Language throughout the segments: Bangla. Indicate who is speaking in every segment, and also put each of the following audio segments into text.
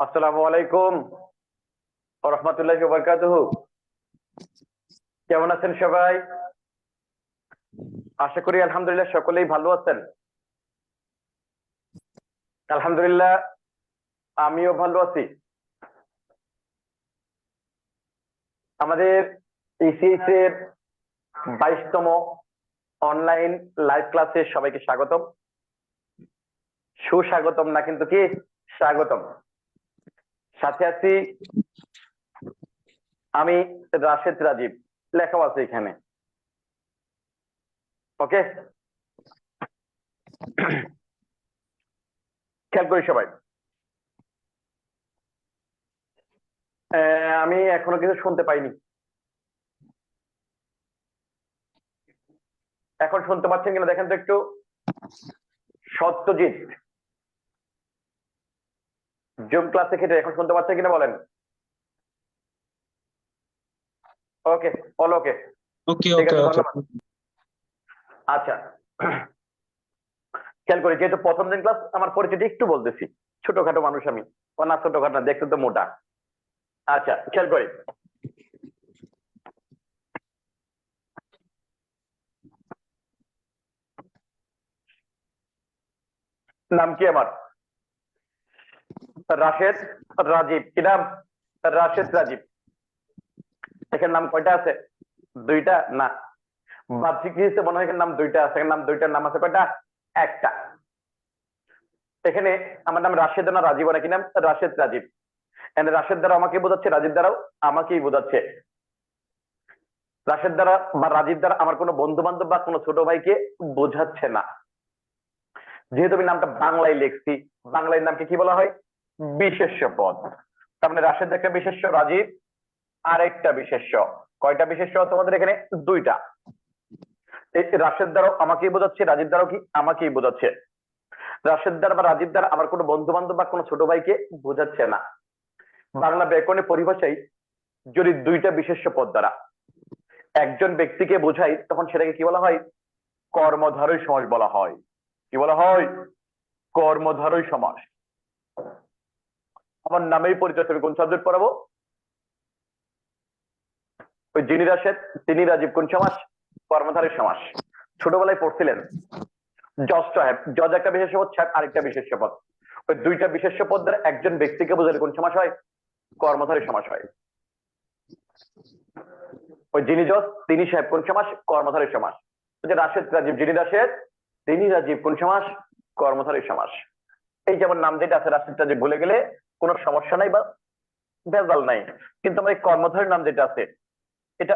Speaker 1: আসসালামু আলাইকুম ওয়া রাহমাতুল্লাহি ওয়া বারাকাতুহু। কেমন আছেন সবাই? আশা করি আলহামদুলিল্লাহ সকলেই ভালো আছেন। আলহামদুলিল্লাহ আমিও ভালো আছি। আমাদের ইসিএস এর 22তম অনলাইন লাইভ ক্লাসে সবাইকে স্বাগতম। সুস্বাগতম না, কিন্তু কি স্বাগতম। সাথে আছি আমি, রাশেদ রাজীব, লেখাও আছে এখানে। ওকে, খেয়াল করি সবাই। আমি এখনো কিছু শুনতে পাইনি। এখন শুনতে পাচ্ছেন কিনা দেখেন তো একটু। সত্যজিৎ জুম ক্লাসে খেটে এখন শুনতে পাচ্ছেন কিনা বলেন। ওকে, অল ওকে,
Speaker 2: ওকে
Speaker 1: ঠিক
Speaker 2: ওকে
Speaker 1: আছে,
Speaker 2: ওকে।
Speaker 1: ধন্যবাদ। আচ্ছা, খেয়াল করি, যেহেতু প্রথম দিন ক্লাস, আমার পরিচয়টা একটু বলতেছি। ছোটখাটো মানুষ আমি, ও না ছোটখাটো না, দেখতে তো মোটা। আচ্ছা, খেয়াল করি। নাম কি আমার? রাশেদ রাজীব। কি নাম? রাশেদ রাজীব। এখানে নাম কয়টা আছে? দুইটা না, বাহ্যিক হিসেবে মনে হয় এখানে নাম দুইটা আছে। এখানে নাম দুইটার নাম আছে কয়টা? একটা। এখানে আমার নাম রাশেদ না রাজীব, নাকি নাম রাশেদ রাজীব। রাশেদ দ্বারা আমাকে বোঝাচ্ছে, রাজীব দ্বারাও আমাকেই বোঝাচ্ছে। রাশেদ দ্বারা বা রাজীব দ্বারা আমার কোনো বন্ধু বান্ধব বা কোনো ছোট ভাইকে বোঝাচ্ছে না। যেহেতু আমি নামটা বাংলায় লিখছি, বাংলায় নামকে কি বলা হয়? বিশেষ্য পদ। তার মানে রাশেদ একটা বিশেষ্য, রাজীব আরেকটা বিশেষ্য। কয়টা বিশেষ্য তোমাদের এখানে? দুইটা। এই রাশেদ দ্বারাও আমাকেই বোঝাচ্ছে, রাজীব দ্বারাও কি আমাকেই বোঝাচ্ছে। রাশেদ দ্বারা বা রাজীব দ্বারা আমার কোনো বন্ধু বান্ধব বা কোনো ছোট ভাইকে বোঝাচ্ছে না। বাংলা ব্যাকরণের পরিভাষায় যদি দুইটা বিশেষ্য পদ দ্বারা একজন ব্যক্তিকে বোঝাই, তখন সেটাকে কি বলা হয়? কর্মধারয় সমাস বলা হয়। কি বলা হয়? কর্মধারয় সমাস। আমার নামেই পরিচয়, তুমি কোন সাবজেক্ট পড়াবো? ওই যিনি রাশেদ তিনি রাজীব, কোন সমাস? কর্মধারয় সমাস। ছোটবেলায় পড়ছিলেন জজ সাহেব, জজ একটা বিশেষ্য পদ, সাহেব আরেকটা বিশেষ্য পদ। ওই দুইটা বিশেষ্য পদ দ্বারা একজন ব্যক্তিকে বোঝালে কোন সমাস হয়? কর্মধারয় সমাস হয়। ওই যিনি জজ তিনি সাহেব কোন সমাস? কর্মধারয় সমাস। যে রাশেদ রাজীব, যিনি রাশেদ তিনি রাজীব, কোন সমাস? কর্মধারয় সমাস। এই যেমন নাম যেটা আছে রাশেদ রাজীব, ভুলে গেলে কোনো সমস্যা নাই বা ভেজাল নাই। কিন্তু আমার এই কর্মধারয় নাম যেটা আছে, এটা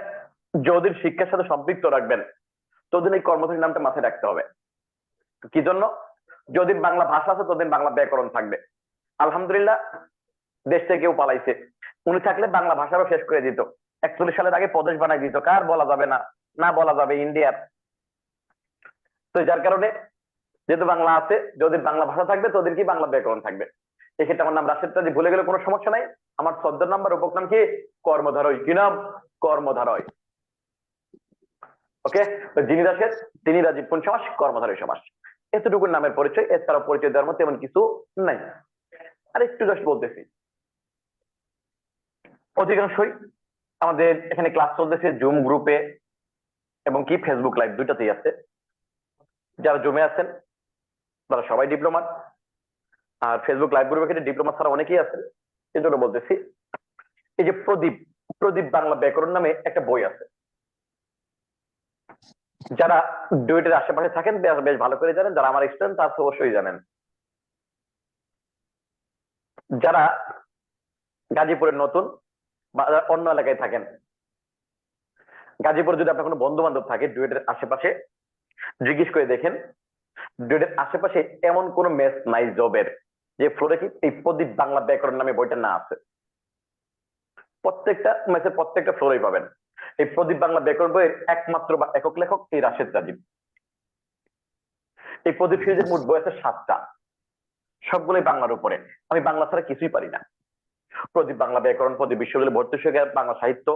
Speaker 1: যদির শিক্ষার সাথে সম্পৃক্ত রাখবেন, তোদিন এই কর্মধারী নামটা মাথায় রাখতে হবে। কি জন্য? যদিন বাংলা ভাষা আছে তোদিন বাংলা ব্যাকরণ থাকবে। আলহামদুলিল্লাহ দেশ থেকে কেউ পালাইছে, উনি থাকলে বাংলা ভাষারও শেষ করে দিত। 41 সালের আগে প্রদেশ বানাই দিত, কার বলা যাবে না, না বলা যাবে ইন্ডিয়ার। তো যার কারণে যেহেতু বাংলা আছে, যদি বাংলা ভাষা থাকবে তোদের কি বাংলা ব্যাকরণ থাকবে। এক্ষেত্রে আমার নাম রাশেদ রাজীব ভুলে গেলে কোনো সমস্যা নাই। আমার ছদ্ম নাম্বার উপনাম কি? কর্মধারয়। কি নাম? কর্মধারয়। ওকে, যিনি রাশেদ তিনি রাজীব, কোন সমাস? কর্মধারয় সমাস। এতটুকু নামের পরিচয়, এছাড়া পরিচয় দেওয়ার মতো এমন কিছু নাই। আর একটু জাস্ট বলতেছি, অধিকাংশই আমাদের এখানে ক্লাস চলতেছে জুম গ্রুপে এবং কি ফেসবুক লাইভ, দুইটাতেই আছে। যারা জুমে আছেন তারা সবাই ডিপ্লোমার, আর ফেসবুক লাইভ গ্রুপে ক্ষেত্রে ডিপ্লোমা ছাড়া অনেকেই আছেন। এই জন্য বলতেছি, এই যে প্রদীপ, প্রদীপ বাংলা ব্যাকরণ নামে একটা বই আছে। যারা ডুয়েটের আশেপাশে থাকেন বেশ ভালো করে জানেন, যারা আমার স্টুডেন্ট তারা অবশ্যই জানেন। যারা গাজীপুরের নতুন বা অন্য এলাকায় থাকেন, গাজীপুরে যদি আপনার কোনো বন্ধু বান্ধব থাকে ডুয়েটের আশেপাশে, জিজ্ঞেস করে দেখেন ডুয়েটের আশেপাশে এমন কোন মেস নাই জবের যে ফ্লোরে কি এই প্রদীপ বাংলা ব্যাকরণ নামে বইটা না আছে। প্রত্যেকটা মেসের প্রত্যেকটা ফ্লোরেই পাবেন এই প্রদীপ বাংলা ব্যাকরণ বইয়ের একমাত্র বা একক লেখক এই রাশেদ রাজীব। এই প্রদীপ সিরিজের মোট বই আছে 7টা, সবগুলোই বাংলার উপরে। আমি বাংলা ছাড়া কিছুই পারি না। প্রদীপ বাংলা ব্যাকরণ, প্রদীপ বিশ্ববিদ্যালয় ভর্তি হয়ে বাংলা সাহিত্য,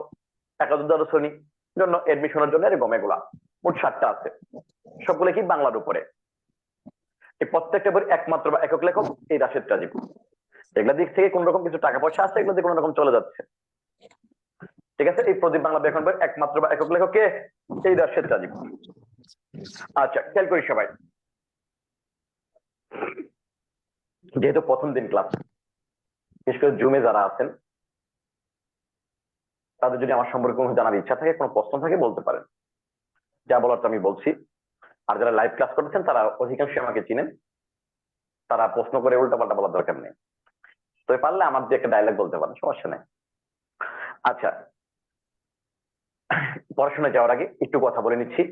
Speaker 1: একাদশ দ্বাদশ শ্রেণী জন্য এডমিশনের জন্য এরকম এগুলা। মোট 7টা আছে, সবগুলো কি বাংলার উপরে। এই প্রত্যেকটা বই একমাত্র বা একক লেখক এই রাশেদ রাজীব। এগুলা দিক থেকে কোন রকম কিছু টাকা পয়সা আছে, এগুলো দিয়ে কোন রকম চলে যাচ্ছে, ঠিক আছে। এই প্রদীপ বাংলা ব্যাকরণ বইয়ের একমাত্র বা একক লেখক কে? এই রাশেদ রাজীব। আচ্ছা, খেয়াল করি সবাই, যেহেতু প্রথম দিন ক্লাস, বিশেষ করে জুমে যারা আছেন, তাদের যদি আমার সম্পর্কে কোনো জানার ইচ্ছা থাকে, কোনো প্রশ্ন থাকে, বলতে পারেন, যা বলার তো আমি বলছি। আর যারা লাইভ ক্লাস করতেছেন তারা অধিকাংশ আমাকে চিনেন, তারা প্রশ্ন করে উল্টাপাল্টা বলার দরকার নেই, তো পারলে আমার দিয়ে একটা ডায়লগ বলতে পারেন, সমস্যা নেই। আচ্ছা, পড়াশোনায় যাওয়ার আগে একটু কথা বলে নিচ্ছি।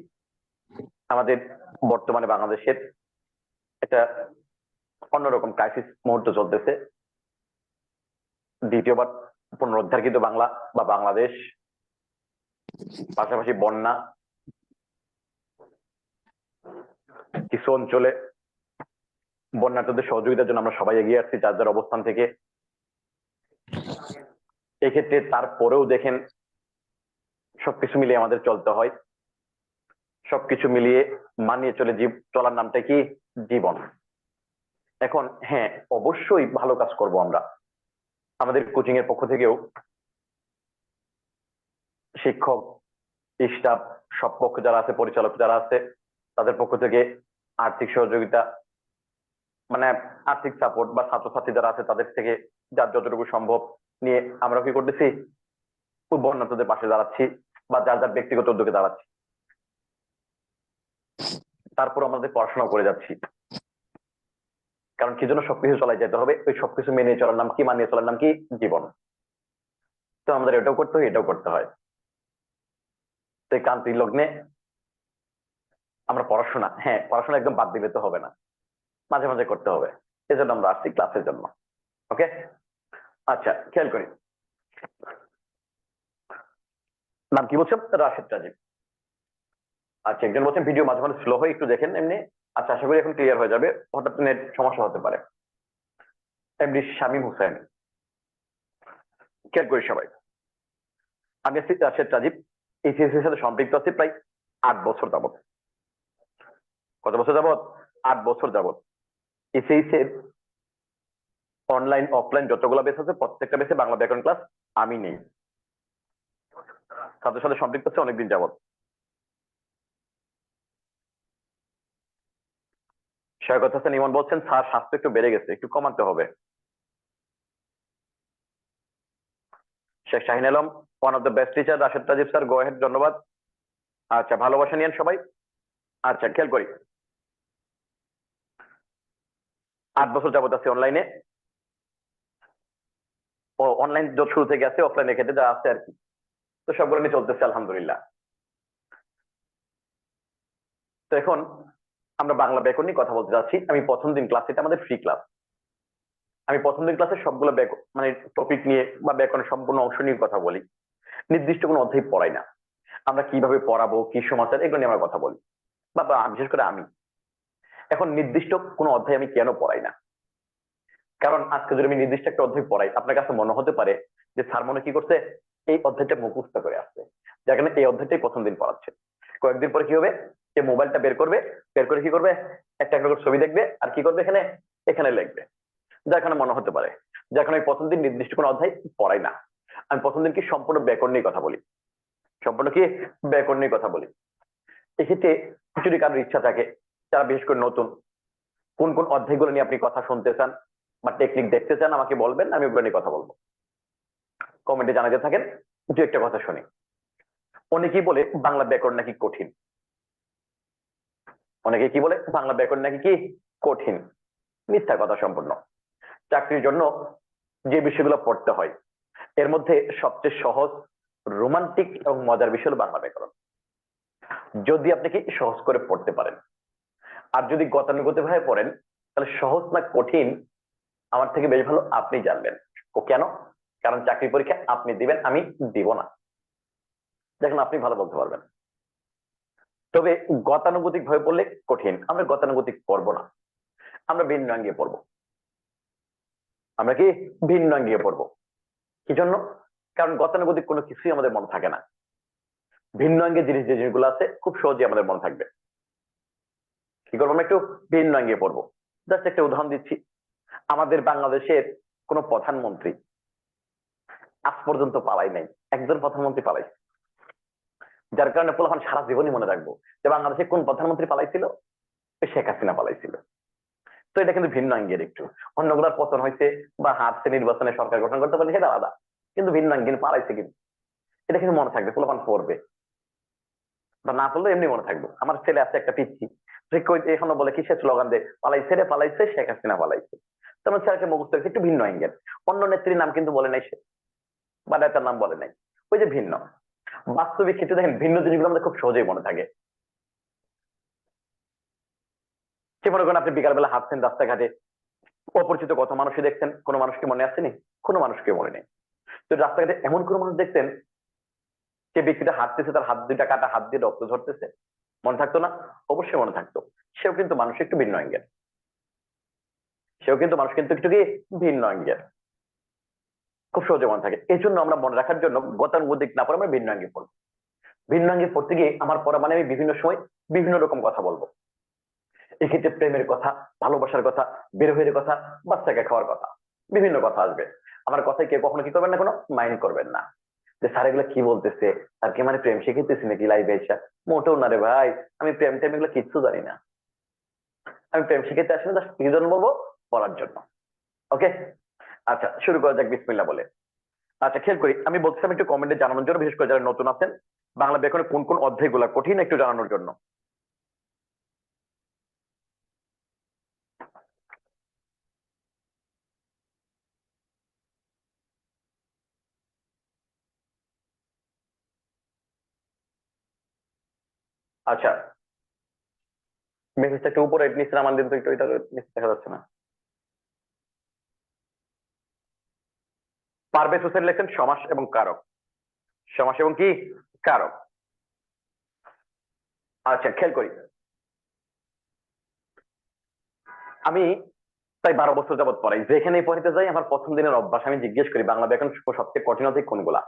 Speaker 1: আমাদের বর্তমানে বাংলাদেশের একটা অন্যরকম ক্রাইসিস মুহূর্ত চলতেছে। দ্বিতীয়বার পুনরুদ্ধার কিন্তু বাংলা বা বাংলাদেশ, পাশাপাশি বন্যা, কিছু অঞ্চলে বন্যার্থদের সহযোগিতার জন্য আমরা সবাই এগিয়ে আসছি যার যার অবস্থান থেকে। এক্ষেত্রে তারপরেও দেখেন সবকিছু মিলিয়ে আমাদের চলতে হয়, সবকিছু মিলিয়ে মানিয়ে চলার নামটা কি? জীবন। এখন হ্যাঁ, অবশ্যই ভালো কাজ করব আমরা। আমাদের কোচিং এর পক্ষ থেকেও শিক্ষক, স্টাফ, সব পক্ষ যারা আছে, পরিচালক যারা আছে, তাদের পক্ষ থেকে আর্থিক সহযোগিতা, মানে আর্থিক সাপোর্ট, বা ছাত্রছাত্রী যারা আছে তাদের থেকে যার যতটুকু সম্ভব নিয়ে আমরা কি করতেছি? খুব বন্যার্থদের পাশে দাঁড়াচ্ছি, বা যার যার ব্যক্তিগত উদ্যোগে দাঁড়াচ্ছি। তারপর আমাদের পড়াশোনা করে যাচ্ছি, কারণ কি জন্য? সবকিছু চলাই যেতে হবে, ওই সবকিছু মেনে চলার নাম কি? মানিয়ে চলার নাম কি? জীবন। তো আমাদের এটাও করতে হয়, এটাও করতে হয়। তো এই ক্রান্তি লগ্নে আমরা পড়াশোনা, হ্যাঁ পড়াশোনা একদম বাদ দিলে তো হবে না, মাঝে মাঝে করতে হবে। এজন্য আমরা আসছি ক্লাসের জন্য। ওকে, আচ্ছা খেয়াল করি, নাম কি বলছেন? রাশেদ রাজীব। আচ্ছা, একজন বলছেন ভিডিও মাঝে মাঝে স্লো হয়, একটু দেখেন এমনি। আচ্ছা, আশা করি এখন ক্লিয়ার হয়ে যাবে, হঠাৎ নেট সমস্যা হতে পারে। এমডি শামীম হোসেন। খেয়াল করি সবাই, আমি আছি রাশেদ রাজীব, এইচএসসি এর সাথে সম্পৃক্ত আছি প্রায় 8 বছর যাবত। কত বছর যাবত? 8 বছর যাবত। এইচএসসি এর অনলাইন অফলাইন যতগুলো বেস আছে, প্রত্যেকটা বেসে বাংলা ব্যাকরণ ক্লাস আমি নেই, তাদের সাথে সম্পৃক্ত আছে অনেকদিন যাবত। সৈকত হাসান ইমন বলছেন স্যার স্বাস্থ্য একটু বেড়ে গেছে, একটু কমাতে হবে। Sheikh Shahin Alam, one of the best teacher Rashed Rajib sir, go ahead, ধন্যবাদ। আচ্ছা, ভালোবাসা নিয়েন সবাই। আচ্ছা, খেয়াল করি, 8 বছর যাবত আছে অনলাইনে, ও অনলাইন শুরু থেকে আছে, অফলাইনের ক্ষেত্রে যা আছে আর কি, তো সবগুলো নিয়ে চলতেছে আলহামদুলিল্লাহ। তো এখন আমরা বাংলা ব্যাকরণ নিয়ে কথা বলতে যাচ্ছি। আমি প্রথম দিন ক্লাস, এটা আমাদের ফ্রি ক্লাস, আমি প্রথম দিন ক্লাসে সবগুলো মানে টপিক নিয়ে বা ব্যাকরণের সম্পূর্ণ অংশ নিয়ে কথা বলি, নির্দিষ্ট কোনো অধ্যায় পড়াই না। আমরা কিভাবে পড়াবো, কি সমাচার, এগুলো নিয়ে আমরা কথা বলি, বা বিশেষ করে আমি। এখন নির্দিষ্ট কোনো অধ্যায় আমি কেন পড়াই না? কারণ আজকে যদি আমি নির্দিষ্ট একটা অধ্যায় পড়াই, আপনার কাছে মনে হতে পারে যে স্যার মনে কি করছে, এই অধ্যায়টা মুখস্থ করে আসছে, যার কারণে এই অধ্যায়টাই প্রথম দিন পড়াচ্ছে। কয়েকদিন পরে কি হবে, সে মোবাইলটা বের করবে, বের করে কি করবে, একটা একটা করে ছবি দেখবে, আর কি করবে, এখানে এখানে লিখবে, যার কারণে মনে হতে পারে। যার কারণে প্রথম দিন নির্দিষ্ট কোনো অধ্যায় পড়াই না। আমি প্রথম দিন কি সম্পূর্ণ ব্যাকরণ নিয়ে কথা বলি, সম্পূর্ণ কি ব্যাকরণ নিয়ে কথা বলি। এক্ষেত্রে যদি কারোর ইচ্ছা থাকে, যারা বিশেষ করে নতুন, কোন কোন অধ্যায়গুলো নিয়ে আপনি কথা শুনতে চান বা টেকনিক দেখতে চান, আমাকে বলবেন, আমি ওগুলো নিয়ে কথা বলবো। কমেন্টে জানাতে থাকেন, দু একটা কথা শুনি। অনেকেই বলে বাংলা ব্যাকরণ নাকি কঠিন, অনেকে কি বলে বাংলা ব্যাকরণ নাকি কি কঠিন। মিথ্যা কথা সম্পূর্ণ। চাকরির জন্য যে বিষয়গুলো পড়তে হয়, এর মধ্যে সবচেয়ে সহজ, রোমান্টিক এবং মজার বিষয় হলো বাংলা ব্যাকরণ, যদি আপনি কি সহজ করে পড়তে পারেন। আর যদি গতানুগতিক ভাবে পড়েন, তাহলে সহজ না কঠিন আমার থেকে বেশ ভালো আপনি জানবেন। ও কেন? কারণ চাকরি পরীক্ষা আপনি দিবেন, আমি দিব না, দেখুন আপনি ভালো বলতে পারবেন। তবে গতানুগতিক ভাবে পড়লে কঠিন, আমরা গতানুগতিক পড়বো না, আমরা ভিন্ন আঙ্গিয়ে পড়বো। আমরা কি ভিন্ন আঙ্গিয়ে পড়বো? কি জন্য? কারণ গতানুগতিক কোনো কিছুই আমাদের মনে থাকে না। ভিন্ন অঙ্গে জিনিস যে জিনিসগুলো আছে খুব সহজে আমাদের মনে থাকবে। কি করবো, আমরা একটু ভিন্ন অঙ্গে পড়বো। জাস্ট একটা উদাহরণ দিচ্ছি। আমাদের বাংলাদেশের কোন প্রধানমন্ত্রী আজ পর্যন্ত পালাই নাই, একজন প্রধানমন্ত্রী পালাইছে, যার কারণে পোলাপান সারা জীবনই মনে রাখবো যে বাংলাদেশে কোন প্রধানমন্ত্রী পালাইছিল, শেখ হাসিনা পালাইছিল। তো এটা কিন্তু ভিন্ন অঙ্গের একটু, অন্যগুলার পতন হয়েছে বা হারছে, নির্বাচনে সরকার গঠন করতে পারলে সেটা আলাদা, কিন্তু ভিন্ন অঙ্গে পালাইছে কিন্তু, এটা কিন্তু মনে থাকবে, পোলাপান পড়বে বা না পড়লে এমনি মনে থাকবে। আমার ছেলে আছে একটা পিচ্ছি, এখনো বলে কি, সে স্লোগান দেয় পালাইছে রে পালাইছে, শেখ হাসিনা পালাইছে। তোমার ছেলেকে মুখস্থ হয়েছে একটু ভিন্ন অঙ্গের, অন্য নেত্রীর নাম কিন্তু বলে নাই সে, বা নেতার নাম বলে নাই, ওই যে ভিন্ন। বাস্তবিক ক্ষেত্রে দেখেন ভিন্ন জিনিসগুলো আমাদের খুব সহজেই মনে থাকে। যে মনে করেন আপনি বিকালবেলা হাঁটছেন রাস্তাঘাটে, অপরিচিত কত মানুষই দেখছেন, কোনো মানুষকে মনে আসেনি? কোনো মানুষকে মনে নেই। তো রাস্তাঘাটে এমন কোনো মানুষ দেখতেন যে ব্যক্তিটা হাঁটতেছে, তার হাত দুইটা কাটা, হাত দিয়ে রক্ত ঝরতেছে, মনে থাকতো না? অবশ্যই মনে থাকতো। সেও কিন্তু মানুষ একটু ভিন্ন অঙ্গের, সেও কিন্তু মানুষ কিন্তু একটু কি ভিন্ন অঙ্গের, খুব সহজে মনে থাকে। এই জন্য আমরা মনে রাখার জন্য গতানুগতিক না পড়ে আমরা ভিন্ন অঙ্গে পড়বো। ভিন্ন অঙ্গে পড়তে গিয়ে আমার পড়া মানে আমি বিভিন্ন সময় বিভিন্ন রকম কথা বলবো। এক্ষেত্রে প্রেমের কথা, ভালোবাসার কথা, বের হয়ে কথা, বাচ্চাকে খাওয়ার কথা, বিভিন্ন কথা আসবে। আমার কথায় কেউ কখনো কি করবেন না, কোনো মাইন্ড করবেন না যে স্যার এগুলো কি বলতেছে, আর কি মানে প্রেম শিখেতেছি নাকি লাইভে এসে। মোটেও না রে ভাই, আমি প্রেম টেম এগুলো কিচ্ছু জানি না, আমি প্রেম শিখেতে আসি না, জাস্ট কি জন্য বলবো, পড়ার জন্য। ওকে, আচ্ছা শুরু করা যাক বিসমিল্লাহ বলে। আচ্ছা খেয়াল করি, আমি বলছিলাম একটু কমেন্টে জানানোর জন্য, বিশেষ করে যারা নতুন আছেন, বাংলা ব্যাকরণে কোন কোন অধ্যায়গুলো কঠিন একটু জানানোর জন্য। আচ্ছা, মেসেজটা একটু উপরে নিচে নামান দিন তো একটু, এটা নিচে দেখা যাচ্ছে না। পারভেজ হোসেন লেখেন সমাস এবং কারক, সমাস এবং কি কারক। আচ্ছা খেয়াল করি, আমি প্রায় 12 বছর যাবত পড়াই, যেখানেই পড়াইতে যাই আমার প্রথম দিনের অভ্যাস, আমি জিজ্ঞেস করি বাংলা ব্যাকরণ সবচেয়ে কঠিন অধ্যায় কোনগুলা।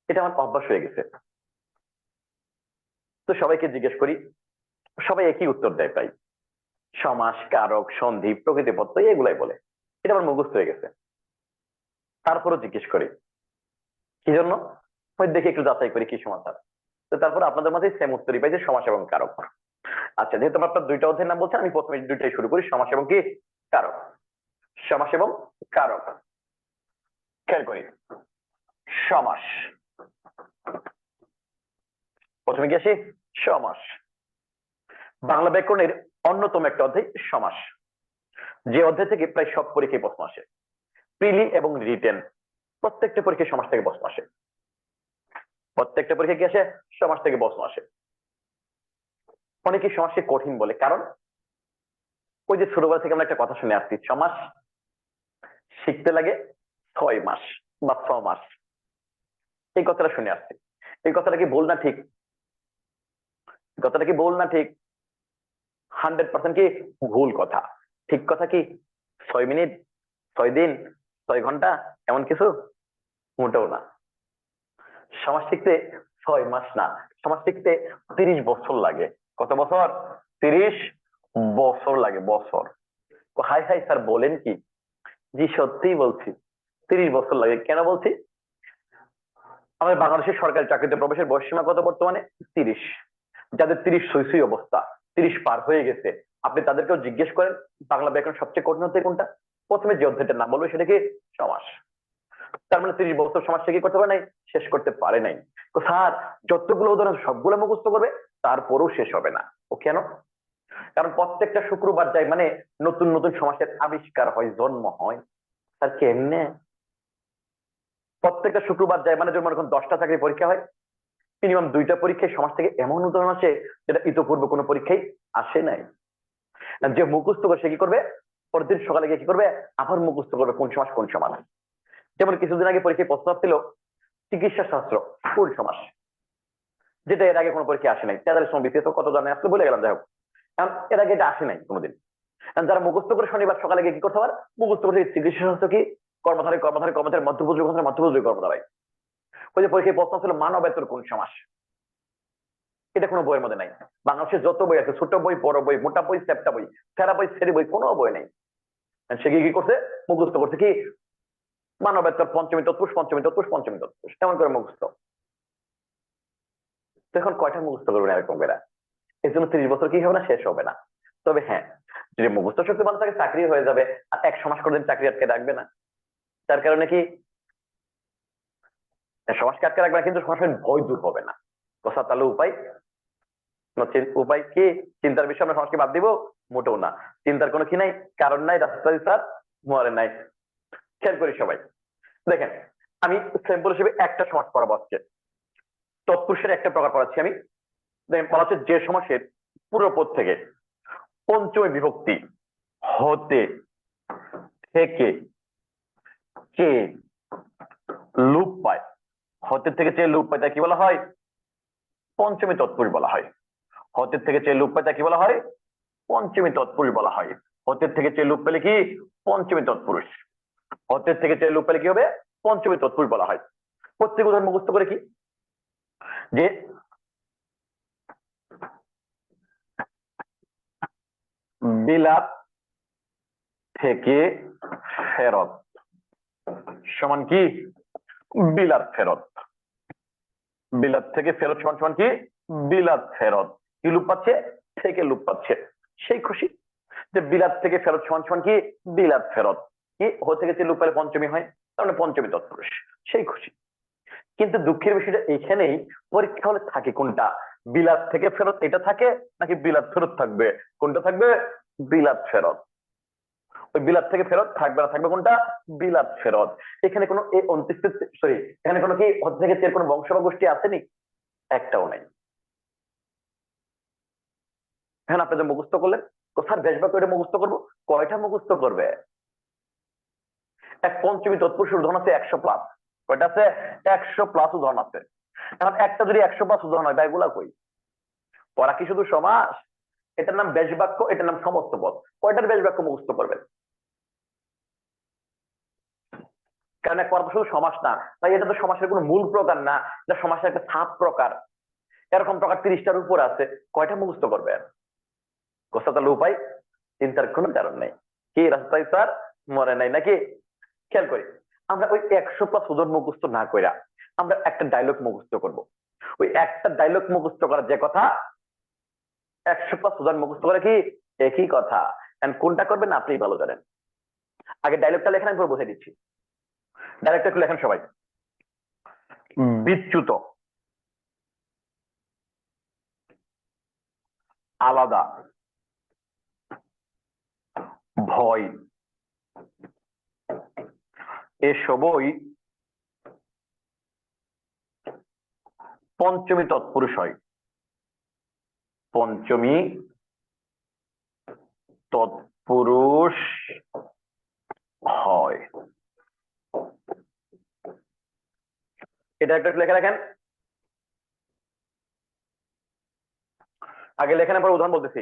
Speaker 1: এটা আমার অভ্যাস হয়ে গেছে। তো সবাইকে জিজ্ঞেস করি, সবাই একই উত্তর দেয় প্রায়, সমাস, কারক, সন্ধি, প্রকৃতি প্রত্যয় এগুলাই বলে। এটা আমার মুখস্থ হয়ে গেছে। তারপরও জিজ্ঞেস করি, কি জন্য? ওই দেখি একটু যাচাই করি কি সমাচার। তো তারপর আপনাদের মাঝে সেম উত্তরই পাই যে সমাস এবং কারক। আচ্ছা, যেহেতু আপনার দুইটা অধ্যায়ের নাম বলছেন, আমি প্রথমে দুইটাই শুরু করি, সমাস এবং কি কারক। সমাস এবং কারক, খেয়াল করি। সমাস, প্রথমে কি আসি? সমাস। বাংলা ব্যাকরণের অন্যতম একটা অধ্যায় সমাস, যে অধ্যায় থেকে প্রায় সব পরীক্ষায় প্রশ্ন আসে, প্রিলি এবং রিটেন, প্রত্যেকটা পরীক্ষায় সমাজ থেকে প্রশ্ন আসে। প্রত্যেকটা পরীক্ষা কি আসে? সমাজ থেকে প্রশ্ন আসে। অনেকে সমাজকে কঠিন বলে, কারণ ওই যে ছোটবেলা থেকে আমরা একটা কথা শুনে আসছি, সমাজ শিখতে লাগে 6 মাস বা 6 মাস, এই কথাটা শুনে আসছি। এই কথাটা কি ভুল না ঠিক? কথাটা কি ভুল না ঠিক? 100% কি ভুল কথা। ঠিক কথা কি 6 মিনিট, 6 দিন, 6 ঘন্টা, এমন কিছু মোটেও না। সমাজ শিখতে 6 মাস না, সমাজ শিখতে 30 বছর লাগে। কত বছর? 30 বছর লাগে, বছর। হাই হাই স্যার বলেন কি? জি সত্যিই বলছি, 30 বছর লাগে। কেন বলছি? আমাদের বাংলাদেশের সরকারি চাকরিতে প্রবেশের বয়সসীমা কত বর্তমানে? 30। যাদের 30 সই সই অবস্থা, 30 পার হয়ে গেছে, আপনি তাদেরকেও জিজ্ঞেস করেন বাংলা ব্যাকরণ সবচেয়ে কঠিন অধ্যায় কোনটা, প্রথমে যে অধ্যায়টার নাম বলবে সেটা কি? সমাস। তার মানে 30 বছর সমাজ সে কি করতে পারে নাই? শেষ করতে পারে নাই। তো স্যার যতগুলো উদাহরণ সবগুলো মুখস্থ করবে, তারপরেও শেষ হবে না। ও কেন? কারণ প্রত্যেকটা শুক্রবার যায় মানে নতুন নতুন সমাজের আবিষ্কার হয়, জন্ম হয়। স্যার কেমনে? প্রত্যেকটা শুক্রবার যায় মানে যেমন এখন 10টা চাকরি পরীক্ষা হয়, মিনিমাম 2টা পরীক্ষায় সমাজ থেকে এমন উদাহরণ আছে যেটা ইতোপূর্বে কোনো পরীক্ষায় আসে নাই। আর যে মুখস্থ করে সে কি করবে? পরের দিন সকালে গিয়ে কি করবে? আবার মুখস্থ করবে কোন সমাজ কোন সমাজ। যেমন কিছুদিন আগে পরীক্ষায় প্রশ্ন ছিল চিকিৎসা শাস্ত্র কোন সমাজ, যেটা এর আগে কোনো পরীক্ষা আসে নাই। 43 বিসিএস কত জানে আসলে বলে গেলাম, যাই হোক, কারণ এর আগে এটা আসে নাই কোনোদিন। যারা মুখস্থ করে শনিবার সকালে গিয়ে কি করতে পারে? মুখস্থ করে চিকিৎসা শাস্ত্র কি, কর্মধারী কর্মধারী কর্মধারী মধ্যপুজো কর্মধারী মধ্যপুজো কর্মধারী। ওই যে পরীক্ষায় প্রশ্ন ছিল মানবেতর কোন সমাস, এটা কোনো বইয়ের মধ্যে নাই। বাংলাদেশের যত বই আছে, ছোট বই, বড় বই, মোটা বই, চ্যাপ্টা বই, সেরা বই, সেরি বই, কোনো বই নেই। সে কি করছে? মুখস্থ করছে কি মানবেতর পঞ্চমী তৎপুরুষ, পঞ্চমী তৎপুরুষ, পঞ্চমী তৎপুরুষ, এমন করে মুখস্থ। এখন কয়টা মুখস্থ করবেন এরকম করে? এই জন্য 30 বছর কি হবে না, শেষ হবে না। তবে হ্যাঁ, যদি মুখস্থ শক্তি ভালো থাকে চাকরি হয়ে যাবে, আর 100 মাস করে চাকরি আটকে রাখবে না। তার কারণে কি সমাজকে আটকে রাখবে না, কিন্তু সমাজের ভয় দূর হবে না। কথা তাহলে উপায়, উপায় কি? চিন্তার বিষয় আমরা সমাজকে বাদ দিব? মোটেও না। চিন্তার কোনো কি নাই, কারণ নাই, রাস্তা স্যার মরে নাই। খেয়াল করি সবাই, দেখেন আমি স্যাম্পল হিসেবে একটা সমাজ পড়াবো আজকে। তৎপুরুষের একটা প্রকার পড়াচ্ছি আমি। দেখেন বলা হচ্ছে যে সমাসের পুরোপদ থেকে পঞ্চমী বিভক্তি হতে থেকে কে লুপ পায়, হতে থেকে চেয়ে লুপ পায় তা কি বলা হয়? পঞ্চমী তৎপুরুষ বলা হয়। হতে থেকে চেয়ে লুপ পায় তা কি বলা হয়? পঞ্চমী তৎপুরুষ বলা হয়। হতে থেকে চেয়ে লুপ পেলে কি? পঞ্চমী তৎপুরুষ। হতে থেকে চেয়ে লুপ পেলে কি হবে? পঞ্চমী তৎপুরুষ বলা হয়। প্রত্যেক উদাহরণ মুখস্থ করে কি যে বিলাপ থেকে ফেরত সমান কি? বিলাত ফেরত। বিলাত থেকে ফেরত সমান সমান কি? বিলাত ফেরত। কি লুপ পাচ্ছে? থেকে লুপ পাচ্ছে। সেই খুশি যে বিলাত থেকে ফেরত সমান সমান কি? বিলাত ফেরত। কি হতে গেছে লুপ পেলে পঞ্চমী হয়, তার মানে পঞ্চমী তৎপুরুষ। সেই খুশি। কিন্তু দুঃখের বিষয়টা এখানেই, পরীক্ষা হলে থাকে কোনটা? বিলাত থেকে ফেরত এটা থাকে নাকি বিলাত ফেরত থাকবে? কোনটা থাকবে? বিলাত ফেরত। ওই বিলাত থেকে ফেরত থাকবে না, থাকবে কোনটা? বিলাত ফেরত। এখানে কোনো সরি, এখানে কোনো কি হতে থেকে চেয়ে কোনো বংশ বা গোষ্ঠী আসেনি? একটাও নাই। হ্যাঁ, আপনি যে মুখস্থ করলেন, কোথার বেশ বা কয়টা মুখস্থ করবো? কয়টা মুখস্থ করবে? এক পঞ্চমী তৎপুরুষ উদাহরণ আছে 100+। কয়টা আছে? 100+ উদাহরণ আছে। এখন একটা যদি 100+ উদাহরণ হয়, তাই এগুলা কই? পড়া কি শুধু সমাস? এটার নাম বেশ বাক্য, এটার নাম সমস্ত পদ। কয়টার বেশ বাক্য মুখস্থ করবেন? কারণ এক পদ শুধু সমাস না, তাই এটা তো সমাসের কোনো মূল প্রকার না, এটা সমাসের একটা সাব প্রকার। এরকম প্রকার 30টার উপর আছে। কয়টা মুখস্থ করবেন? কোথা তাহলে উপায়, চিন্তার কোনো কারণ নেই। কি রাস্তায় স্যার মরে নাই নাকি? খেয়াল করি, আমরা ওই 100+ উদাহরণ মুখস্থ না কইরা আমরা একটা ডায়লগ মুখস্থ করব। ওই একটা ডায়লগ মুখস্থ করার যে কথা, 100+ উদাহরণ মুখস্থ করে কি একই কথা। কোনটা করবেন আপনি ভালো জানেন। আগে ডায়লগটা লেখেন, আমি পরে বুঝে দিচ্ছি। ডায়লগটা একটু লেখেন সবাই। বিচ্যুত, আলাদা, ভয় এসবই পঞ্চমী তৎপুরুষ হয়। পঞ্চমী তৎপুরুষ হয়। এটা একটা লেখা রাখেন। আগে লেখেন, পর উদাহরণ বলতেছি।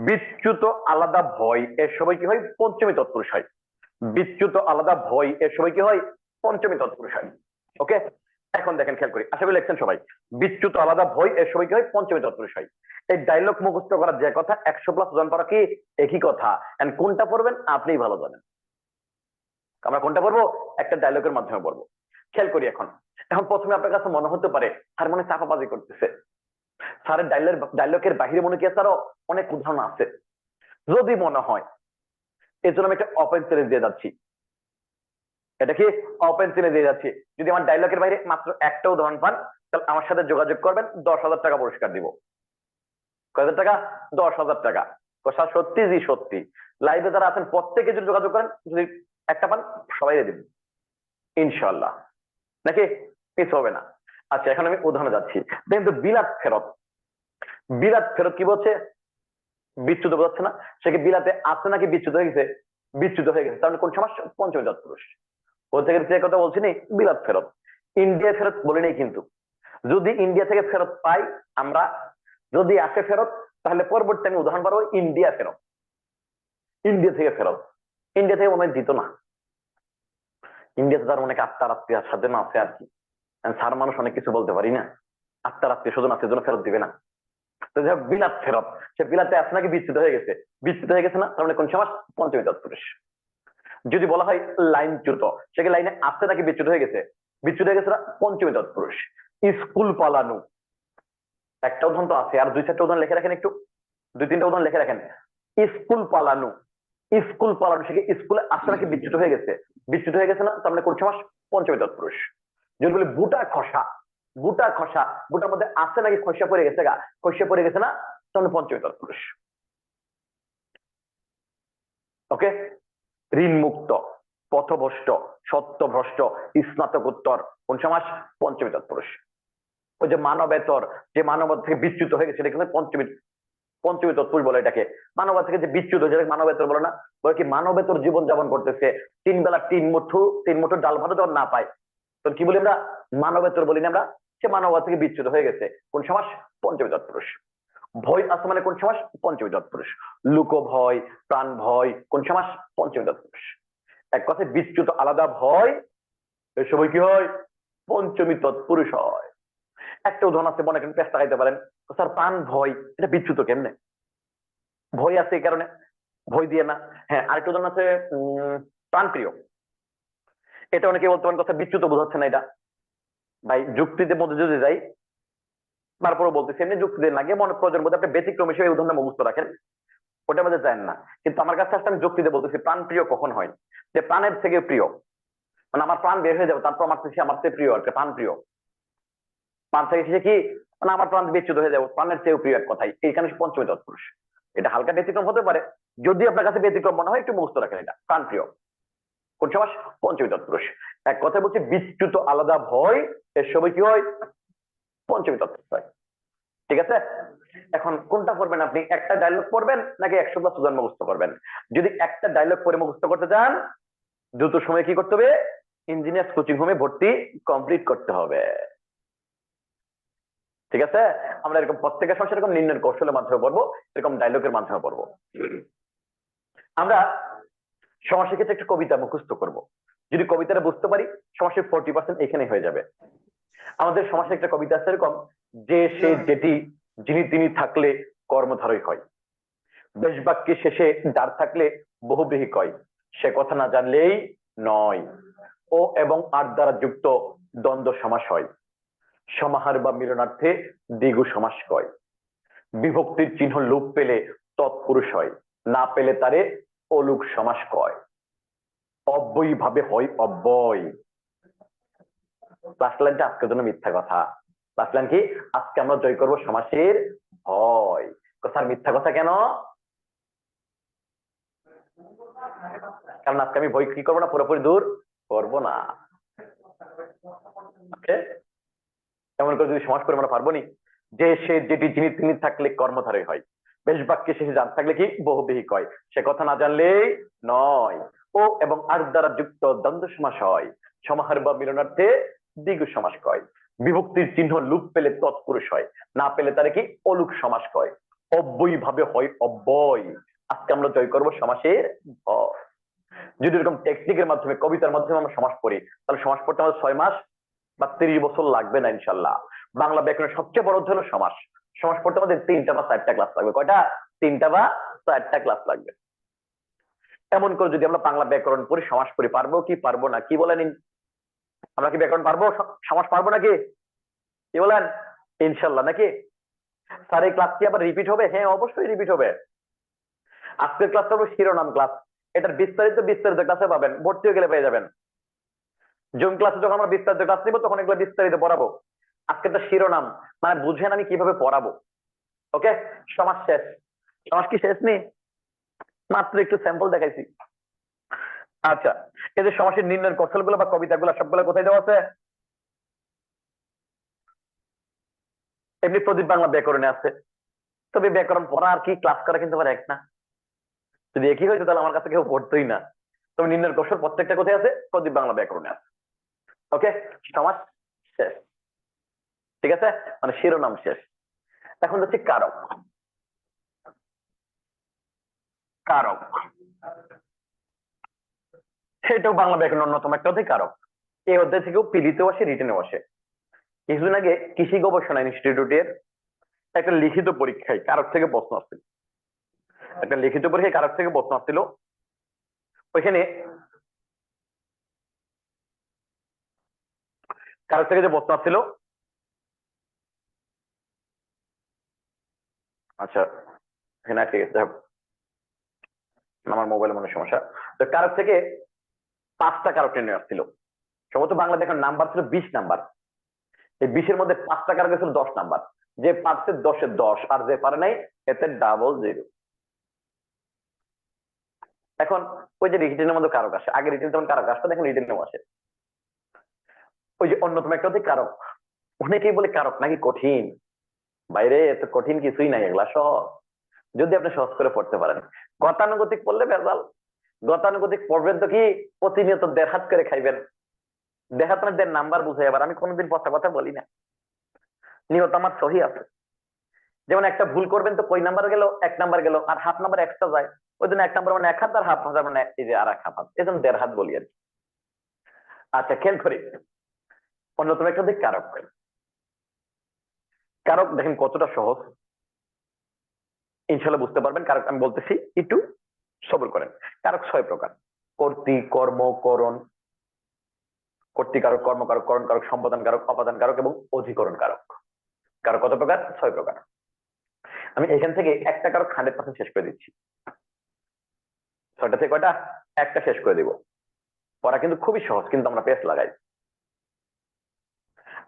Speaker 1: বিচ্যুত, আলাদা, ভয় এর সবাই কি হয়? পঞ্চমী তৎপুরুষ হয়। বিচ্যুত, আলাদা, ভয় এর সবাই কি হয়? পঞ্চমী তৎপুরুষ হয়। ওকে, এখন দেখেন, খেয়াল করি, আশা করি লিখছেন সবাই। বিচ্যুত, আলাদা, ভয় এর সবাই কি হয়? পঞ্চমী তৎপুরুষ হয়। এই ডায়লগ মুখস্থ করার যে কথা, 100+ উদাহরণ পড়া কি একই কথা। এন্ড কোনটা পড়বেন আপনিই ভালো জানেন। আমরা কোনটা পড়বো? একটা ডায়লগের মাধ্যমে পড়বো। খেয়াল করি এখন। এখন প্রথমে আপনার কাছে মনে হতে পারে তার মনে চাপাবাজি করতেছে, স্যারের ডায়লগের বাহিরে মনে কি আরো অনেক উদাহরণ আছে। যদি মনে হয়, এর জন্য আমি একটা ওপেন চ্যালেঞ্জ দিয়ে যাচ্ছি। এটা কি ওপেন চ্যালেঞ্জ দিয়ে যাচ্ছি? যদি আমার ডায়লগের বাইরে মাত্র একটা উদাহরণ পান, তাহলে আমার সাথে যোগাযোগ করবেন, 10,000 টাকা পুরস্কার দিব। কয় হাজার টাকা? 10,000 টাকা। কথা সত্যি? জি সত্যি। লাইভে যারা আছেন প্রত্যেকে যদি যোগাযোগ করেন, যদি একটা পান, সবাই দেবেন ইনশাল্লাহ, নাকি মিস হবে না। আচ্ছা, এখন আমি উদাহরণে যাচ্ছি। দেখেন তো, বিলাত ফেরত। বিলাত ফেরত কি বলছে? বিচ্যুত বোঝাচ্ছে না? সে কি বিলাতে আছে নাকি বিচ্যুত হয়ে গেছে? বিচ্যুত হয়ে গেছে। তাহলে কোন সমাস? পঞ্চমী তৎপুরুষ। বলতে গেলে যে কথা বলছি নি, বিলাত ফেরত। ইন্ডিয়া ফেরত বলি নাই কিন্তু। যদি ইন্ডিয়া থেকে ফেরত পাই আমরা, যদি আসে ফেরত, তাহলে পরবর্তী আমি উদাহরণ পাবো ইন্ডিয়া ফেরত। ইন্ডিয়া থেকে ফেরত। ইন্ডিয়া থেকে মনে হয় দিত না। ইন্ডিয়াতে তার অনেক আত্মার আত্মীয় সাথে না আছে আর কি। স্যার মানুষ অনেক কিছু বলতে পারি না। আত্মার আত্মীয় স্বজন আছে জন্য ফেরত দিবে না। তো যাই হোক, বিলাত ফেরত, সে বিলাতে আছে নাকি বিচ্যুত হয়ে গেছে, বিচ্যুত হয়ে গেছে না, তার মানে কোন সমাস? পঞ্চমী তৎপুরুষ। যদি বলা হয় লাইনচ্যুত, সে কি লাইনে আসছে নাকি বিচ্যুত হয়ে গেছে? বিচ্যুত হয়ে গেছে না, পঞ্চমী তৎপুরুষ। স্কুল পালানো, একটা উদাহরণ তো আছে, আর দুই চারটা উদাহরণ লিখে রাখেন, একটু দুই তিনটা উদাহরণ লিখে রাখেন। স্কুল পালানো, স্কুল পালানো, সে কি স্কুলে আসছে নাকি বিচ্যুত হয়ে গেছে? বিচ্যুত হয়ে গেছে না, তার মানে কোন সমাস? পঞ্চমী তৎপুরুষ। যদি বলি বুটা খসা, বুটা খসা, বুটার মধ্যে আছে নাকি খসা পড়ে গেছে গা, খসা পড়ে গেছে না, তার মানে পঞ্চমী তৎপুরুষ। ওকে। ঋণ মুক্ত, পথভ্রষ্ট, সত্যভ্রষ্ট, স্নাতকোত্তর, কোন সমাস? পঞ্চমী তৎপুরুষ। ওই যে মানবেতর, যে মানবতা থেকে বিচ্যুত হয়ে গেছে, এটা কিন্তু পঞ্চমী, পঞ্চমী তৎপুরুষ বলে এটাকে। মানবতা থেকে যে বিচ্যুত হয়েছে মানবেতর বলে না, বলে কি মানবেতর জীবন যাপন করতেছে, তিন বেলা তিন মুঠো ডাল ভাত যখন না পায়, তখন কি বলি আমরা? মানবেতর বলি না আমরা। সে মানবতা থেকে বিচ্যুত হয়ে গেছে, কোন সমাস? পঞ্চমী তৎপুরুষ। ভয় আছে মানে কোন সমাস? পঞ্চমী তৎপুরুষ। লোক ভয়, প্রাণ ভয়, কোন সমাস? পঞ্চমী তৎপুরুষ। এক কথায় বিচ্যুত আলাদা ভয়, এই সময় কি হয়? পঞ্চমী তৎপুরুষ হয়। একটা উদাহরণ আছে, মনে করেন পেস্তা খাইতে পারেন, স্যার প্রাণ ভয়, এটা বিচ্যুত কেমনে? ভয় আছে এই কারণে, ভয় দিয়ে না। হ্যাঁ, আরেকটা উদাহরণ আছে, প্রাণ প্রিয়, এটা অনেকে বলতে পারেন কথা বিচ্যুত বোঝাচ্ছে না, এটা ভাই যুক্তিতে মধ্যে যদি যাই, তারপরে বলতেছি এমনি যুক্তিতে লাগে, মনে প্রয়োজন বোধ আপনি ব্যতিক্রম হিসেবে উদাহরণ মুখস্থ রাখেন, ওটার মধ্যে যায় না। কিন্তু আমার কাছে আসলে আমি যুক্তিতে বলতেছি, প্রাণ প্রিয় কখন হয়? যে প্রাণের থেকে প্রিয়, মানে আমার প্রাণ বের হয়ে যাবে, তারপর আমার থেকে আমার চেয়ে প্রিয়, আর কি প্রাণ প্রিয়। প্রাণ থেকে সে কি, মানে আমার প্রাণ বিচ্যুত হয়ে যাবে, প্রাণের চেয়েও প্রিয় এক কথাই, এইখানে পঞ্চমী তৎপুরুষ। এটা হালকা ব্যতিক্রম হতে পারে, যদি আপনার কাছে ব্যতিক্রম মনে হয় একটু মুখস্থ রাখেন, এটা প্রাণ প্রিয়, কোন সমাস? পঞ্চমী তৎপুরুষ। এক কথায় বলছি বিচ্যুত আলাদা ভয়, এর সবই কি হয়? পঞ্চমী তৎপুরুষ হয়। ঠিক আছে। এখন কোনটা পড়বেন আপনি? একটা ডায়লগ পড়বেন নাকি 100 প্লাস উদাহরণ মুখস্থ করবেন? যদি একটা ডায়লগ পড়ে মুখস্থ করতে চান, দ্রুত সময় কি করতে হবে? ইঞ্জিনিয়ার্স কোচিং হোমে ভর্তি কমপ্লিট করতে হবে। ঠিক আছে। আমরা এরকম প্রত্যেকের সমস্যা এরকম নির্ণয়ের কৌশলের মাধ্যমে পড়বো, এরকম ডায়লগের মাধ্যমে পড়বো। আমরা সমাসের ক্ষেত্রে একটা কবিতা মুখস্থ করব। যদি কবিতাটা বুঝতে পারি, সমাসের 40% এখানে হয়ে যাবে। আমাদের সমাসে একটা কবিতা আছে এরকম, যে সে যেটি যিনি তিনি থাকলে কর্মধারই হয়, বেশ বাক্যে শেষে যার থাকলে বহুব্রীহি কয়, সে কথা না জানলেই নয়, ও এবং আর দ্বারা যুক্ত দ্বন্দ্ব সমাস হয়, সমাহার বা মিলনার্থে দ্বিগু সমাস কয়, বিভক্তির চিহ্ন লোপ পেলে তৎপুরুষ হয়, না পেলে তারে অলুক সমাস কয়, অব্যয়ী ভাবে হয় অব্যয়। লাস্ট লাইনটা আজকের জন্য মিথ্যা কথা। লাস্ট লাইন কি? আজকে আমরা জয় করব সমাসের ভয়। স্যার মিথ্যা কথা কেন? কারণ আজকে আমি ভয় কি করবো না, পুরোপুরি দূর করবো না। এমন করে যদি সমাজ করে আমরা পারবো নি, যে সে যেটি যিনি তিনি থাকলে কর্মধারই হয়, বেশ বাক্যে শেষে যার থাকলে কি বহুব্রীহি কয়, সে কথা না জানলেই নয়, ও এবং আর দ্বারা যুক্ত দ্বন্দ্ব সমাস হয়, সমাহার বা মিলনার্থে দ্বিগু সমাস কয়, বিভক্তির চিহ্ন লোপ পেলে তৎপুরুষ হয়, না পেলে তারে কি অলুক সমাস কয়, অব্যয়ী ভাবে হয় অব্যয়। আজকে আমরা জয় করবো সমাসের ভয়। যদি এরকম টেকনিকের মাধ্যমে, কবিতার মাধ্যমে আমরা সমাস পড়ি, তাহলে সমাস পড়তে আমাদের 6 মাস বা 30 বছর লাগবে না ইনশাল্লাহ। বাংলা ব্যাকরণের সবচেয়ে বড় অধ্যয়ন সমাস। সমাস পড়তে আমাদের 3টা বা 4টা ক্লাস লাগবে। কয়টা? 3টা বা 4টা ক্লাস লাগবে। এমন করে যদি আমরা বাংলা ব্যাকরণ পড়ি, সমাস পড়ি, পারবো কি পারবো না? কি বলেন? আমরা কি ব্যাকরণ পারবো, সমাস পারবো নাকি? কি বলেন? ইনশাল্লাহ নাকি? স্যার এই ক্লাস কি আবার রিপিট হবে? হ্যাঁ অবশ্যই রিপিট হবে। আজকের ক্লাসটা হলো শিরোনাম ক্লাস, এটার বিস্তারিত বিস্তারিত ক্লাসে পাবেন, ভর্তি হয়ে গেলে পেয়ে যাবেন। জুম ক্লাসে যখন আমরা বিস্তারিত ক্লাস নিব তখন এগুলো বিস্তারিত পড়াবো। আজকে একটা শিরোনাম, মানে বুঝেন আমি কিভাবে পড়াবো। ওকে, সমাজ শেষ। সমাজ কি শেষ নেই? মাত্র একটু স্যাম্পল দেখাইছি। আচ্ছা, এই যে সমাসের নির্ণয়ের কৌশলগুলো বা কবিতাগুলো সবগুলো কোথায় দেওয়া আছে? এমনি প্রদীপ বাংলা ব্যাকরণে আছে। তবে ব্যাকরণ পড়া আর কি ক্লাস করা কিন্তু আবার এক না। যদি একই হইতো তাহলে আমার কাছে কেউ পড়তোই না। তবে নির্ণয়ের কৌশল প্রত্যেকটা কোথায় আছে? প্রদীপ বাংলা ব্যাকরণে আছে। ওকে, সমাজ শেষ। ঠিক আছে, মানে শিরোনাম শেষ। এখন হচ্ছে কারক। কারক, সেটাও বাংলা ব্যাকরণ অন্যতম একটা অধ্যায় কারক। এই অধ্যায় থেকেও পিলিতেও আসে, রিটেনেও আসে। কিছুদিন আগে কৃষি গবেষণা ইনস্টিটিউটের একটা লিখিত পরীক্ষায় কারক থেকে প্রশ্ন আসছিল। একটা লিখিত পরীক্ষায় কারক থেকে প্রশ্ন আসছিল। ওইখানে কারক থেকে যে প্রশ্ন আসছিল, আচ্ছা এখানে ঠিক আছে, আমার মোবাইলে মনে সমস্যা। তো কারক থেকে 5টা কারক টেনে আসছিল। সম্ভবত বাংলা দেখার নাম্বার ছিল 20 নাম্বার। এই 20-এর মধ্যে 5টা কারক ছিল 10 নাম্বার। যে পারছে 10-এ 10, আর যে পারে নাই এতে ডাবল 0। এখন ওই যে রিটেনের মধ্যে কারক আসে, আগে রিটেন যেমন কারক আসতো, এখন রিটেনেও আসে। ওই যে অন্যতম একটা হচ্ছে কারক। অনেকেই বলে কারক নাকি কঠিন। বাইরে এত কঠিন কিছুই নাই, এগুলা সহজ যদি আপনি সহজ করে পড়তে পারেন। গতানুগতিক পড়লে ভেজাল। গতানুগতিক পড়বেন তো কি, প্রতিনিয়ত 1.5 হাত করে খাইবেন। 1.5 হাত মানে 1.5 নাম্বার বুঝে। আবার আমি কোনোদিন পচা কথা বলি না, নিয়ত আমার সহি আছে। যেমন একটা ভুল করবেন তো কই নাম্বার গেল, 1 নাম্বার গেল, আর হাফ নাম্বার এক্সট্রা যায়। ওই জন্য 1 নাম্বার মানে 1 হাত, আর হাফ হাজার মানে এই যে আর 1 হাফ হাত, এই জন্য 1.5 হাত বলি আর কি। আচ্ছা খেয়াল করি, অন্যতম একটা দিক কারক। কারক দেখেন কতটা সহজ, ইনশাল্লাহ বুঝতে পারবেন। কারক আমি বলতেছি, একটু সবর করেন। কারক 6 প্রকার: কর্তৃ, কর্ম, করণ, কর্তৃকারক, কর্মকারক, করণ কারক, সম্পাদন কারক, অপাদান কারক এবং অধিকরণ কারক। কারক কত প্রকার? 6 প্রকার। আমি এখান থেকে একটা কারক 100% শেষ করে দিচ্ছি। 6টা থেকে কয়টা? একটা শেষ করে দিব। পড়া কিন্তু খুবই সহজ, কিন্তু আমরা পেস লাগাই।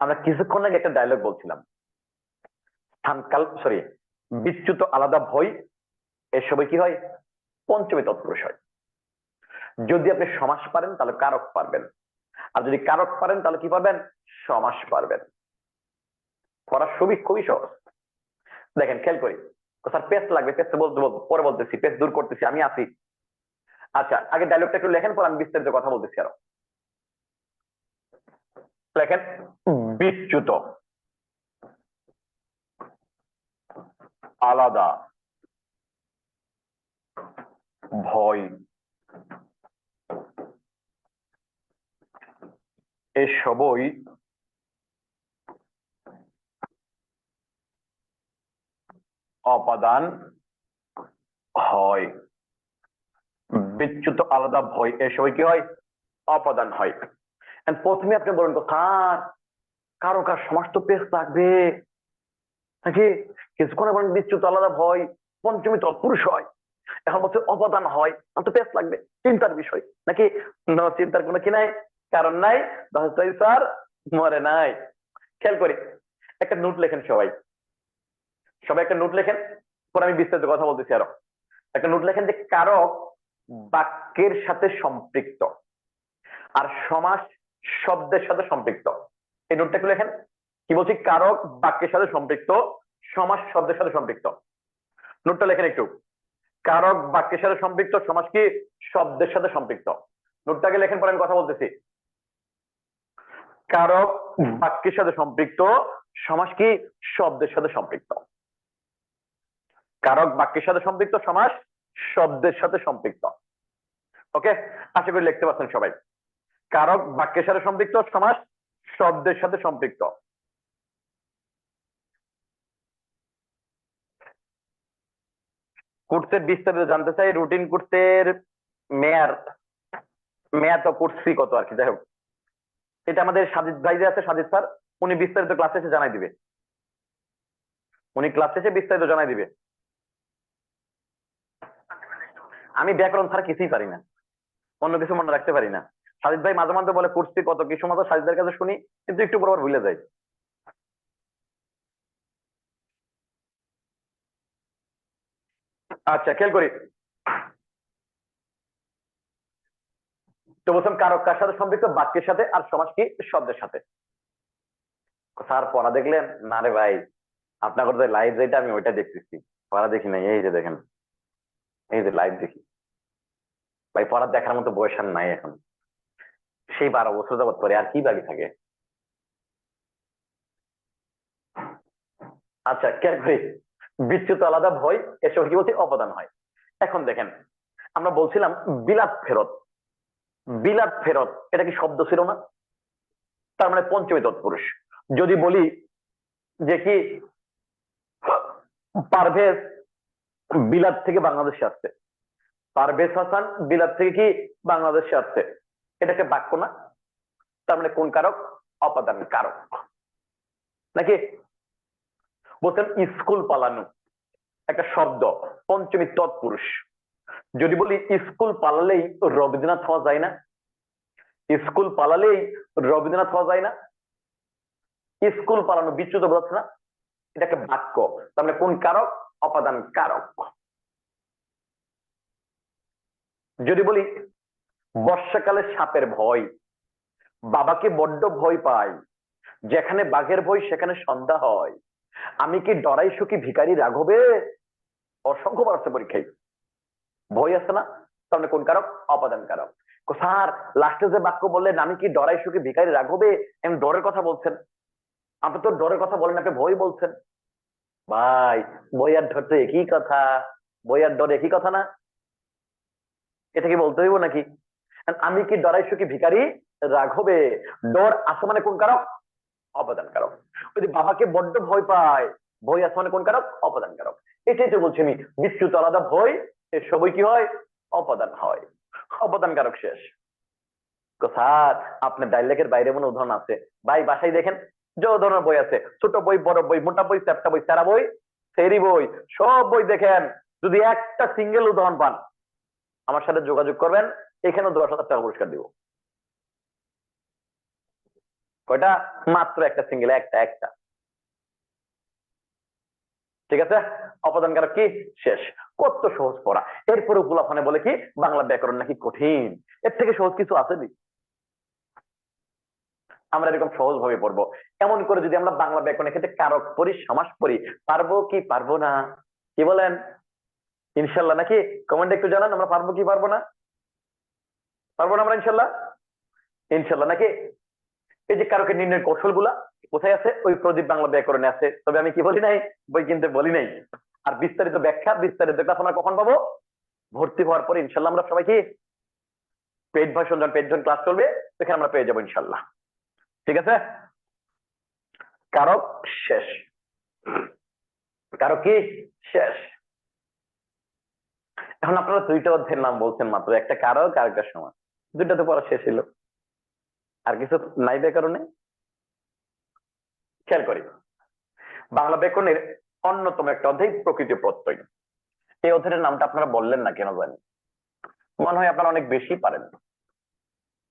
Speaker 1: আমরা কিছুক্ষণ আগে একটা ডায়লগ বলছিলাম, স্থানকাল সরি বিচ্যুত আলাদা ভয়, এর সবই কি হয়? পঞ্চমী তৎপুরুষ হয়। যদি আপনি সমাস পারেন তাহলে কারক পারবেন, আর যদি কারক পারেন তাহলে কি পারবেন? সমাস পারবেন। পড়া খুবই সহজ। দেখেন খেয়াল করি, স্যার পেস লাগবে, পেস বলতে পরে বলতেছি, পেস দূর করতেছি, আমি আছি। আচ্ছা আগে ডায়লগটা একটু লেখেন, পর আমি বিস্তারিত কথা বলতেছি আরো। লেখেন, বিচ্যুত আলাদা ভয়, এসবই অপাদান হয়। বিচ্যুত আলাদা ভয়, এসবই কি হয়? অপাদান হয়। প্রথমে আপনি বলেন তো স্যার, কারো কার সমাস তো পেশ থাকবে নাকি? কিছুক্ষণ বলেন বিচ্যুত আলাদা ভয় পঞ্চমী তৎপুরুষ হয়, এখন বলছে অপাদান হয়, তো পেশ লাগবে। চিন্তার বিষয় নাকি? চিন্তার কোনো কি নাই, কারণ নাই। স্যার মরে নাই। খেয়াল করি, একটা নোট লেখেন সবাই। সবাই একটা নোট লেখেন, পরে আমি বিস্তারিত কথা বলতেছি আরো। একটা নোট লেখেন যে কারক বাক্যের সাথে সম্পৃক্ত, আর সমাস শব্দের সাথে সম্পৃক্ত। এই নোটটা একটু লেখেন। কি বলছি? কারক বাক্যের সাথে সম্পৃক্ত, সমাস শব্দের সাথে সম্পৃক্ত। নোটটা লেখেন একটু। কারক বাক্যের সাথে সম্পৃক্ত, সমাস কি? শব্দের সাথে সম্পৃক্ত। নোটটাকে লেখেন, পরে আমি কথা বলতেছি। কারক বাক্যের সাথে সম্পৃক্ত, সমাস কি? শব্দের সাথে সম্পৃক্ত। কারক বাক্যের সাথে সম্পৃক্ত, সমাস শব্দের সাথে সম্পৃক্ত। ওকে, আশা করি লিখতে পারছেন সবাই। কারক বাক্যের সাথে সম্পৃক্ত, সমাস শব্দের সাথে সম্পৃক্ত। কোর্সের বিস্তারিত জানতে চাই, রুটিন কোর্সের মেয়ার মেয়াদ তো কোর্স কত আর কি, যাই হোক এটা আমাদের সাজিদ ভাই যে আছে, সাজিদ স্যার, উনি বিস্তারিত ক্লাসে এসে জানাই দিবে। উনি ক্লাসে এসে বিস্তারিত জানাই দিবে। আমি ব্যাকরণ ছাড়া কিছুই পারি না, অন্য কিছু মনে রাখতে পারি না। সাজিদ ভাই মাঝে মাঝে বলে কোর্স কত, কিছু মতো সাজিদের কাছে শুনি, কিন্তু একটু পর ভুলে যাই। আচ্ছা খেয়াল করি, তো বলছিলাম কারক কার সাথে সম্পৃক্ত? বাক্যের সাথে, আর সমাস কি? শব্দের সাথে। স্যার পড়া দেখলেন না? রে ভাই, আপনার যে লাইভ যেটা আমি ওইটা দেখতেছি, পড়া দেখি নাই। এই যে দেখেন, এই যে লাইভ দেখি। ভাই পড়া দেখার মতো বয়স আর নাই এখন, সেই 12 বছর যাবত পরে আর কি বাকি থাকে। আচ্ছা খেয়াল করি, বিচ্যুত আলাদা ভয়, এসব কি বলছি? অপাদান হয়। এখন দেখেন, আমরা বলছিলাম বিলাত ফেরত। বিলাত ফেরত এটা কি শব্দ ছিল না? তার মানে পঞ্চমী তৎপুরুষ। যদি বলি যে কি পারভেজ বিলাত থেকে বাংলাদেশে আসছে, পারভেজ হাসান বিলাত থেকে কি বাংলাদেশে আসছে, এটাকে বাক্য না? তার মানে কোন কারক? অপাদান কারক নাকি? বলছেন স্কুল পালানো, একটা শব্দ, পঞ্চমী তৎপুরুষ। যদি বলি স্কুল পালালেই রবীন্দ্রনাথ হওয়া যায় না? স্কুল পালালেই রবীন্দ্রনাথ হওয়া যায় না? স্কুল পালানো বিচ্যুত বোঝাচ্ছে না? এটাকে বাক্য, তার মানে কোন কারক? অপাদান কারক। যদি বলি বর্ষাকালে সাপের ভয়, বাবাকে বড্ড ভয় পাই, যেখানে বাঘের ভয় সেখানে সন্ধ্যা হয়, আমি কি ডরাই সুখী ভিখারি রাঘবে? অসংখ্যবার আছে পরীক্ষায়, ভয় আছে না? তার মানে কোন কারক? অপাদান কারক। স্যার লাস্টে যে বাক্য বললেন আমি কি ডরাই সুখী ভিখারি রাঘবে, এম ডরের কথা বলছেন? আপনি তো ডরের কথা বলেন, আপনি ভয় বলছেন। ভাই বই আর ডর তো একই কথা, বই আর ডর একই কথা না? এটা কি বলতে হইব নাকি? আমি কি ডরাই সুখী ভিখারি রাঘবে, ডর আছে মানে কোন কারক? অপাদান কারক। যদি বাবাকে বড্ড ভয় পায়, ভয় আছে মানে কোন কারক? অপাদান কারক। এটাই তো বলছি আমি, বিচ্যুত আলাদা ভয়, এর সবই কি হয়? অপাদান হয়, অপাদান কারক। শেষ। স্যার আপনার ডাইলেকের বাইরে মনে উদাহরণ আছে? ভাই বাসায় দেখেন যে ধরনের বই আছে, ছোট বই, বড় বই, মোটা বই, চ্যাপ্টা বই, সেরা বই, সেরি বই, সব বই দেখেন। যদি একটা সিঙ্গেল উদাহরণ পান আমার সাথে যোগাযোগ করবেন, এখানে 10,000 টাকা পুরস্কার দিব। কয়টা? মাত্র একটা সিঙ্গেল, একটা একটা। ঠিক আছে? অপাদান কারক কি? শেষ। কত সহজ পড়া। এরপরে গোলাফানে বলে কি বাংলা ব্যাকরণ নাকি কঠিন, এর থেকে সহজ কিছু আছে? আমরা এরকম সহজ ভাবে পড়বো। এমন করে যদি আমরা বাংলা ব্যাকরণের ক্ষেত্রে কারক পড়ি, সমাস পড়ি, পারবো কি পারবো না? কি বলেন? ইনশাল্লাহ নাকি? কমেন্টে একটু জানান আমরা পারবো কি পারবো না? পারবো না আমরা ইনশাল্লাহ? ইনশাল্লাহ নাকি? এই যে কারকের নির্ণয়ের কৌশল গুলা কোথায় আছে? ওই প্রদীপ বাংলা ব্যাকরণে আছে। তবে আমি কি বলি নাই, বই কিনতে বলি নাই। আর বিস্তারিত ব্যাখ্যা, বিস্তারিত ক্লাস আমরা কখন পাবো? ভর্তি হওয়ার পরে ইনশাল্লাহ আমরা সবাই কি পেইড ভার্সন, যখন পেইড ভার্সন ক্লাস চলবে সেখানে আমরা পেয়ে যাবো ইনশাল্লাহ। ঠিক আছে? কারক শেষ। কারক কি? শেষ। এখন আপনারা দুইটা অধ্যায়ের নাম বলছেন মাত্র, একটা কারক আর একটা সমাস, দুইটা তো পড়া শেষ হলো, আর কিছু নাই ব্যাকরণে। খেয়াল করি, বাংলা ব্যাকরণের অন্যতম একটা অধ্যায় প্রকৃতি প্রত্যয়। এই অধ্যায়ের নামটা আপনারা বললেন না কেন জানি? মনে হয় আপনারা অনেক বেশি পারেন,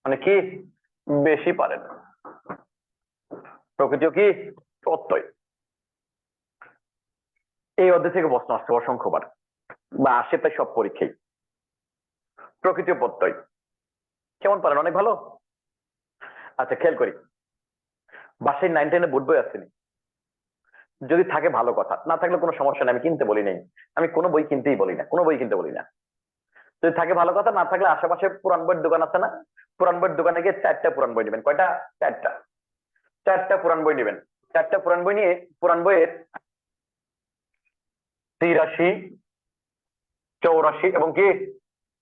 Speaker 1: মানে কি বেশি পারেন। প্রকৃতিও কি প্রত্যয়। এই অধ্যায় থেকে প্রশ্ন আসছে অসংখ্যবার, বা আসে প্রায় সব পরীক্ষায়। প্রকৃতি প্রত্যয় কেমন পারেন? অনেক ভালো। আচ্ছা খেয়াল করি, বাসায় 9, 10 বোর্ড বই আসেনি? যদি থাকে ভালো কথা, না থাকলে কোনো সমস্যা নেই, আমি কিনতে বলি নাই। আমি কোনো বই কিনতেই বলি না, কোনো বই কিনতে বলি না। যদি থাকে ভালো কথা, না থাকলে আশেপাশে পুরান বইয়ের দোকান আছে না? পুরান বইয়ের দোকানে গিয়ে 4টা পুরান বই নেবেন। কয়টা? 4টা। 4টা পুরান বই নেবেন। 4টা পুরান বই নিয়ে পুরান বইয়ের 83, 84 এবং কি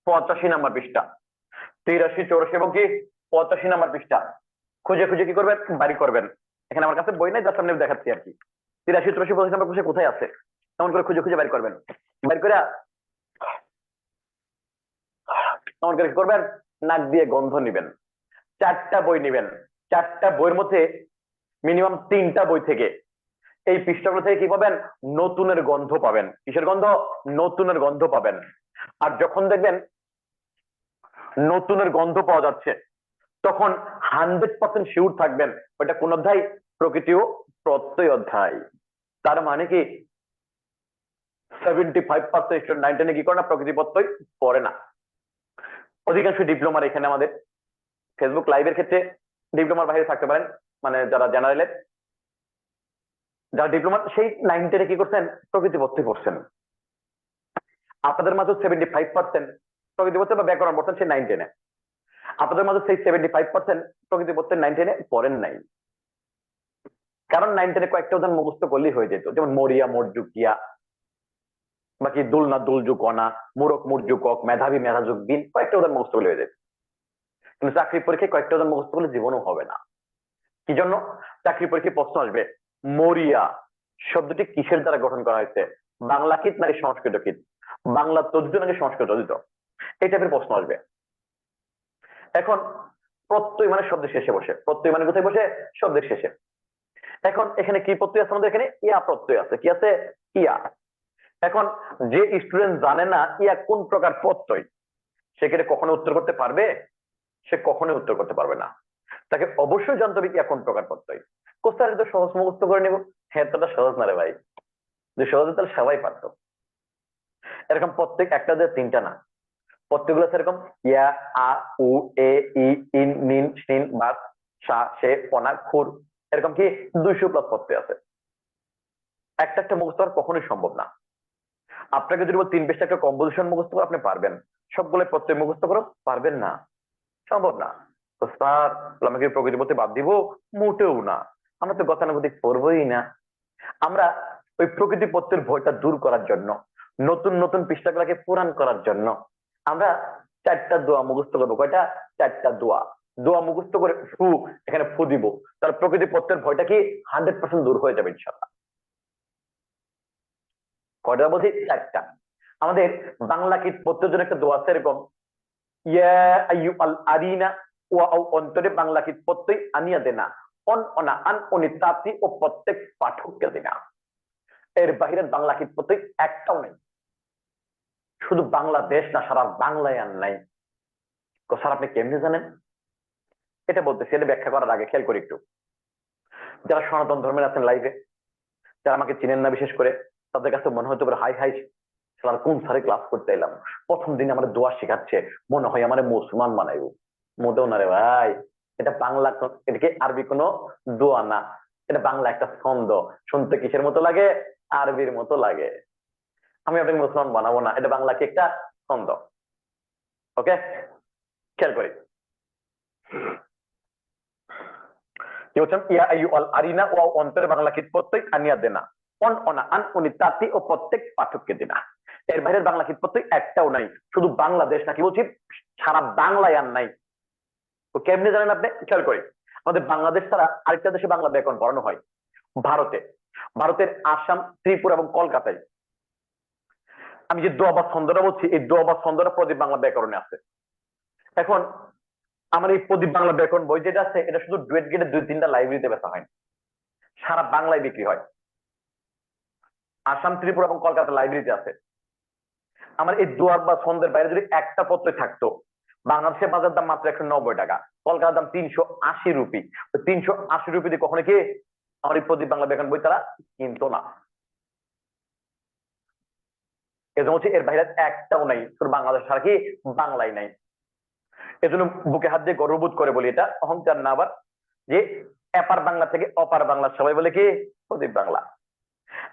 Speaker 1: 85 নাম্বার পৃষ্ঠা, 83, 84 এবং কি 85 নাম্বার পৃষ্ঠা খুঁজে খুঁজে কি করবেন? বাড়ি করবেন। এখানে আমার কাছে বই নাই, জাস্ট আমি দেখাচ্ছি আর কি। 83, 84, 85 নাম্বার পৃষ্ঠা কোথায় আছে এমন করে খুঁজে খুঁজে বাড়ি করবেন। বাড়ি করে এমন করে কি করবেন? নাক দিয়ে গন্ধ নিবেন। 4টা বই নিবেন। 4টা বইয়ের মধ্যে মিনিমাম 3টা বই থেকে এই পৃষ্ঠাগুলো থেকে কি পাবেন? নতুনের গন্ধ পাবেন। কিসের গন্ধ? নতুনের গন্ধ পাবেন। আর যখন দেখবেন নতুনের গন্ধ পাওয়া যাচ্ছে, তখন 100% শিওর থাকবেন ওটা কোন অধ্যায়? প্রকৃতি ও প্রত্যয় অধ্যায়। তার মানে কি 75% স্টুডেন্ট 9, 10 কি করে না? প্রকৃতি প্রত্যয় পড়ে না। অধিকাংশ ডিপ্লোমার এখানে আমাদের ফেসবুক লাইভের ক্ষেত্রে ডিপ্লোমার বাইরে থাকতে পারেন, মানে যারা জেনারেলের, যারা ডিপ্লোমা সেই 9, 10 কি করছেন? প্রকৃতি প্রত্যয় পড়ছেন। আপনাদের মাঝে 75% প্রকৃতি প্রত্যয় বা ব্যাকরণ পড়ছেন সেই 9, 10। আপনাদের মাঝে সেই 75% প্রকৃতি প্রত্যয় 9, 10 পড়েন নাই। কারণ 9, 10 কয়েকটা উদাহরণ মুখস্থ করলেই হয়ে যেত, যেমন মরিয়া মরজুকিয়া, বাকি দুলনা দুলজুকনা, মুরক মুরজুকক, মেধাবী মেধাযুক দিন, কয়েকটা উদাহরণ মুখস্থ করলে হয়ে যেত। কিন্তু চাকরি পরীক্ষায় কয়েকটা উদাহরণ মুখস্থ করলে জীবনও হবে না। কি জন্য? চাকরি পরীক্ষায় প্রশ্ন আসবে, মরিয়া শব্দটি কিসের দ্বারা গঠন করা হয়েছে? বাংলা কিত নাকি সংস্কৃত কিত, বাংলা তদ্ধিত নাকি সংস্কৃত তদ্ধিত, এই টাইপের প্রশ্ন আসবে। এখন প্রত্যয় মানে শব্দের শেষে বসে, প্রত্যয় মানে কোথায় বসে? শব্দের শেষে। এখন এখানে কি প্রত্যয় আছে? আমাদের এখানে ইয়া প্রত্যয় আছে। কি আছে? ইয়া। এখন যে স্টুডেন্ট জানে না ইয়া কোন প্রকার প্রত্যয়, সেক্ষেত্রে কখনো উত্তর করতে পারবে? সে কখনোই উত্তর করতে পারবে না। তাকে অবশ্যই জানতে হবে ইয়া কোন প্রকার প্রত্যয়। কোস্তারে তো সহজ মুখস্থ করে নেব, হ্যাঁ এতটা সহজ না রে ভাই, যে সহজে তাহলে সবাই পারতো। এরকম প্রত্যেক একটা যে তিনটা না, প্রত্যেকগুলো সেরকম ইয়া, আ, উ, এ, ই, ইন, নিন, সিন, বাস, সা, সে, পনা, খুর, এরকম কি 200+ প্রত্যয় আছে। একটা একটা মুখস্থ করা কখনোই সম্ভব না। আপনাকে যদি 3 পৃষ্ঠা একটা কম্পোজিশন মুখস্থ করে আপনি পারবেন, সবগুলো প্রত্যয় মুখস্থ করে পারবেন না, সম্ভব না। তো স্যার আমাকে প্রকৃতির প্রতি বাদ দিব? মোটেও না, আমরা তো গতানুগতিক পড়বই না। আমরা ওই প্রকৃতি পত্রের ভয়টা দূর করার জন্য, নতুন নতুন পৃষ্ঠাগুলোকে পূরণ করার জন্য আমরা 4টা দোয়া মুখস্থ করবো। কয়টা? 4টা দোয়া। দোয়া মুখস্থ করে ফু, এখানে ফু দিব, তার প্রকৃতি পত্রের ভয়টা কি 100% দূর হয়ে যাবে ইনশাআল্লাহ। কয়টা বলছি? 4টা। আমাদের বাংলা কীট পত্রের জন্য একটা দোয়া আছে এরকম, ইয়া আইয়ুহাল আরিনা ওয়া আও অন্তরে বাংলা কীট প্রত্যয় আনিয়া দেনা, অন অনা আন অনিতাতি ও প্রত্যেক পাঠককে দেনা। এর বাহিরের বাংলা কীট প্রত্যয় একটাও নেই। শুধু বাংলাদেশ না, সারা বাংলায় আর নাই। তো স্যার আপনি কেমনে জানেন? এটা বলতেছি, এটা ব্যাখ্যা করার আগে খেয়াল করি একটু। যারা সনাতন ধর্মের আছেন লাইভে, যারা আমাকে চিনেন না বিশেষ করে, তাদের কাছে মনে হতে পারে হাই হাই, স্যার কোন স্যারে ক্লাস করতে এলাম, প্রথম দিন আমার দোয়া শেখাচ্ছে, মনে হয় আমার মুসলমান বানাইব। মোটেও না রে ভাই, এটা বাংলা, এটা কি আরবি কোনো দোয়া না, এটা বাংলা একটা ছন্দ। শুনতে কিসের মতো লাগে? আরবির মতো লাগে। আমি আপনাকে মুসলমান বানাবো না, এটা বাংলা কি একটা ছন্দ। ওকে, খেয়াল করি কি বলছেন, ইয়া আইয়ুহাল আরিনা ও অন্তরে বাংলা কীট প্রত্যয় আনিয়া দেনা, অন অনা আন অনিতাতি ও প্রত্যেক পাঠককে দেনা। এর বাইরের বাংলা কীট প্রত্যয় একটাও নাই। শুধু বাংলাদেশ না, কি বলছি, সারা বাংলায় আর নাই। তো কেমনে জানেন আপনি? খেয়াল করি, আমাদের বাংলাদেশ ছাড়া আরেকটা দেশে বাংলা ব্যাকরণ পড়ানো হয়, ভারতে। ভারতের আসাম, ত্রিপুরা এবং কলকাতায়। আমি যে দোয়া বা ছন্দটা বলছি, এই দোয়া বা ছন্দটা প্রদীপ বাংলা ব্যাকরণে আছে। এখন আমার এই প্রদীপ বাংলা ব্যাকরণ বই যেটা আছে, এটা শুধু ডুয়েট গেটে 2-3টা লাইব্রেরিতে বেচা হয়, সারা বাংলায় বিক্রি হয়। আসাম, ত্রিপুরা এবং কলকাতা লাইব্রেরিতে আছে। আমার এই দোয়া বা ছন্দের বাইরে যদি একটা পত্র থাকতো, বাংলাদেশের বাজার দাম মাত্র 190 টাকা, কলকাতার দাম 380 রুপি। 380 রুপি দিয়ে কখনো কি আমার এই প্রদীপ বাংলা ব্যাকরণ বই তারা কিনতো না। এজন্য হচ্ছে এর বাইরে একটাও নাই, শুধু বাংলাদেশ ছাড়া কি বাংলায় নাই। এজন্য বুকে হাত দিয়ে গর্ববোধ করে বলি, এটা অহংকার না আবার, যে এপার বাংলা থেকে অপার বাংলা সবাই বলে কি প্রদীপ বাংলা।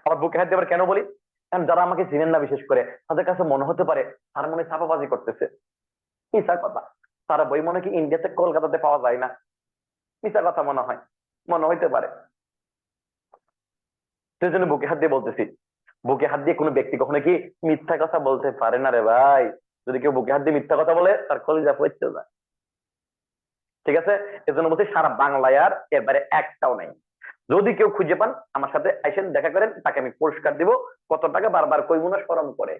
Speaker 1: আবার বুকে হাত দিয়ে আবার কেন বলি, কারণ যারা আমাকে চিনেন না বিশেষ করে, তাদের কাছে মনে হতে পারে তার মনে ছাপাবাজি করতেছে। মিশা কথা, তারা বই মনে কি ইন্ডিয়াতে কলকাতাতে পাওয়া যায় না, মিশা কথা মনে হয়, মনে হইতে পারে। সেই জন্য বুকে হাত দিয়ে বলতেছি, বুকে হাত দিয়ে কোনো ব্যক্তি কখনো কি মিথ্যা কথা বলতে পারে না রে ভাই। যদি কেউ বুকে হাত দিয়ে মিথ্যা কথা বলে, তার কলিজা পড়তে যায়। ঠিক আছে, এজন্য বলছি সারা বাংলায় আর এবারে একটাও নাই। যদি কেউ খুঁজে পান আমার সাথে আইসেন, দেখা করেন, তাকে আমি পুরস্কার দিব। কত টাকা বারবার কইব না, শরম করে।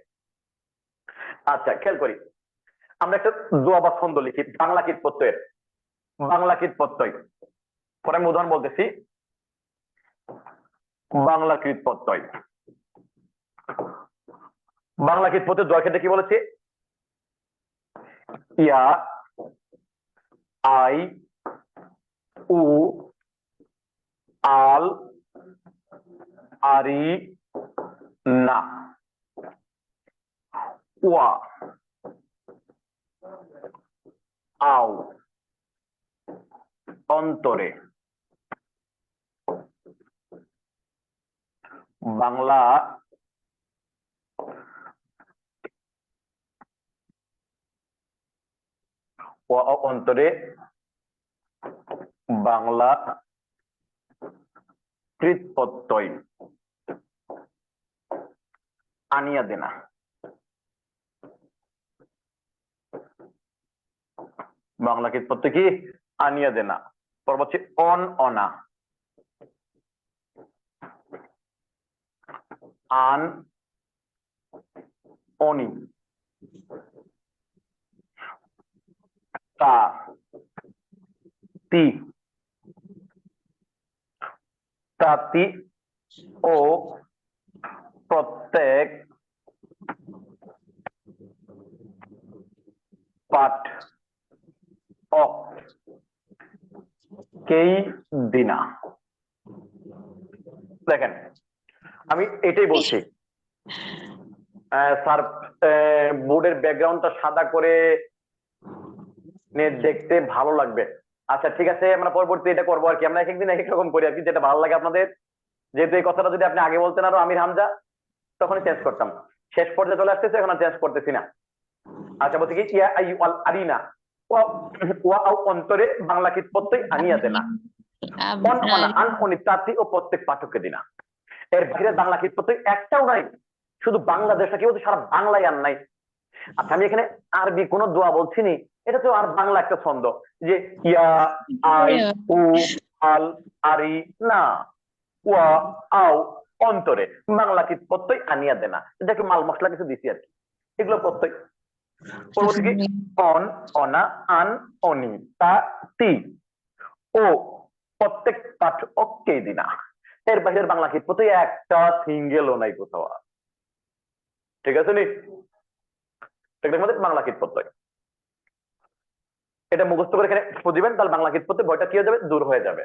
Speaker 1: আচ্ছা খেয়াল করি, আমরা একটা দোয়া বা ছন্দ লিখি বাংলা কীট প্রত্যয়ের। বাংলা কীট প্রত্যয়, পরে আমি উদাহরণ বলতেছি। বাংলা কীট প্রত্যয়, বাংলা কীট প্রত্যয় দোয়া ক্ষেত্রে কি বলেছে? ইয়া, আই, উ, আল, আরি, না, ওয়া, আও, অন্তরে। বাংলা ওয়া অন্তরে বাংলা কৃত প্রত্যয় আনিয়া দেনা। বাংলা কৃত প্রত্যয় কি? আনিয়া দেনা। পর্ব হচ্ছে অন অনা, আন অনি, তা তি, তাতি ও প্রত্যেক পাঠ অক কেই দিনা। দেখেন আমি এটাই বলছি স্যার, বোর্ডের ব্যাকগ্রাউন্ডটা সাদা করে দেখতে ভালো লাগবে। আচ্ছা ঠিক আছে, আমরা পরবর্তী এটা করবো আর কি, আমরা এক একদিন এক এক রকম করি আর কি, যেটা ভালো লাগে আপনাদের। যেহেতু এই কথাটা যদি আপনি আগে বলতেন আরো আমির হামজা, তখনই চেঞ্জ করতাম। শেষ পর্যায়ে চলে আসতেছে, এখন আর চেঞ্জ করতেছি না। আচ্ছা বলছি কি ইয়া আই ওয়াল আরিনা, ওয়া অন্তরে বাংলা কিত প্রত্যয় আনিয়া দেনা, অন অনা আন অনি তাতি ও প্রত্যেক পাঠককে দিনা। এর বাইরে বাংলা কিত প্রত্যয় একটাও নাই, শুধু বাংলাদেশে কি বলছে, সারা বাংলায় আর নাই। আচ্ছা আমি এখানে আরবি কোন দোয়া বলছিনি, এটা তো আর বাংলা একটা ছন্দ, যে ইয়া আই উ আল আরি না, ওয়া আও অন্তরে বাংলা কি প্রত্যয় আনিয়া দেনা, এটা একটু মাল মশলা কিছু দিছি আর কি, এগুলো প্রত্যয়। পরবর্তী অন অনা আন অনি তা তি ও প্রত্যেক পাঠ অক্কে দিনা। এর বাইরের বাংলা কি প্রত্যয় একটা সিঙ্গেলও নাই কোথাও। ঠিক আছে নি, এটার মধ্যে বাংলা কিত প্রত্যয়, এটা মুখস্থ করে এখানে বুঝবেন, তাহলে বাংলা কিত প্রত্যয় ভয়টা কি হয়ে যাবে, দূর হয়ে যাবে।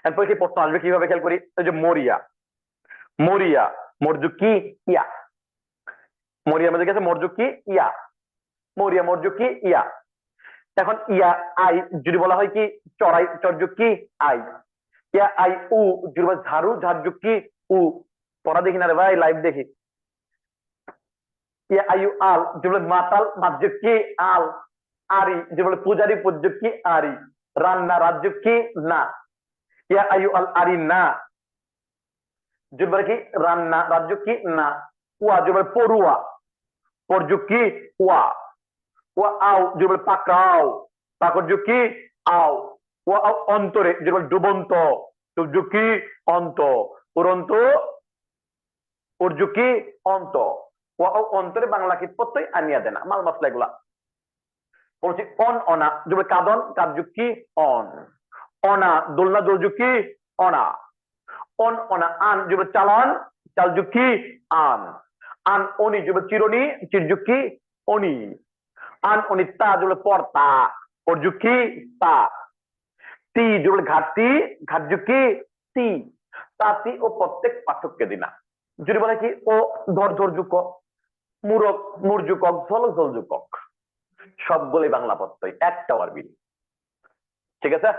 Speaker 1: এরপরে কি প্রশ্ন আসবে কিভাবে খেয়াল করি, এই যে মরিয়া, মরিয়া মরজু কি ইয়া, মরিয়া মধ্যে গেছে মরজু কি ইয়া, মরিয়া মরজু কি ইয়া। এখন ইয়া আই যদি বলা হয় কি চড়াই, চরযুগ কি আই, ইয়া আই উ যদি বলে ঝাড়ু, ঝাড়যুগ কি উ। পড়া দেখি না রে ভাই, লাইভ দেখি। ইয়া আই উ আল যদি বলে মাতাল, মাতযুগ কি আল, আরি যে বলে পূজারি, পূজ্যুগ কি আরি, রান্না রাজ্যুগ কি না, ইয়া আই উ আল আরি না যদি বলে কি রান্না, রাজ্যুগ কি না। ওয়া যদি বলে পড়ুয়া, পরযুগ কি ওয়া। ওয়া আও যদি বলে পাকড়াও, পাকড়যুগ কি আও। ওয়া আও অন্তরে যদি বলে ডুবন্ত, ডুবযুগ কি অন্ত, উড়ন্ত উর্যুগ কি অন্ত। ওয়া আও অন্তরে বাংলা কি প্রত্যয় আনিয়া দেনা, মাল মাসলা এগুলা বলছি। অন অনা যদি কাদন, কাদযুগ কি অন, অনা দোলনা, দোলযুগ কি অনা। অন অনা আন যদি চালান, চালযুগ কি আন। আন অনি যদি চিরনি, চিরযুগ কি অনি। আন অনিতা যদি পর্তা, পরযুগ কি তা। তি যদি ঘাটতি, ঘাটযুগ কি তি। তাতি ও প্রত্যেক পাঠককে দিনা যদি বলে কি ও ধর ধরযুগ, মূরক মূর্যুকক, ঝল ঝলযুকক, সবগুলোই বাংলা প্রত্যয়, একটাও আরবি। ঠিক আছে,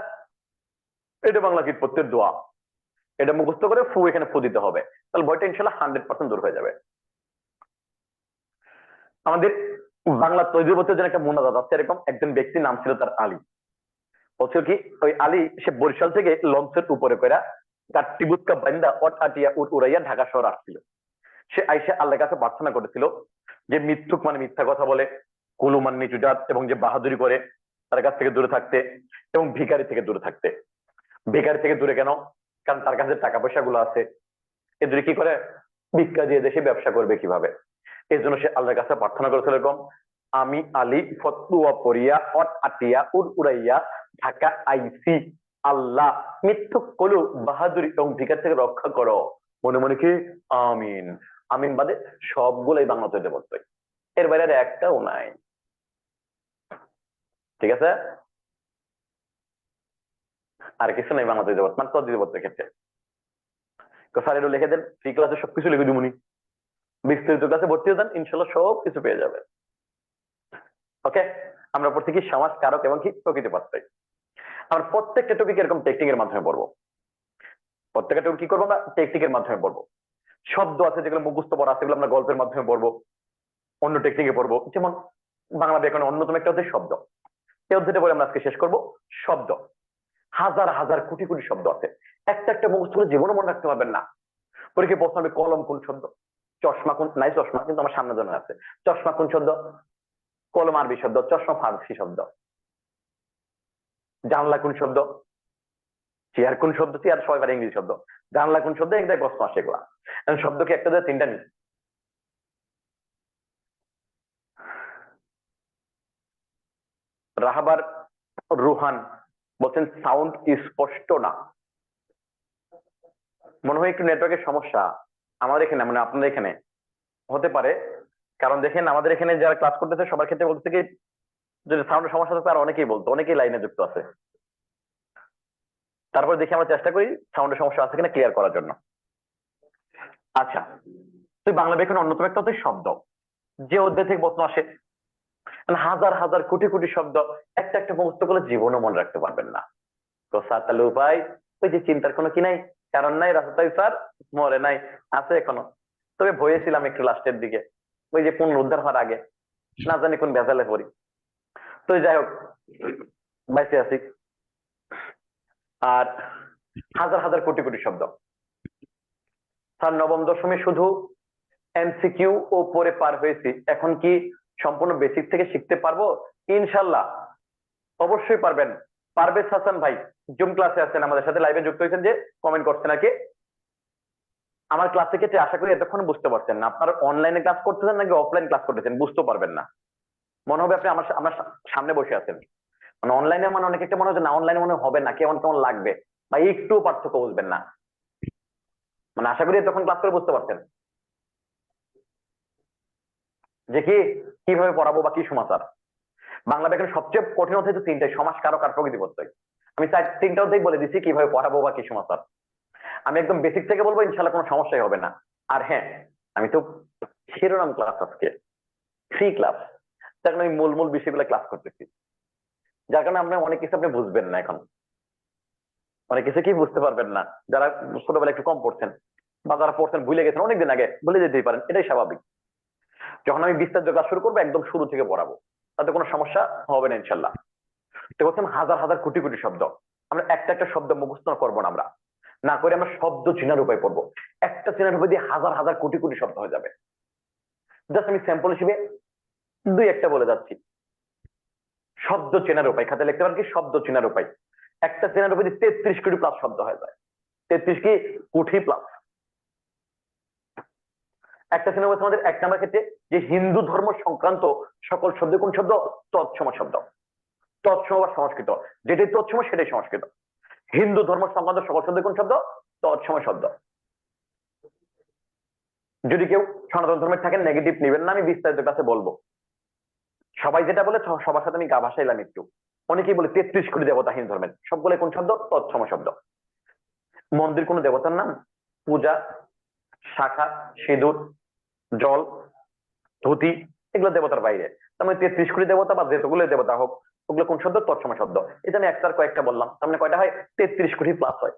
Speaker 1: এটা বাংলা কীট প্রত্যয়ের দোয়া, এটা মুখস্থ করে ফু এখানে ফু দিতে হবে, তাহলে ভয়টা ইনশাল্লাহ 100% দূর হয়ে যাবে। আমাদের বাংলা তৈরি করতে যেন একটা মোনাজাত আছে, এরকম একজন ব্যক্তির নাম ছিল তার আলী। বলছিল কি ওই আলী সে বরিশাল থেকে লঞ্চের উপরে করে কাটিবুৎকা বান্দা অট আটিয়া উড়াইয়া ঢাকা শহর আসছিল। সে আইসা আল্লাহর কাছে প্রার্থনা করেছিল যে মিথ্যুক মানে মিথ্যা কথা বলে, কুলুমান নিচুজাত এবং যে বাহাদুরি করে তার কাছ থেকে দূরে থাকতে, এবং ভিখারি থেকে দূরে থাকতে। ভিখারি থেকে দূরে কেন, কারণ তার কাছে টাকা পয়সা গুলো আছে, এ দূরে কি করে ভিক্ষা দিয়ে দেশে ব্যবসা করবে কিভাবে। এই জন্য সে আল্লাহর কাছে প্রার্থনা করেছিল এরকম, আমি আলী ফতুয়া পড়িয়া অট আটিয়া উড়াইয়া ঢাকা আইসি, আল্লাহ মিথ্যুক কলু বাহাদুরি এবং ভিখার থেকে রক্ষা করো। মনে মনে কি আমিন। আমিন বাদে সবগুলোই বাংলা তৈরি করতে, এর বাইরে আর একটাও নাই। ঠিক আছে, আর কিছু নাই বাংলা তৈরি করতে, মানে তদ্বির করতে ক্ষেত্রে। স্যার একটু লিখে দেন, ফ্রি ক্লাসে সবকিছু লিখে দিবনি, বিস্তারিত ক্লাসে ভর্তি হয়ে যান, ইনশাল্লাহ সব কিছু পেয়ে যাবে। ওকে, আমরা পড়ছি কি সমাজ কারক এবং কি প্রকৃতি প্রত্যয়। আমরা প্রত্যেকটা টপিক এরকম টেকনিক এর মাধ্যমে পড়বো, প্রত্যেকটা টপিক কি করবো আমরা টেকনিকের মাধ্যমে পড়বো। শব্দ আছে যেগুলো মুখস্থ পড়া আছে, সেগুলো আমরা গল্পের মাধ্যমে পড়বো, অন্য টেকনিকে পড়বো। যেমন বাংলা ব্যাকরণের অন্যতম একটা হচ্ছে শব্দ, এই অধ্যায়টা বলে আমরা আজকে শেষ করবো। শব্দ হাজার হাজার কোটি কোটি শব্দ আছে, একটা একটা মুখস্থ করে জীবনে মনে রাখতে পারবেন না। পরীক্ষায় প্রশ্ন হবে কলম কোন শব্দ, চশমা কোন, নাই চশমা কিন্তু আমার সামনে জন্য আছে, চশমা কোন শব্দ, কলম আরবি শব্দ, চশমা ফার্সি শব্দ, জানলা কোন শব্দ, চেয়ার কোন শব্দ, চেয়ার সবাই ইংরেজি শব্দ। জানলা কোন শব্দ, একটা প্রশ্ন আসে এগুলা। শব্দ কি একটা দুটো তিনটা নেই? রাহাবার রুহান বলছেন সাউন্ড স্পষ্ট না। মনে হয় একটু নেটওয়ার্কের সমস্যা আমাদের এখানে, মানে আপনাদের এখানে হতে পারে। কারণ দেখেন আমাদের এখানে যারা ক্লাস করতেছে সবার ক্ষেত্রে বলতে কি, যদি সাউন্ডের সমস্যা থাকবে আর অনেকেই বলতো, অনেকেই লাইনে যুক্ত আছে। তারপর দেখি আমরা চেষ্টা করি সাউন্ডের সমস্যা আছে কিনা ক্লিয়ার করার জন্য। আচ্ছা, তুই বাংলা ব্যাকরণ অন্যতম একটা হচ্ছে শব্দ, যে অধ্যায় থেকে প্রশ্ন আসে। মানে হাজার হাজার কোটি কোটি শব্দ একটা একটা মুখস্থ করলে জীবনও মনে রাখতে পারবেন না। তো স্যার তাহলে উপায়, ওই যে চিন্তার কোনো কি নাই, কারণ নাই, রাস্তায় স্যার মরে নাই, আছে এখনো। তবে ভয়ে ছিলাম একটু লাস্টের দিকে, ওই যে পুনরুদ্ধার হওয়ার আগে না জানি কোন ভেজালে পড়ি। তো যাই হোক, বাইসে আছি। আর হাজার হাজার কোটি কোটি শব্দ। স্যার নবম দশমে শুধু এমসিকিউ ও পরে পার হয়েছি, এখন কি সম্পূর্ণ বেসিক থেকে শিখতে পারবো? ইনশাল্লাহ অবশ্যই পারবেন। পারভেজ হাসান ভাই জুম ক্লাসে আছেন, আমাদের সাথে লাইভে যুক্ত হয়েছেন, যে কমেন্ট করছেন আর কি। আমার ক্লাসে ক্ষেত্রে আশা করি এতক্ষণ বুঝতে পারছেন না, আপনার অনলাইনে ক্লাস করতেছেন নাকি অফলাইন ক্লাস করতেছেন বুঝতে পারবেন না। মনে হবে আপনি আমার সামনে বসে আছেন। মানে অনলাইনে মানে অনেক একটা মনে হচ্ছে না, অনলাইনে মনে হবে না, কেমন কেমন লাগবে, বা একটু পার্থক্য বুঝবেন না। মানে আশা করি তখন ক্লাস করে বুঝতে পারছেন যে কি কিভাবে পড়াবো বা কি সমাচার। বাংলা ব্যাকরণ সবচেয়ে কঠিন অধ্যায় তো তিনটাই, সমাস, কারক আর প্রকৃতি প্রত্যয়। আমি তিনটা অধ্যায় বলে দিচ্ছি কিভাবে পড়াবো বা কি সমাচার। আমি একদম বেসিক থেকে বলবো, ইনশাল্লাহ কোনো সমস্যাই হবে না। আর হ্যাঁ, আমি তো শিরোনাম ক্লাস আজকে ফ্রি ক্লাস, তার কারণে আমি মূল মূল বিষয়গুলো ক্লাস করতেছি, যার কারণে আপনার অনেক কিছু আপনি বুঝবেন না এখন, অনেক কিছু কি বুঝতে পারবেন না। যারা ছোটবেলা একটু কম পড়ছেন বা যারা পড়ছেন ভুলে গেছেন অনেকদিন আগে, ভুলে যেতেই পারেন, এটাই স্বাভাবিক। যখন আমি বিস্তারিত ক্লাস শুরু করবো একদম শুরু থেকে পড়াবো, তাতে কোনো সমস্যা হবে না ইনশাল্লাহ। তো বলছেন হাজার হাজার কোটি কোটি শব্দ, আমরা একটা একটা শব্দ মুখস্থ করবো না, আমরা না করে আমরা শব্দ চেনার উপায় পড়বো। একটা চেনার উপায় দিয়ে হাজার হাজার কোটি কোটি শব্দ হয়ে যাবে। জাস্ট আমি স্যাম্পল হিসেবে দুই একটা বলে যাচ্ছি। শব্দ চেনার উপায় খাতে লিখতে পারেন কি, শব্দ চেনার উপায়। একটা চেনার উপায় দিয়ে 33 কোটি প্লাস শব্দ হয়ে যায়। 33 কি কোটি প্লাস। একটা চেনার উপায় আমাদের এক নম্বর ক্ষেত্রে, যে হিন্দু ধর্ম সংক্রান্ত সকল শব্দ কোন শব্দ, তৎসম শব্দ। তৎসম বা সংস্কৃত, যেটাই তৎসম সেটাই সংস্কৃত। হিন্দু ধর্ম সংক্রান্ত সকল শব্দ কোন শব্দ, তৎসম শব্দ। যদি কেউ সনাতন ধর্মের থাকেন নেগেটিভ নেবেন না, আমি বিস্তারিত কাছে বলবো। সবাই যেটা বলে সবার সাথে আমি গা ভাসাইলাম একটু। অনেকেই বলে 33 কোটি দেবতা হিন্দু ধর্মের, সবগুলো কোন শব্দ, তৎসম শব্দ। মন্দির কোন দেবতার নাম, পূজা, শাখা, সিঁদুর, জল, ধুতি, এগুলো দেবতার বাইরে। তার মানে 33 কোটি দেবতা বা যতগুলো দেবতা হোক, ওগুলো কোন শব্দ, তৎসম শব্দ। এটা আমি একটার কয়েকটা বললাম, তার মানে কয়টা হয়, 33 কোটি প্লাস হয়।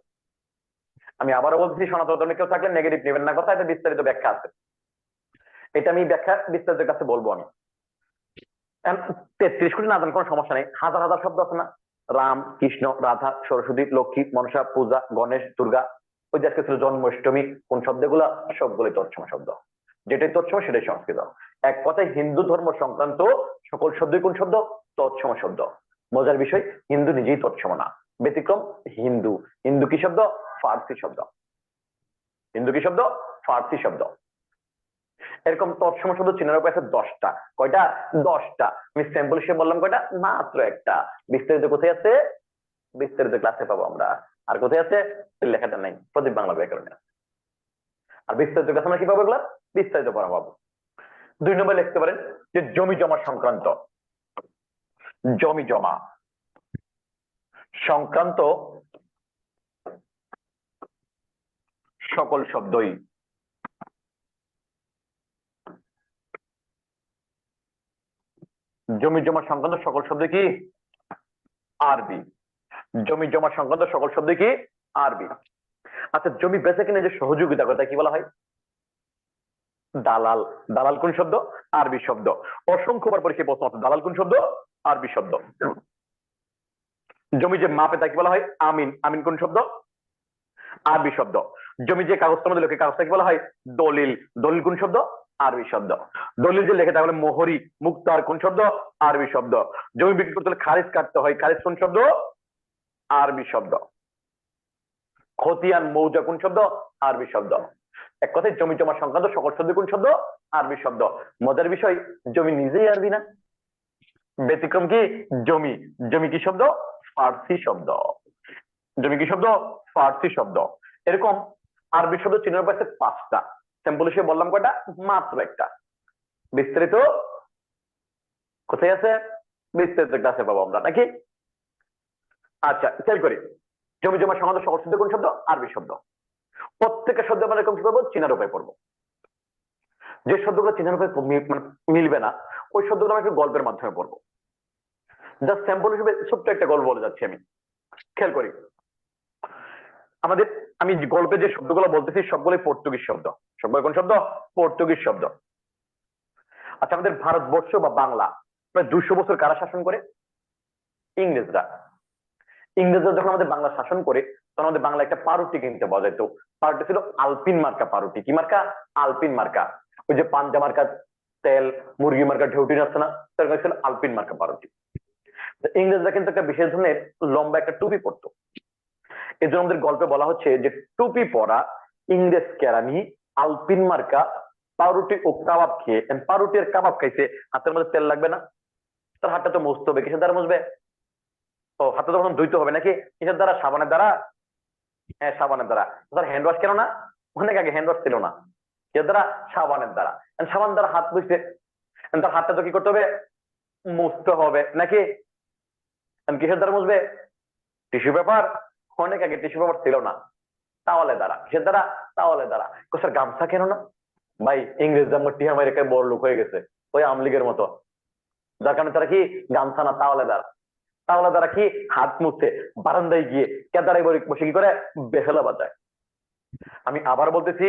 Speaker 1: আমি আবারও বলছি, সনাতন ধর্মে কেউ থাকলে নেগেটিভ নেবেন না, কথা, এটা বিস্তারিত ব্যাখ্যা আছে, এটা আমি ব্যাখ্যা বিস্তারিত কাছে বলবো আমি। 33 কোটি না জানার কোনো সমস্যা নেই, হাজার হাজার শব্দ আছে না, রাম, কৃষ্ণ, রাধা, সরস্বতী, লক্ষ্মী, মনসা, পূজা, গণেশ, দুর্গা, ওই যে আজকে ছিল জন্মাষ্টমী, কোন শব্দগুলো, সবগুলোই তৎসম শব্দ। যেটাই তৎসম সেটাই সংস্কৃত। এক কথায় হিন্দু ধর্ম সংক্রান্ত সকল শব্দই কোন শব্দ, তৎসম শব্দ। মজার বিষয়, হিন্দু নিজেই তৎসম না, ব্যতিক্রম হিন্দু। হিন্দু কি শব্দ, ফার্সি শব্দ। হিন্দু কি শব্দ, ফার্সি শব্দ। এরকম তৎসম শব্দ চিনার উপায় আছে 10টা। কয়টা, 10টা। আমি স্যাম্পল হিসেবে বললাম কয়টা, মাত্র একটা। বিস্তারিত কোথায় আছে, বিস্তারিত ক্লাসে পাবো আমরা। আর কোথায় আছে, লেখাটা নাই, প্রদীপ বাংলা ব্যাকরণে। আর বিস্তারিত ক্লাস আমরা কি পাবো, এগুলা বিস্তারিত পড়া পাবো। 2 নম্বর লিখতে পারেন যে জমি জমা সংক্রান্ত, জমি জমা সংক্রান্ত সকল শব্দই। জমি জমা সংক্রান্ত সকল শব্দ কি, আরবি। জমি জমা সংক্রান্ত সকল শব্দ কি, আরবি। আচ্ছা, জমি বেচা কিনে যে সহযোগিতা করে কি বলা হয়, দালাল। দালাল কোন শব্দ, আরবি শব্দ। অসংখ্যবার পরীক্ষায় প্রশ্ন আছে, দালাল কোন শব্দ, আরবি শব্দ। জমি যে মাপে তাকে বলা হয় আমিন। আমিন কোন শব্দ, আরবি শব্দ। জমি যে কাগজটার মধ্যে লেখে কাগজটা কি বলা হয়, দলিল। দলিল কোন শব্দ, আরবি শব্দ। দলিল যে লেখে তাহলে মোহরি, মুক্তার কোন শব্দ, আরবি শব্দ। জমি বিক্রি করতে হলে খারিজ কাটতে হয়, খারিজ কোন শব্দ, আরবি শব্দ। খতিয়ান মৌজা কোন শব্দ? আরবি শব্দ। এক কথায় জমি জমা সংক্রান্ত সকল শব্দ কোন শব্দ? আরবি শব্দ। মজার বিষয়, জমি নিজেই আরবি না, ব্যতিক্রম কি? জমি। জমি কি শব্দ? ফার্সি শব্দ। জমি কি শব্দ? ফার্সি শব্দ। এরকম আরবি শব্দ চিনার পাশে 5টা, স্যাম্পল হিসেবে বললাম কয়টা? মাত্র একটা। বিস্তারিত কোথায় আছে? বিস্তারিত ক্লাসে পাবো আমরা, নাকি? আচ্ছা, খেয়াল করি, জমি জমা সংক্রান্ত সকল শব্দ কোন শব্দ? আরবি শব্দ। প্রত্যেকটা শব্দ আমরা এরকম কি করবো? চিনার উপায় পড়বো। যে শব্দগুলো চিনার উপায় মিলবে না, ওই শব্দগুলো আমরা একটু গল্পের মাধ্যমে পড়বো। জাস্ট স্যাম্পল হিসেবে ছোট্ট একটা গল্প বলে যাচ্ছি আমি। খেয়াল করি, আমাদের আমি গল্পে যে শব্দগুলো বলতেছি সবগুলোই পর্তুগিজ শব্দ। সবগুলো কোন শব্দ? পর্তুগিজ শব্দ। আচ্ছা, আমাদের ভারতবর্ষ বা বাংলা প্রায় 200 বছর কারা শাসন করে? ইংরেজরা। ইংরেজরা যখন আমাদের বাংলা শাসন করে, তখন আমাদের বাংলা একটা পাউরুটি কিনতে পাওয়া যেত। পাউরুটি ছিল আলপিন মার্কা পাউরুটি। কি মার্কা? আলপিন মার্কা। ওই যে পাঞ্জা মার্কা তেল, মুরগি মার্কা ঢেউটিন আছে না, সেরকম ছিল আলপিন মার্কা পাউরুটি। ইংরেজরা কিন্তু একটা বিশেষ ধরনের লম্বা একটা টুপি পরতো। এই জন্য আমাদের গল্পে বলা হচ্ছে যে টুপি পরা ইংরেজ কেরানি আলপিন মার্কা পাউরুটি ও কাবাব খেয়ে, পাউরুটি আর কাবাব খাইছে, হাতের মধ্যে তেল লাগবে না? তার হাতটা তো মুছতে হবে, কিসের দ্বারা মুছবে? ও, হাতটা তখন ধুইতে হবে, নাকি? কিসের দ্বারা? সাবানের দ্বারা। হ্যাঁ, সাবানের দ্বারা। তার হ্যান্ড ওয়াশ কেন না? অনেক আগে হ্যান্ড ওয়াশ ছিল না। কিসের দ্বারা? সাবানের দ্বারা। সাবান দ্বারা হাত ধুইছে, তার হাতটা তো কি করতে হবে? মুছতে হবে, নাকি? কিসের দ্বারা মুছবে? Tissue paper. অনেক আগে টিস্যু পেপার ছিল না, তাওয়ালে দ্বারা। কিসের দ্বারা? তাওয়ালে দ্বারা। স্যার গামছা কেন না? ভাই, ইংরেজ টিহা মেরে বড় লোক হয়ে গেছে, ওই আমলিগের মতো, যার কারণে তারা কি গামছা না, তাওয়ালে দ্বারা। তাওয়ালে দ্বারা কি হাত মুছতে, বারান্দায় গিয়ে কেদারায় বসে কি করে? বেহেলা বাজায়। আমি আবার বলতেছি,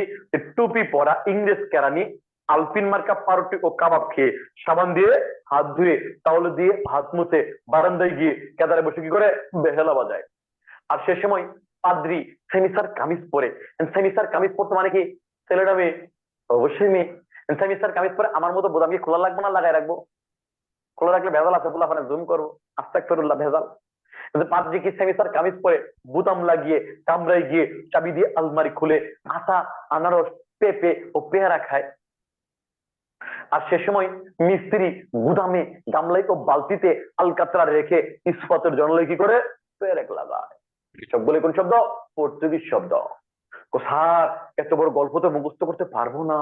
Speaker 1: টুপি পরা ইংরেজ কেরানি আলপিন মার্কা পাউরুটি ও কাবাব খেয়ে, সাবান দিয়ে হাত ধুয়ে, তাওয়ালে দিয়ে হাত মুছে, বারান্দায় গিয়ে কেদারে বসে কি করে? বেহেলা বাজায়। আর সে সময় পাদ্রি সেমিসার কামিজ পরে। সেমিসার কামিজ পরতে মানে কি? ছেলেটা মেয়ে? অবশ্যই মেয়ে। সেমিসার কামিজ পরে আমার মতো বোতাম কি খোলা লাগবে না লাগাই রাখবো? খোলা রাখলে ভেজাল আছে, পোলা জুম করবো, আস্তাগফিরুল্লাহ, ভেজাল। পাদ্রি কি সেমিসার কামিজ পরে বুতাম লাগিয়ে কামরায় গিয়ে চাবি দিয়ে আলমারি খুলে আটা, আনারস, পেঁপে ও পেয়ারা খায়? আর সে সময় মিস্ত্রি গুদামে গামলাই ও বালতিতে আলকাতরা রেখে ইস্পাতের জনলে কি করে? পেরেক লাগায়। সবগুলো কোন শব্দ? পর্তুগিজ শব্দ। স্যার, এত বড় গল্প তো মুখস্থ করতে পারবো না।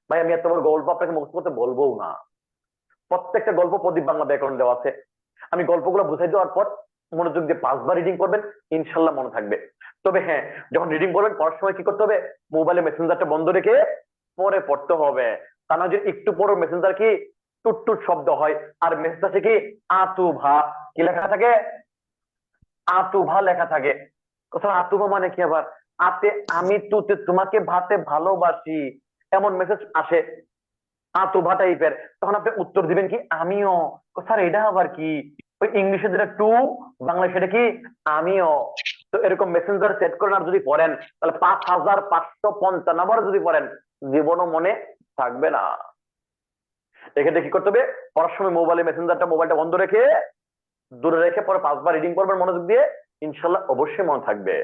Speaker 1: ভাই, আমি এত বড় গল্প আপনাকে মুখস্থ করতে বলবো না। প্রত্যেকটা গল্প প্রদীপ বাংলা ব্যাকরণ দেওয়া আছে। আমি গল্পগুলো বুঝাই দেওয়ার পর মনোযোগ দিয়ে 5বার রিডিং করবেন, ইনশাল্লাহ মনে থাকবে। তবে হ্যাঁ, যখন রিডিং করবেন, পড়ার সময় কি করতে হবে? মোবাইলে মেসেঞ্জারটা বন্ধ রেখে পরে পড়তে হবে। তা না যে একটু পরে মেসেঞ্জার কি টুট শব্দ হয়, আর মেসেজ আছে কি আতুভা, কি লেখা থাকে? আতুভা লেখা থাকে। কোথাও আতুভা মানে কি? আবার আতে আমি, তুতে তোমাকে, ভাতে ভালোবাসি, এমন মেসেজ আসে আতুভা টাইপের। তখন আপনি উত্তর দিবেন কি? আমিও। স্যার, এটা আবার কি? ওই ইংলিশে যেটা টু, বাংলায় সেটা কি? আমিও। তো এরকম মেসেঞ্জার সেট করেন, আর যদি পড়েন তাহলে 5555 যদি পড়েন, জীবনও মনে থাকবে না। এক্ষেত্রে কি করতে হবে? পড়ার সময় মোবাইলটা বন্ধ রেখে, দূরে রেখে পরে 5বার রিডিং করবেন মনোযোগ দিয়ে, ইনশাল্লাহ অবশ্যই মনে থাকবে।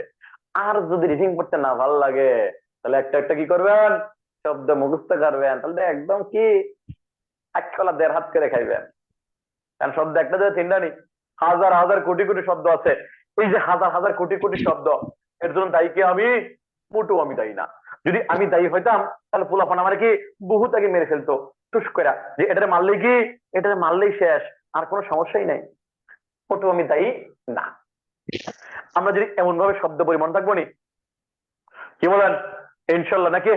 Speaker 1: আর যদি রিডিং করতে না ভালো লাগে, তাহলে একটা একটা কি করবেন? শব্দ মুখস্থ করবেন। তাহলে একদম কি 1 হাত করে খাইবেন। কারণ শব্দ একটা যে 3টা নেই, হাজার হাজার কোটি কোটি শব্দ আছে। এই যে হাজার হাজার কোটি কোটি শব্দ, এর জন্য দায়ী কি আমি? মোটেও আমি দায়ী না। যদি আমি দায়ী হইতাম, তাহলে পোলাপান আমার কি বহুত আগে মেরে ফেলতো টুস করে, যে এটারে মারলেই কি, এটারে মারলেই শেষ, আর কোনো সমস্যাই নাই। মোটেও আমি দায়ী না। আমরা যদি এমন ভাবে শব্দ পরিমাণ থাকবো নি, কি বলেন? ইনশাল্লাহ, নাকি?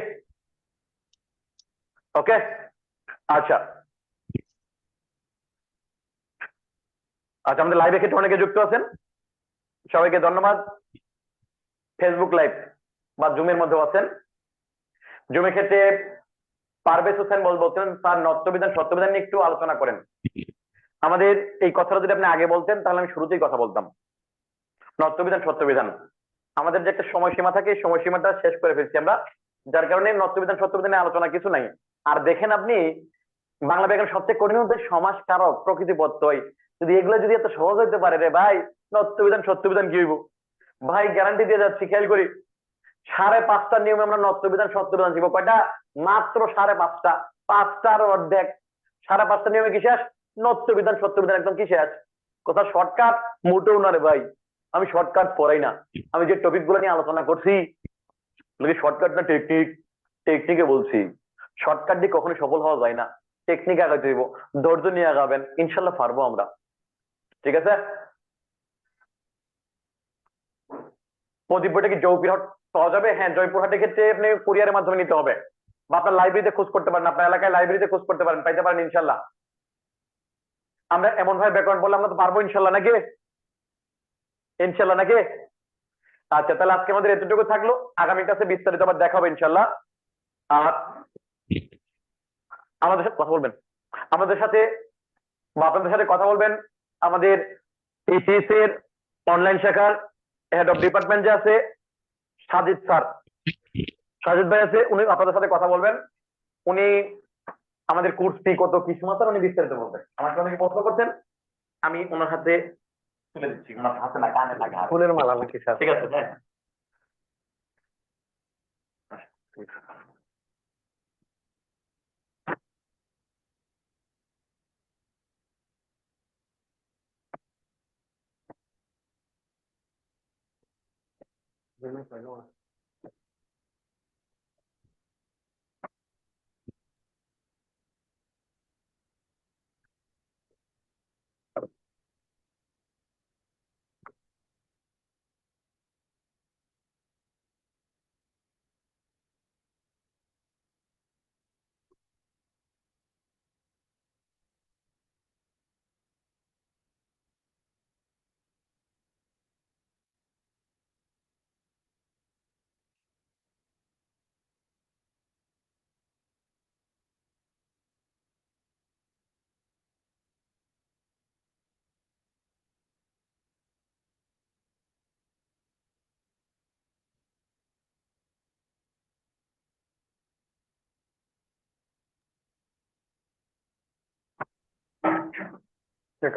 Speaker 1: ওকে, আচ্ছা। আচ্ছা, আমাদের লাইভে ক্ষেত্রে অনেকে যুক্ত আছেন, সবাইকে ধন্যবাদ। ফেসবুক লাইভ বা জুমের মধ্যে আছেন। জুমের ক্ষেত্রে পারভেজ হোসেন বলছেন, স্যার নত্যবিধান সত্যবিধান নিয়ে একটু আলোচনা করেন। আমাদের এই কথাটা যদি আপনি আগে বলতেন, তাহলে আমি শুরুতেই কথা বলতাম। নত্যবিধান সত্যবিধান, আমাদের যে একটা সময়সীমা থাকে, এই সময়সীমাটা শেষ করে ফেলছি আমরা, যার কারণে নত্যবিধান সত্যবিধানে আলোচনা কিছু নাই। আর দেখেন আপনি, বাংলা ব্যাকরণ সবচেয়ে কঠিন হচ্ছে সমাস কারক, প্রকৃতি প্রত্যয়। যদি এগুলো যদি এত সহজ হইতে পারে রে ভাই, নত্যবিধান সত্যবিধান কি হইব? ভাই গ্যারান্টি দিয়ে যাচ্ছি, খেয়াল করি 5.5টার নিয়মে আমরা নত্যবিধান সত্যবিধান শিখবো। কয়টা? মাত্র 5.5টা, 5টার অর্ধেক। 5.5টার নিয়মে কি শেষ? নত্যবিধান সত্যবিধান একদম কি শেষ। কথা শর্টকাট মোটেও না রে ভাই, আমি শর্টকাট পড়াই না। আমি যে টপিক গুলো নিয়ে আলোচনা করছি শর্টকাট না টেকনিক, টেকনিকে বলছি। শর্টকাট দিয়ে কখনো সফল হওয়া যায় না, টেকনিক আগাইতে হইব, ধৈর্য নিয়ে আগাবেন, ইনশাল্লাহ পারবো আমরা। ঠিক আছে। প্রদীপ বইটা কি জয়পুরহাট পাওয়া যাবে? হ্যাঁ, জয়পুরহাটের ক্ষেত্রে আপনি কুরিয়ারের মাধ্যমে নিতে হবে, বা আপনার লাইব্রেরিতে খোঁজ করতে পারেন, আপনার এলাকায় লাইব্রেরিতে খোঁজ করতে পারেন, পাইতে পারেন ইনশাল্লাহ। আমরা এমন ভাবে ব্যাকরণ বললে আমরা তো পারবো ইনশাল্লাহ, নাকি? ইনশাল্লাহ নাকি? আচ্ছা, তাহলে আজকে আমাদের এতটুকু থাকলো, আগামী ক্লাসে বিস্তারিত আবার দেখা হবে ইনশাল্লাহ। আর আমাদের সাথে কথা বলবেন, আমাদের সাথে বা আপনাদের সাথে কথা বলবেন আমাদের টিসিএস এর অনলাইন শাখার হেড অফ ডিপার্টমেন্ট যে আছে সাজিদ স্যার, সাজিদ ভাই আছে, উনি আপনাদের সাথে কথা বলবেন। উনি আমাদের কোর্স ফি কত কি সমস্যা উনি বিস্তারিত বলবেন। আমার সাথে অনেকে প্রশ্ন করছেন, আমি ওনার হাতে তুলে দিচ্ছি, ওনার হাতে না কানে লাগা ফুলের মালা নাকি স্যার? ঠিক আছে, হ্যাঁ।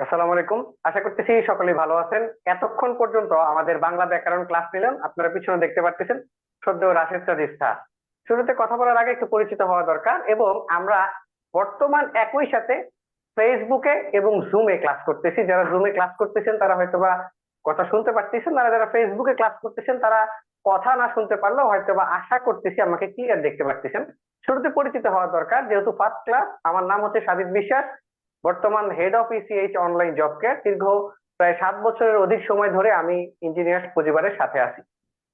Speaker 1: আসসালামু আলাইকুম, আশা করতেছি সকলেই ভালো আছেন। এতক্ষণ পর্যন্ত আমাদের বাংলা ব্যাকরণ ক্লাস নিলাম, আপনারা পিছনে দেখতে পাচ্ছেন শ্রদ্ধেয় রাশেদ সাদিক স্যার। শুরুতে কথা বলার আগে একটু পরিচিত হওয়া দরকার, এবং আমরা বর্তমান একই সাথে ফেসবুকে এবং জুমে ক্লাস করতেছি। যারা জুমে ক্লাস করতেছেন তারা হয়তোবা কথা শুনতে পারতেছেন, আর যারা ফেসবুকে ক্লাস করতেছেন তারা কথা না শুনতে পারলেও হয়তোবা আশা করতেছি আমাকে ক্লিয়ার দেখতে পারতেছেন। শুরুতে পরিচিত হওয়া দরকার, যেহেতু ফার্স্ট ক্লাস। আমার নাম হচ্ছে সাদিক বিশ্বাস, বর্তমান head of ECH online job care. দীর্ঘ প্রায় 7 বছরের অধিক সময় ধরে আমি ইঞ্জিনিয়ার্স পরিবারের সাথে আছি।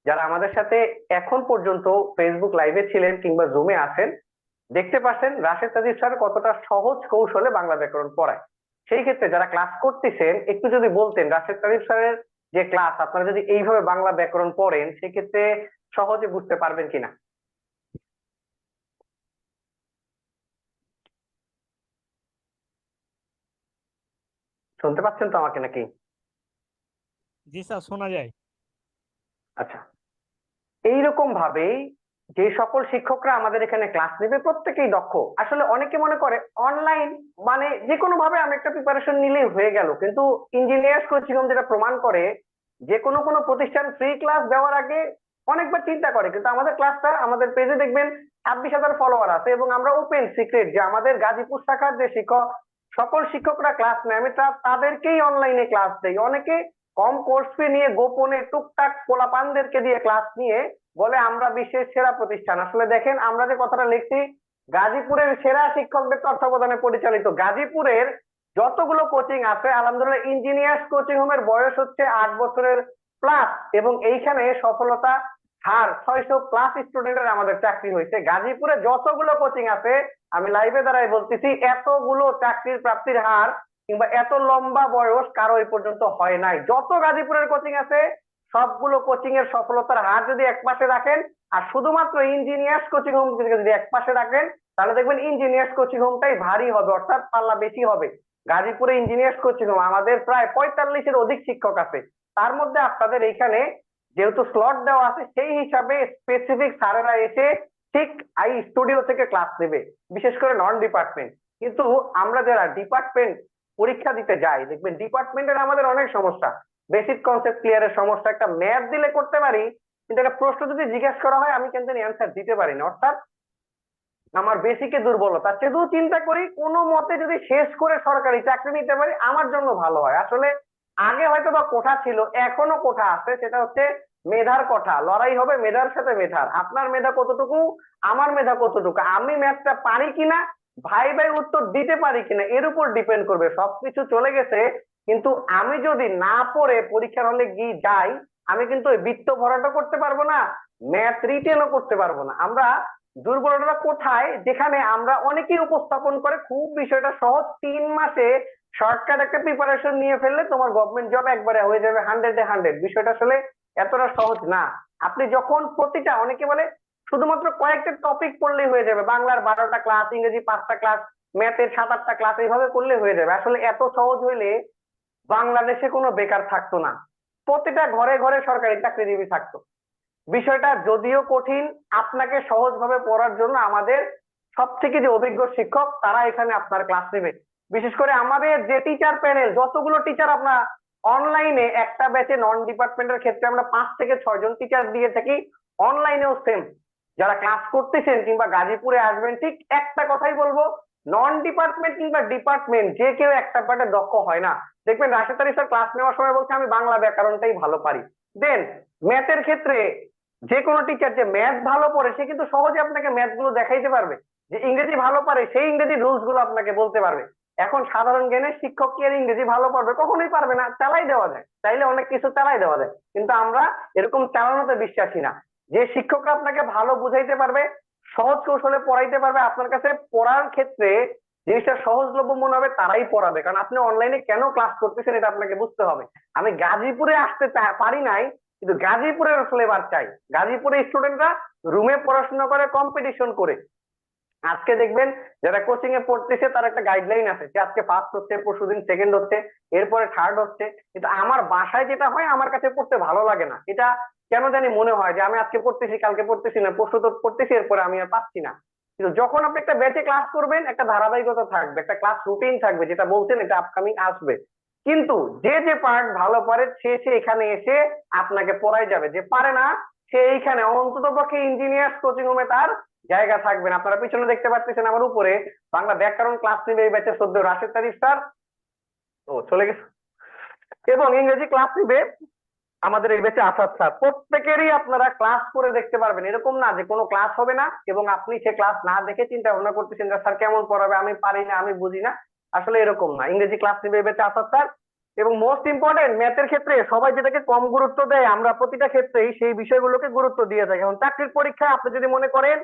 Speaker 1: যারা আমাদের সাথে এখন পর্যন্ত ফেসবুক লাইভে ছিলেন কিংবা জুমে আছেন, দেখতে পাচ্ছেন রাশেদ তাজিদ স্যার কতটা সহজ কৌশলে বাংলা ব্যাকরণ পড়ায়। সেই ক্ষেত্রে যারা ক্লাস করতেছেন একটু যদি বলতেন রাশেদ তাজিদ স্যারের যে ক্লাস আপনারা যদি এইভাবে বাংলা ব্যাকরণ পড়েন সেক্ষেত্রে সহজে বুঝতে পারবেন কিনা। শুনতে পাচ্ছেন তো আমাকে নাকি?
Speaker 2: জি স্যার, শোনা যায়।
Speaker 1: আচ্ছা, এইরকম ভাবেই যে সকল শিক্ষকরা আমাদের এখানে ক্লাস নেবে প্রত্যেকেই দক্ষ। আসলে অনেকে মনে করে অনলাইন মানে যে কোনো ভাবে আমি একটা প্রিপারেশন নিলেই হয়ে গেল, কিন্তু ইঞ্জিনিয়ার্স কোচিং হোম যেটা প্রমাণ করে যে কোনো কোনো প্রতিষ্ঠান ফ্রি ক্লাস দেওয়ার আগে অনেকবার চিন্তা করে। কিন্তু আমাদের ক্লাসটা আমাদের পেজে দেখবেন 26,000 ফলোয়ার আছে, এবং আমরা ওপেন সিক্রেট যে আমাদের গাজীপুর শাখার যে শিক্ষক সকল শিক্ষকরা ক্লাস নেয়, আমি তাদেরকেই অনলাইনে ক্লাস দেই। অনেকে কম কোর্স ফি নিয়ে গোপনে টুকটাক পোলাপানদেরকে দিয়ে ক্লাস নিয়ে বলে আমরা বিশ্বের সেরা প্রতিষ্ঠান। আসলে দেখেন আমরা যে কথাটা লিখছি, গাজীপুরের সেরা শিক্ষকদের তত্ত্বাবধানে পরিচালিত গাজীপুরের যতগুলো কোচিং আছে আলহামদুলিল্লাহ ইঞ্জিনিয়ার্স কোচিং হোমের বয়স হচ্ছে 8 বছরের প্লাস, এবং এইখানে সফলতা হার 600+ স্টুডেন্টের আমাদের চাকরি হয়েছে। গাজীপুরে যতগুলো কোচিং আছে আমি লাইভে দাঁড়াই বলতেছি, এতগুলো চাকরির প্রাপ্তির হার কিংবা এত লম্বা বয়স কারো এই পর্যন্ত হয় নাই। যত গাজীপুরের কোচিং আছে সবগুলো কোচিং এর সফলতার হার যদি এক পাশে রাখেন, আর শুধুমাত্র ইঞ্জিনিয়ার্স কোচিং হোম যদি এক পাশে রাখেন, তাহলে দেখবেন ইঞ্জিনিয়ার্স কোচিং হোমটাই ভারী হবে, অর্থাৎ পাল্লা বেশি হবে। গাজীপুরে ইঞ্জিনিয়ার্স কোচিং হোম আমাদের প্রায় 45-এর অধিক শিক্ষক আছে, তার মধ্যে আপনাদের এইখানে যেহেতু স্লট দেওয়া আছে সেই হিসাবে স্পেসিফিক স্যারেরা এসে ঠিক আই স্টুডিও থেকে ক্লাস নেবে, বিশেষ করে নন ডিপার্টমেন্ট। কিন্তু আমরা যারা ডিপার্টমেন্ট পরীক্ষা দিতে যাই দেখবেন ডিপার্টমেন্টের আমাদের অনেক সমস্যা।
Speaker 3: বেসিক কনসেপ্ট ক্লিয়ারের সমস্যা, একটা ম্যাথ দিলে করতে পারি, কিন্তু একটা প্রশ্ন যদি জিজ্ঞেস করা হয় আমি কিন্তু অ্যান্সার দিতে পারি না, অর্থাৎ আমার বেসিকে দুর্বলতা। শুধু চিন্তা করি কোনো মতে যদি শেষ করে সরকারি চাকরি নিতে পারি আমার জন্য ভালো হয়। আসলে আগে হয়তো বা কোঠা ছিল, এখনো কোঠা আছে, সেটা হচ্ছে মেধার কোঠা। লড়াই হবে মেধার সাথে মেধার, আপনার মেধা কতটুকু, আমার মেধা কতটুকু, আমি ম্যাথটা পারি কিনা, ভাই ভাই উত্তর দিতে পারি কিনা, এর উপর ডিপেন্ড করবে। সবকিছু চলে গেছে, কিন্তু আমি যদি না পড়ে পরীক্ষার হলে গিয়ে যাই, আমি কিন্তু ওই বৃত্ত ভরাটা করতে পারবো না, ম্যাথ রিটেনও করতে পারবো না। আমরা দুর্বলতা কোথায়, যেখানে আমরা অনেকেই উপস্থাপন করে খুব বিষয়টা সহজ, 3 মাসে শর্টকাট একটা প্রিপারেশন নিয়ে ফেললে তোমার গভর্নমেন্ট জব একবারে হয়ে যাবে 100-এ 100। বিষয়টা আসলে এতটা সহজ না। আপনি যখন প্রতিটা, অনেকে বলে শুধুমাত্র কয়েকটা টপিক পড়লেই হয়ে যাবে, বাংলার 12টা ক্লাস, ইংরেজি 5টা ক্লাস, ম্যাথের 7-8টা ক্লাস, এইভাবে করলে হয়ে যাবে। আসলে এত সহজ হইলে বাংলাদেশে কোনো বেকার থাকতো না, প্রতিটা ঘরে ঘরে সরকারি চাকরিজীবী থাকতো। বিষয়টা যদিও কঠিন, আপনাকে সহজভাবে পড়ার জন্য আমাদের সব থেকে যে অভিজ্ঞ শিক্ষক তারা এখানে আপনার ক্লাস নেবে। বিশেষ করে আমাদের যে টিচার প্যানেল, যতগুলো টিচার আপনার অনলাইনে, একটা ব্যাচে নন ডিপার্টমেন্টের ক্ষেত্রে আমরা 5 থেকে 6 জন টিচার দিয়ে থাকি, অনলাইনেও সেম। যারা ক্লাস করতেছেন কিংবা গাজীপুরে আসবেন, ঠিক একটা কথাই বলবো, নন ডিপার্টমেন্ট কিংবা ডিপার্টমেন্ট যে কেউ একটা পার্টে দক্ষ হয় না। দেখবেন রাশেদ আলী স্যার ক্লাস নেওয়ার সময় বলছে আমি বাংলা ব্যাকরণটাই ভালো পারি, দেন ম্যাথের ক্ষেত্রে যে কোনো টিচার যে ম্যাথ ভালো পড়ে সে কিন্তু সহজে আপনাকে ম্যাথ গুলো দেখাইতে পারবে, যে ইংরেজি ভালো পারে সেই ইংরেজি রুলস গুলো আপনাকে বলতে পারবে। এখন সাধারণ জ্ঞানের শিক্ষক কি আর ইংরেজি ভালো পারবে? কখনোই পারবে না। চালাই দেওয়া যায়, চাইলে অনেক কিছু চালাই দেওয়া যায়, কিন্তু আমরা এরকম চালানোতে বিশ্বাসী না। যে শিক্ষকরা আপনাকে ভালো বুঝাইতে পারবে, সহজ কৌশলে পড়াইতে পারবে, আপনার কাছে পড়ার ক্ষেত্রে জিনিসটা সহজলভ্য মনে হবে, তারাই পড়াবে। কারণ আপনি অনলাইনে কেন ক্লাস করতেছেন এটা আপনাকে বুঝতে হবে। আমি গাজীপুরে আসতে পারি নাই, কিন্তু গাজীপুরের ফ্লেভার চাই। গাজীপুরে স্টুডেন্টরা রুমে পড়াশোনা করে, কম্পিটিশন করে। আজকে দেখবেন যারা কোচিং এ পড়তেছে তার একটা গাইডলাইন আছে, যে আজকে ফার্স্ট হচ্ছে, পরশুদিন সেকেন্ড হচ্ছে, এরপরে থার্ড হচ্ছে। কিন্তু আমার বাসায় যেটা হয়, আমার কাছে পড়তে ভালো লাগে না। এটা কেন জানি মনে হয় যে আমি আজকে পড়তেছি, কালকে পড়তেছি না, পরশু তো পড়তেছি, এরপরে আমি আর পাচ্ছি না। কিন্তু যখন আপনি একটা ব্যাচে ক্লাস করবেন, একটা ধারাবাহিকতা থাকবে, একটা ক্লাস রুটিন থাকবে, যেটা বলছেন এটা আপকামিং আসবে। কিন্তু যে যে পার্ট ভালো পারে সে সে এখানে এসে আপনাকে পড়াই যাবে, যে পারে না সে এইখানে অন্তত পক্ষে ইঞ্জিনিয়ার কোচিং রুমে তার জায়গা থাকবে না। আপনারা পিছনে দেখতে পাচ্ছেন আমার উপরে বাংলা ব্যাকরণ ক্লাস নিবে এই ব্যাচে সদ্য রাশেদ তারিফ স্যার, ও চলে গেছে, এবং ইংরেজি ক্লাস নিবে আমাদের এই ব্যাচে আসাদ স্যার। প্রত্যেকেরই আপনারা ক্লাস করে দেখতে পারবেন, এরকম না যে কোনো ক্লাস হবে না এবং আপনি সে ক্লাস না দেখে চিন্তা ভাবনা করতেছেন যে স্যার কেমন পড়াবে, আমি পারি না, আমি বুঝি না। আসলে এরকম না, ইংরেজি ক্লাস নিবে এই ব্যাচে আসাদ স্যার। এবং মোস্ট ইম্পর্টেন্ট, ম্যাথের ক্ষেত্রে সবাই যেটাকে কম গুরুত্ব দেয়, আমরা প্রতিটা ক্ষেত্রেই সেই বিষয়গুলোকে গুরুত্ব দিয়ে থাকি। এখন চাকরির পরীক্ষায় আপনি যদি মনে করেন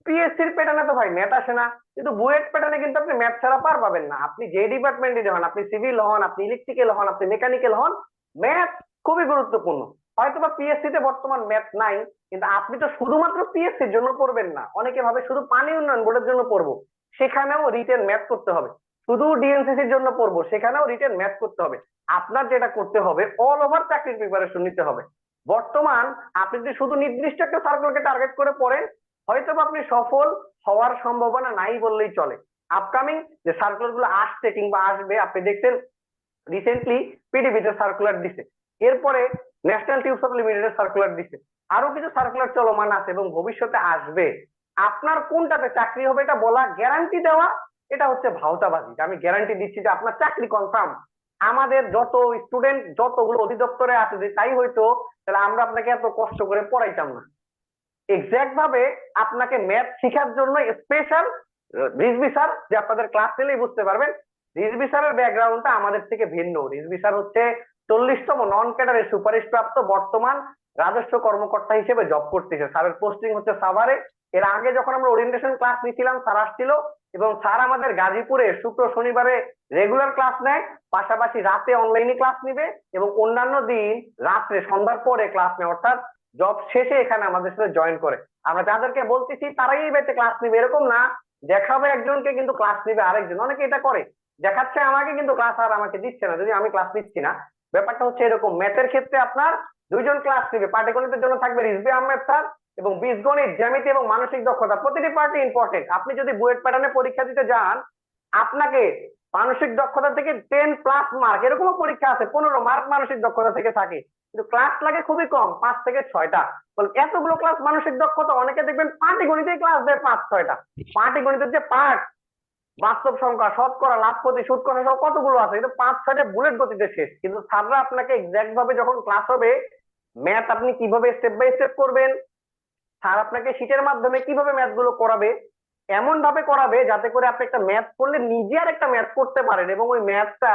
Speaker 3: পিএসসির প্যাটার্নে তো ভাই ম্যাথ আসে না, কিন্তু বুয়েট প্যাটার্নে কিন্তু আপনি ম্যাথ ছাড়া পার পাবেন না। আপনি যে ডিপার্টমেন্টে হন, আপনি সিভিল হন, আপনি ইলেকট্রিক্যাল হন, আপনি মেকানিক্যাল হন, ম্যাথ খুবই গুরুত্বপূর্ণ। হয়তো বা পিএসসি তে বর্তমান ম্যাথ নাই, কিন্তু আপনি তো শুধুমাত্র পিএসসির জন্য পড়বেন না। অনেকে ভাবে শুধু পানি উন্নয়ন বোর্ডের জন্য পড়বো, সেখানেও রিটেন ম্যাথ করতে হবে। শুধু ডিএনসিসির জন্য পড়বো, সেখানেও রিটেন ম্যাথ করতে হবে। আপনার যেটা করতে হবে, অল ওভার চাকরির প্রিপারেশন নিতে হবে। বর্তমান আপনি যদি শুধু নির্দিষ্ট একটা সার্কেলকে টার্গেট করে পড়েন, হয়তো আপনি সফল হওয়ার সম্ভাবনা নাই বললেই চলে। আপকামিং যে সার্কুলার গুলো আসছে কিংবা আসবে, আপনি দেখছেন রিসেন্টলি পিডিবিতে সার্কুলার দিছে, এরপরে ন্যাশনাল টিউবস লিমিটেডের সার্কুলার দিছে, আরো কিছু সার্কুলার চলমান আছে এবং ভবিষ্যতে আসবে। আপনার কোনটাতে চাকরি হবে এটা বলা, গ্যারান্টি দেওয়া, এটা হচ্ছে ভাওতাবাজি। আমি গ্যারান্টি দিচ্ছি যে আপনার চাকরি কনফার্ম। আমাদের যত স্টুডেন্ট যতগুলো অধিদপ্তরে আছে, যে তাই হয়তো তাহলে আমরা আপনাকে এত কষ্ট করে পড়াইতাম না। এক্সাক্ট ভাবে আপনাকে ম্যাথ শেখার জন্য স্পেশাল রিজভি স্যার, যে আপনাদের ক্লাস নিলেই বুঝতে পারবেন, রিজভি স্যারের ব্যাকগ্রাউন্ডটা আমাদের থেকে ভিন্ন। রিজভি স্যার হচ্ছে 40তম নন ক্যাডারের সুপারিশ প্রাপ্ত, বর্তমান রাজস্ব কর্মকর্তা হিসেবে জব করতেছে। স্যারের পোস্টিং হচ্ছে সাভারে। এর আগে যখন আমরা ওরিয়েন্টেশন ক্লাস নিয়েছিলাম স্যার আসছিল, এবং স্যার আমাদের গাজীপুরে শুক্র শনিবারে রেগুলার ক্লাস নেয়, পাশাপাশি রাতে অনলাইনে ক্লাস নিবে এবং অন্যান্য দিন রাত্রে সন্ধ্যার পরে ক্লাস নেয়, অর্থাৎ জব শেষে এখানে আমাদের সাথে জয়েন করে। আমরা যাদেরকে বলতেছি তারাই এই ব্যাচে ক্লাস নিবে এরকম না, দেখাবে একজনকে কিন্তু ক্লাস নিবে আরেকজন। অনেকে এটা করে, দেখাচ্ছে আমাকে কিন্তু ক্লাস আর আমাকে দিচ্ছে না, যদি আমি ক্লাস নিচ্ছি না। ব্যাপারটা হচ্ছে এরকম। ম্যাথের ক্ষেত্রে আপনার 2 জন ক্লাস নিবে, পাটিগণিতের জন্য থাকবে রিজভি আহমেদ স্যার, এবং বীজগণিত, জ্যামিতি এবং মানসিক দক্ষতা, প্রতিটি পার্টি ইম্পর্টেন্ট। আপনি যদি বুয়েট প্যাটার্নে পরীক্ষা দিতে যান, আপনাকে মানসিক দক্ষতা থেকে 10+ মার্ক, এরকমও পরীক্ষা আছে 15 মার্ক মানসিক দক্ষতা থেকে থাকে, কিন্তু ক্লাস লাগে খুবই কম, 5 থেকে 6টা। এতগুলো ক্লাস মানসিক দক্ষতা, অনেকে দেখবেন পাটিগণিতেই ক্লাস দেয় 5-6টা। পাটিগণিতের যে পার্ট, বাস্তব সংখ্যা, শতকরা, লাভ ক্ষতি, সুদ কষা সহ কতগুলো আছে, কিন্তু 5-6টা বুলেট গতিতে শেষ। কিন্তু স্যাররা আপনাকে এক্সাক্ট ভাবে যখন ক্লাস হবে, ম্যাথ আপনি কিভাবে স্টেপ বাই স্টেপ করবেন, স্যার আপনাকে শীটের মাধ্যমে কিভাবে ম্যাথ গুলো করাবে, এমন ভাবে করাবে যাতে করে আপনি একটা ম্যাথ করলে নিজে আর একটা ম্যাথ করতে পারেন, এবং ওই ম্যাথটা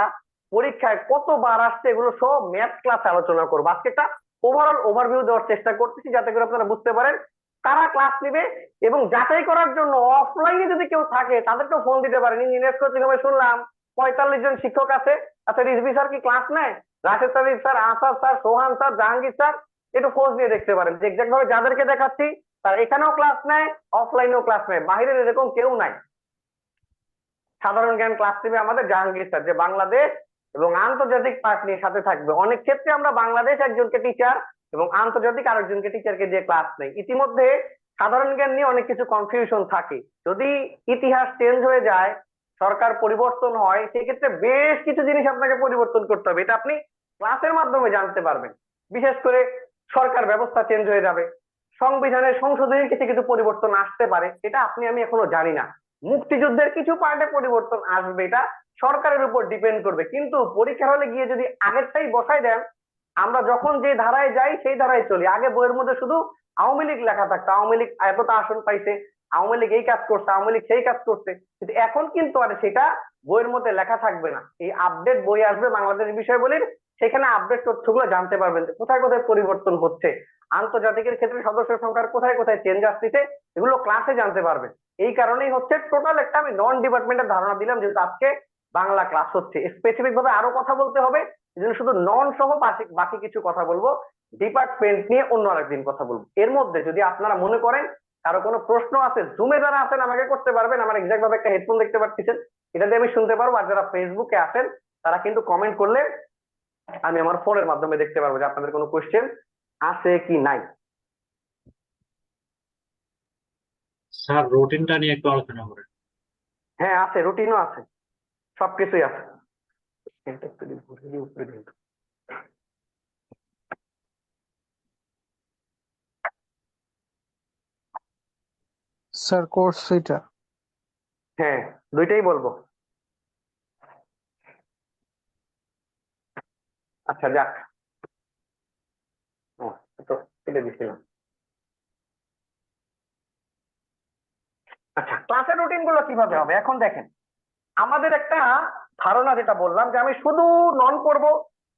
Speaker 3: পরীক্ষায় কতবার আসছে এগুলো সব ম্যাথ ক্লাসে আলোচনা করবো। আজকে একটা ওভারঅল ওভারভিউ দেওয়ার চেষ্টা করতেছি যাতে করে আপনারা বুঝতে পারেন কারা ক্লাস নিবে, এবং যাচাই করার জন্য অফলাইনে যদি কেউ থাকে তাদেরকেও ফোন দিতে পারেন। ইঞ্জিনিয়ার্স কোচিং হবে শুনলাম 45 জন শিক্ষক আছে, আচ্ছা রিজভি স্যার কি ক্লাস নেয়, রাশেদ তাবিব স্যার, আসাদ স্যার, সোহান স্যার, জাহাঙ্গীর স্যার, একটু খোঁজ নিয়ে দেখতে পারেন যে এক্সাক্ট ভাবে যাদেরকে দেখাচ্ছি তার এখানেও ক্লাস নেয়, অফলাইনেও ক্লাস নেয়, বাইরের এরকম কেউ নাই। সাধারণ জ্ঞান ক্লাস নেবে আমাদের জাহাঙ্গীর স্যার, যে বাংলাদেশ এবং আন্তর্জাতিক পার্ট নিয়ে সাথে থাকবে। অনেক ক্ষেত্রে আমরা বাংলাদেশ একজনকে টিচার এবং আন্তর্জাতিক আরেকজনকে টিচারকে দিয়ে ক্লাস নেই। ইতিমধ্যে সাধারণ জ্ঞান নিয়ে অনেক কিছু কনফিউশন থাকে, যদি ইতিহাস চেঞ্জ হয়ে যায়, সরকার পরিবর্তন হয়, সেক্ষেত্রে বেশ কিছু জিনিস আপনাকে পরিবর্তন করতে হবে, এটা আপনি ক্লাসের মাধ্যমে জানতে পারবেন। বিশেষ করে সরকার ব্যবস্থা চেঞ্জ হয়ে যাবে, সংবিধানের সংশোধনীর কিছু কিছু পরিবর্তন আসতে পারে, এটা আপনি আমি এখনো জানি না। মুক্তিযুদ্ধের কিছু পার্টে পরিবর্তন আসবে, এটা সরকারের উপর ডিপেন্ড করবে। কিন্তু পরীক্ষার হলে গিয়ে যদি আগেরটাই বসাই দেন, আমরা যখন যে ধারায় যাই সেই ধারায় চলি। আগে বইয়ের মধ্যে শুধু আওয়ামী লীগ লেখা থাকতো, আওয়ামী লীগ এতটা আসন পাইছে, আওয়ামী লীগ এই কাজ করছে, আওয়ামী লীগ সেই কাজ করছে, কিন্তু এখন কিন্তু আর সেটা বইয়ের মধ্যে লেখা থাকবে না। এই আপডেট বই আসবে বাংলাদেশ বিষয়াবলীর, সেখানে আপডেট তথ্যগুলো জানতে পারবেন কোথায় কোথায় পরিবর্তন হচ্ছে, আন্তর্জাতিকের ক্ষেত্রে সদস্য সংখ্যার কোথায় কোথায় চেঞ্জ আসছে, এগুলো ক্লাসে জানতে পারবেন। এই কারণেই হচ্ছে টোটাল একটা আমি নন ডিপার্টমেন্টের ধারণা দিলাম, যেহেতু আজকে বাংলা ক্লাস হচ্ছে, স্পেসিফিক ভাবে আরো কথা বলতে হবে, এই জন্য শুধু নন সহ বাকি কিছু কথা বলবো, ডিপার্টমেন্ট নিয়ে অন্য আরেকদিন কথা বলবো। এর মধ্যে যদি আপনারা মনে করেন কারো কোনো প্রশ্ন আছে, জুমে যারা আছেন আমাকে করতে পারবেন, আমার এক্সাক্ট ভাবে একটা হেডফোন দেখতে পাচ্ছেন, এটা দিয়ে আমি শুনতে পারবো। আর যারা ফেসবুকে আছেন তারা কিন্তু কমেন্ট করলে আমি আমার ফোনের মাধ্যমে দেখতে পারবো যে আপনাদের কোনো কোশ্চেন আছে কি নাই।
Speaker 4: স্যার রুটিনটা নিয়ে একটু আলোচনা করেন।
Speaker 3: হ্যাঁ আছে, রুটিনও আছে, সবকিছুই আছে। এটা একটু দিন ঘুরে দিয়ে উপরে দিন।
Speaker 5: স্যার কোর্স ফিটা
Speaker 3: হ্যাঁ দুইটাই বলবো। আচ্ছা যাক, ও, তো এটা দিছিলাম। আচ্ছা ক্লাসের রুটিন গুলো কিভাবে হবে এখন দেখেন, আমাদের একটা ধারণা যেটা বললাম যে আমি শুধু নন পড়বো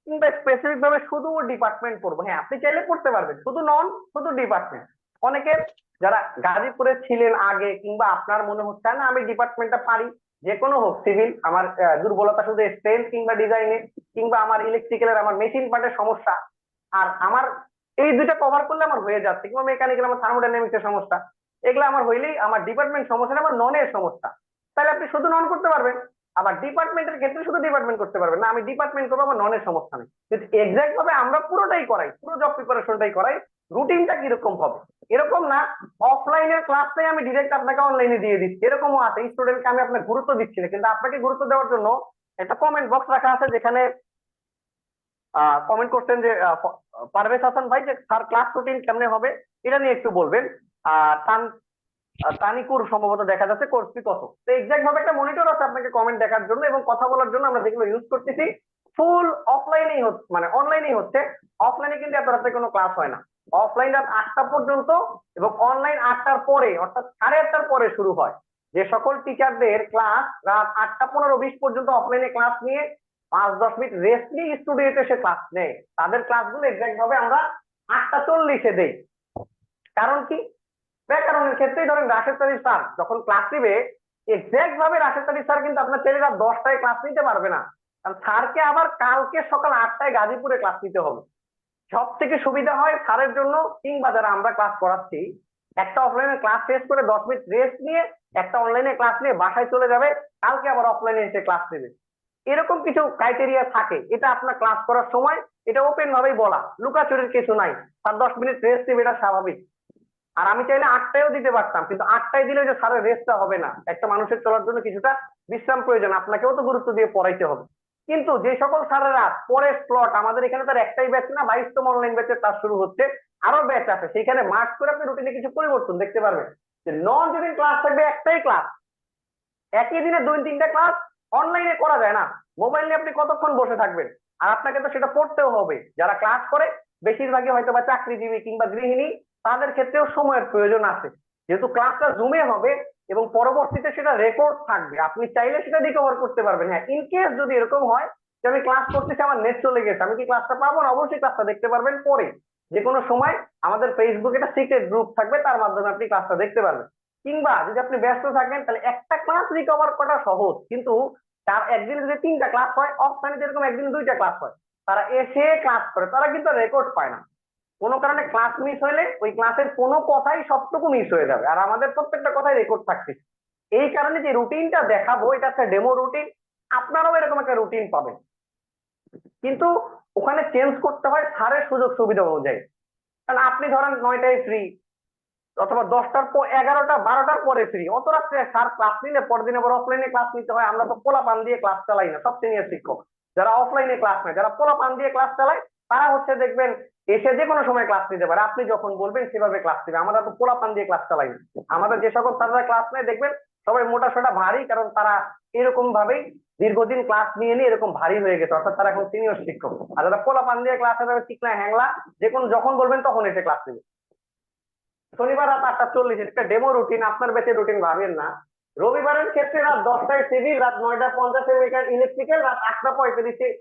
Speaker 3: কিংবা স্পেসিফিক ভাবে শুধু ডিপার্টমেন্ট পড়বো। হ্যাঁ আপনি চাইলে পড়তে পারবেন শুধু নন শুধু ডিপার্টমেন্ট। অনেকের যারা গাজীপুরে ছিলেন আগে, কিংবা আপনার মনে হচ্ছে না আমি ডিপার্টমেন্টটা পারি, যে কোনো হোক, সিভিল আমার দুর্বলতা শুধু স্ট্রেংথ কিংবা ডিজাইনে, কিংবা আমার ইলেকট্রিক্যালের আমার মেশিন পার্টের সমস্যা, আর আমার এই দুইটা কভার করলে আমার হয়ে যাচ্ছে, কিংবা মেকানিক্যাল আমার থার্মোডাইনামিক্সের সমস্যা, এগুলো আমার হইলেই আমার ডিপার্টমেন্ট সমস্যা না, আমার ননের সমস্যা, তাহলে আপনি শুধু নন করতে পারবেন। আবার ডিপার্টমেন্টের ক্ষেত্রে শুধু ডিপার্টমেন্ট করতে পারবেন না, আমি ডিপার্টমেন্ট করবো আমার ননের সমস্যা নেই। কিন্তু এক্সাক্ট ভাবে আমরা পুরোটাই করাই, পুরো জব প্রিপারেশনটাই করাই, রুটিনটা কিরকম হবে এরকম না, অফলাইনের ক্লাসটাই আমি ডিরেক্ট আপনাকে অনলাইনে দিয়ে দিচ্ছি, এরকমও আছে। স্টুডেন্টকে আমি আপনাকে গুরুত্ব দিচ্ছি না, কিন্তু আপনাকে গুরুত্ব দেওয়ার জন্য একটা কমেন্ট বক্স রাখা আছে, যেখানে কমেন্ট করছেন যে পারভেজ হাসান ভাই, যে স্যার ক্লাস রুটিন কেমনে হবে এটা নিয়ে একটু বলবেন। তানিকুর সম্ভবত দেখা যাচ্ছে কোর্স ফি কত। তো এক্সাক্ট ভাবে একটা মনিটর আছে আপনাকে কমেন্ট দেখার জন্য এবং কথা বলার জন্য, আমরা যেগুলো ইউজ করতেছি ফুল অফলাইনেই হচ্ছে, মানে অনলাইনেই হচ্ছে। অফলাইনে কিন্তু এত রাতে কোনো ক্লাস হয় না, অফলাইন রাত 8টা পর্যন্ত এবং অনলাইন 8টার পরে, অর্থাৎ 8:30টার পরে শুরু হয়। যে সকল টিচারদের ক্লাস রাত 8টা 15-20 পর্যন্ত অফলাইনে ক্লাস নিয়ে 5-10 মিনিট রেস্ট নিয়ে স্টুডিওতে এসে ক্লাস নেয়, তাদের ক্লাসগুলো এক্সাক্ট ভাবে আমরা 8টা 40-এ দেই। কারণ কি, ব্যাকরণের ক্ষেত্রেই ধরেন রাশেদ তারিফ স্যার যখন ক্লাস নিবে, এক্সাক্ট ভাবে রাশেদ তারিফ স্যার কিন্তু আপনার ছেলেরা 10টায় ক্লাস নিতে পারবে না, কারণ স্যারকে আবার কালকে সকাল 8টায় গাজীপুরে ক্লাস নিতে হবে। সব থেকে সুবিধা হয় স্যারের জন্য, কিংবা যারা আমরা ক্লাস করাচ্ছি, একটা অফলাইনে ক্লাস শেষ করে 10 মিনিট রেস্ট নিয়ে একটা অনলাইনে ক্লাস নিয়ে বাসায় চলে যাবে, কালকে আবার অফলাইনে এসে ক্লাস নেবে। এরকম কিছু ক্রাইটেরিয়া থাকে, এটা আপনার ক্লাস করার সময় এটা ওপেন ভাবেই বলা, লুকাচুরির কিছু নাই। স্যার 10 মিনিট রেস্ট নেবে, এটা স্বাভাবিক। আর আমি চাইলে 8টায়ও দিতে পারতাম, কিন্তু 8টায় দিলে যে স্যারের রেস্টটা হবে না, একটা মানুষের চলার জন্য কিছুটা বিশ্রাম প্রয়োজন, আপনাকেও তো গুরুত্ব দিয়ে পড়াইতে হবে। কিন্তু যে সকল স্যারেরা পরে স্লট, আমাদের এখানে তার একটাই ব্যাচ না, 22তম অনলাইন ব্যাচের ক্লাস শুরু হচ্ছে, আরো ব্যাচ আছে, সেইখানে মার্ক করে আপনি রুটিনে কিছু পরিবর্তন দেখতে পারবেন। যে নন যেদিন ক্লাস থাকবে একটাই ক্লাস, একই দিনে 2-3টা ক্লাস অনলাইনে করা যায় না। মোবাইল নিয়ে আপনি কতক্ষণ বসে থাকবেন? আর আপনাকে তো সেটা পড়তেও হবে। যারা ক্লাস করে বেশিরভাগই হয়তো বা চাকরিজীবী কিংবা গৃহিণী, তাদের ক্ষেত্রেও সময়ের প্রয়োজন আছে। যেহেতু ক্লাসটা জুমে হবে এবং পরবর্তীতে সেটা রেকর্ড থাকবে, আপনি চাইলে সেটা রিকভার করতে পারবেন। হ্যাঁ, ইন কেস যদি এরকম হয় যে আমি ক্লাস করতেছি, আমার নেট চলে গেছে, আমি কি ক্লাসটা পাবো না? অবশ্যই ক্লাসটা দেখতে পারবেন পরে, যে কোনো সময়। আমাদের ফেসবুকে একটা সিক্রেট গ্রুপ থাকবে, তার মাধ্যমে আপনি ক্লাসটা দেখতে পারবেন। কিংবা যদি আপনি ব্যস্ত থাকেন, তাহলে একটা ক্লাস রিকভার করা সহজ, কিন্তু তার একদিনে যদি 3টা ক্লাস হয়, অফলাইনে যেরকম একদিনে 2টা ক্লাস হয়, তারা এসে ক্লাস করে, তারা কিন্তু রেকর্ড পায় না। কোনো কারণে ক্লাস মিস হলে ওই ক্লাসের কোনো কথাই সবটুকু মিস হয়ে যাবে, আর আমাদের প্রত্যেকটা কথাই রেকর্ড থাকছে। এই কারণে যে রুটিনটা দেখাবো, এটা একটা ডেমো রুটিন, আপনারাও এরকম একটা রুটিন পাবেন, কিন্তু ওখানে চেঞ্জ করতে হয় স্যারের সুযোগ সুবিধা অনুযায়ী। কারণ আপনি ধরেন 9টায় ফ্রি, অথবা 10টার পর 11টা 12টার পরে ফ্রি, অত রাত্রে স্যার ক্লাস নিলে পরের দিন আবার অফলাইনে ক্লাস নিতে হয়। আমরা তো পোলাপান দিয়ে ক্লাস চালাই না, সব সিনিয়র শিক্ষক যারা অফলাইনে ক্লাস নেয়, যারা পোলাপান দিয়ে ক্লাস চালায়, তারা হচ্ছে দেখবেন এসে যে কোনো সময় ক্লাস নিতে পারে, আপনি যখন বলবেন সেভাবে ক্লাস নেবে। আমরা তো পোলাপান দিয়ে ক্লাস চালাই না। আমাদের যে সকল স্যাররা ক্লাস নেয় দেখবেন সবাই মোটা সোটা ভারী, কারণ তারা এরকম ভাবেই দীর্ঘদিন ক্লাস নিয়ে নিয়ে এরকম ভারী হয়ে গেছে, অর্থাৎ তারা এখন সিনিয়র শিক্ষক। আর যারা পোলাপান দিয়ে ক্লাসে যাবে ঠিক না হ্যাংলা, যে কোনো যখন বলবেন তখন এসে ক্লাস নেবে। শনিবার রাত 8টা 40 একটা ডেমো রুটিন, আপনার ব্যাচের রুটিন ভাবেন না। রবিবারের ক্ষেত্রে রাত 10টায় সিভিল, রাত 9টা 50 ইলেকট্রিক্যাল, রাত 8টা 45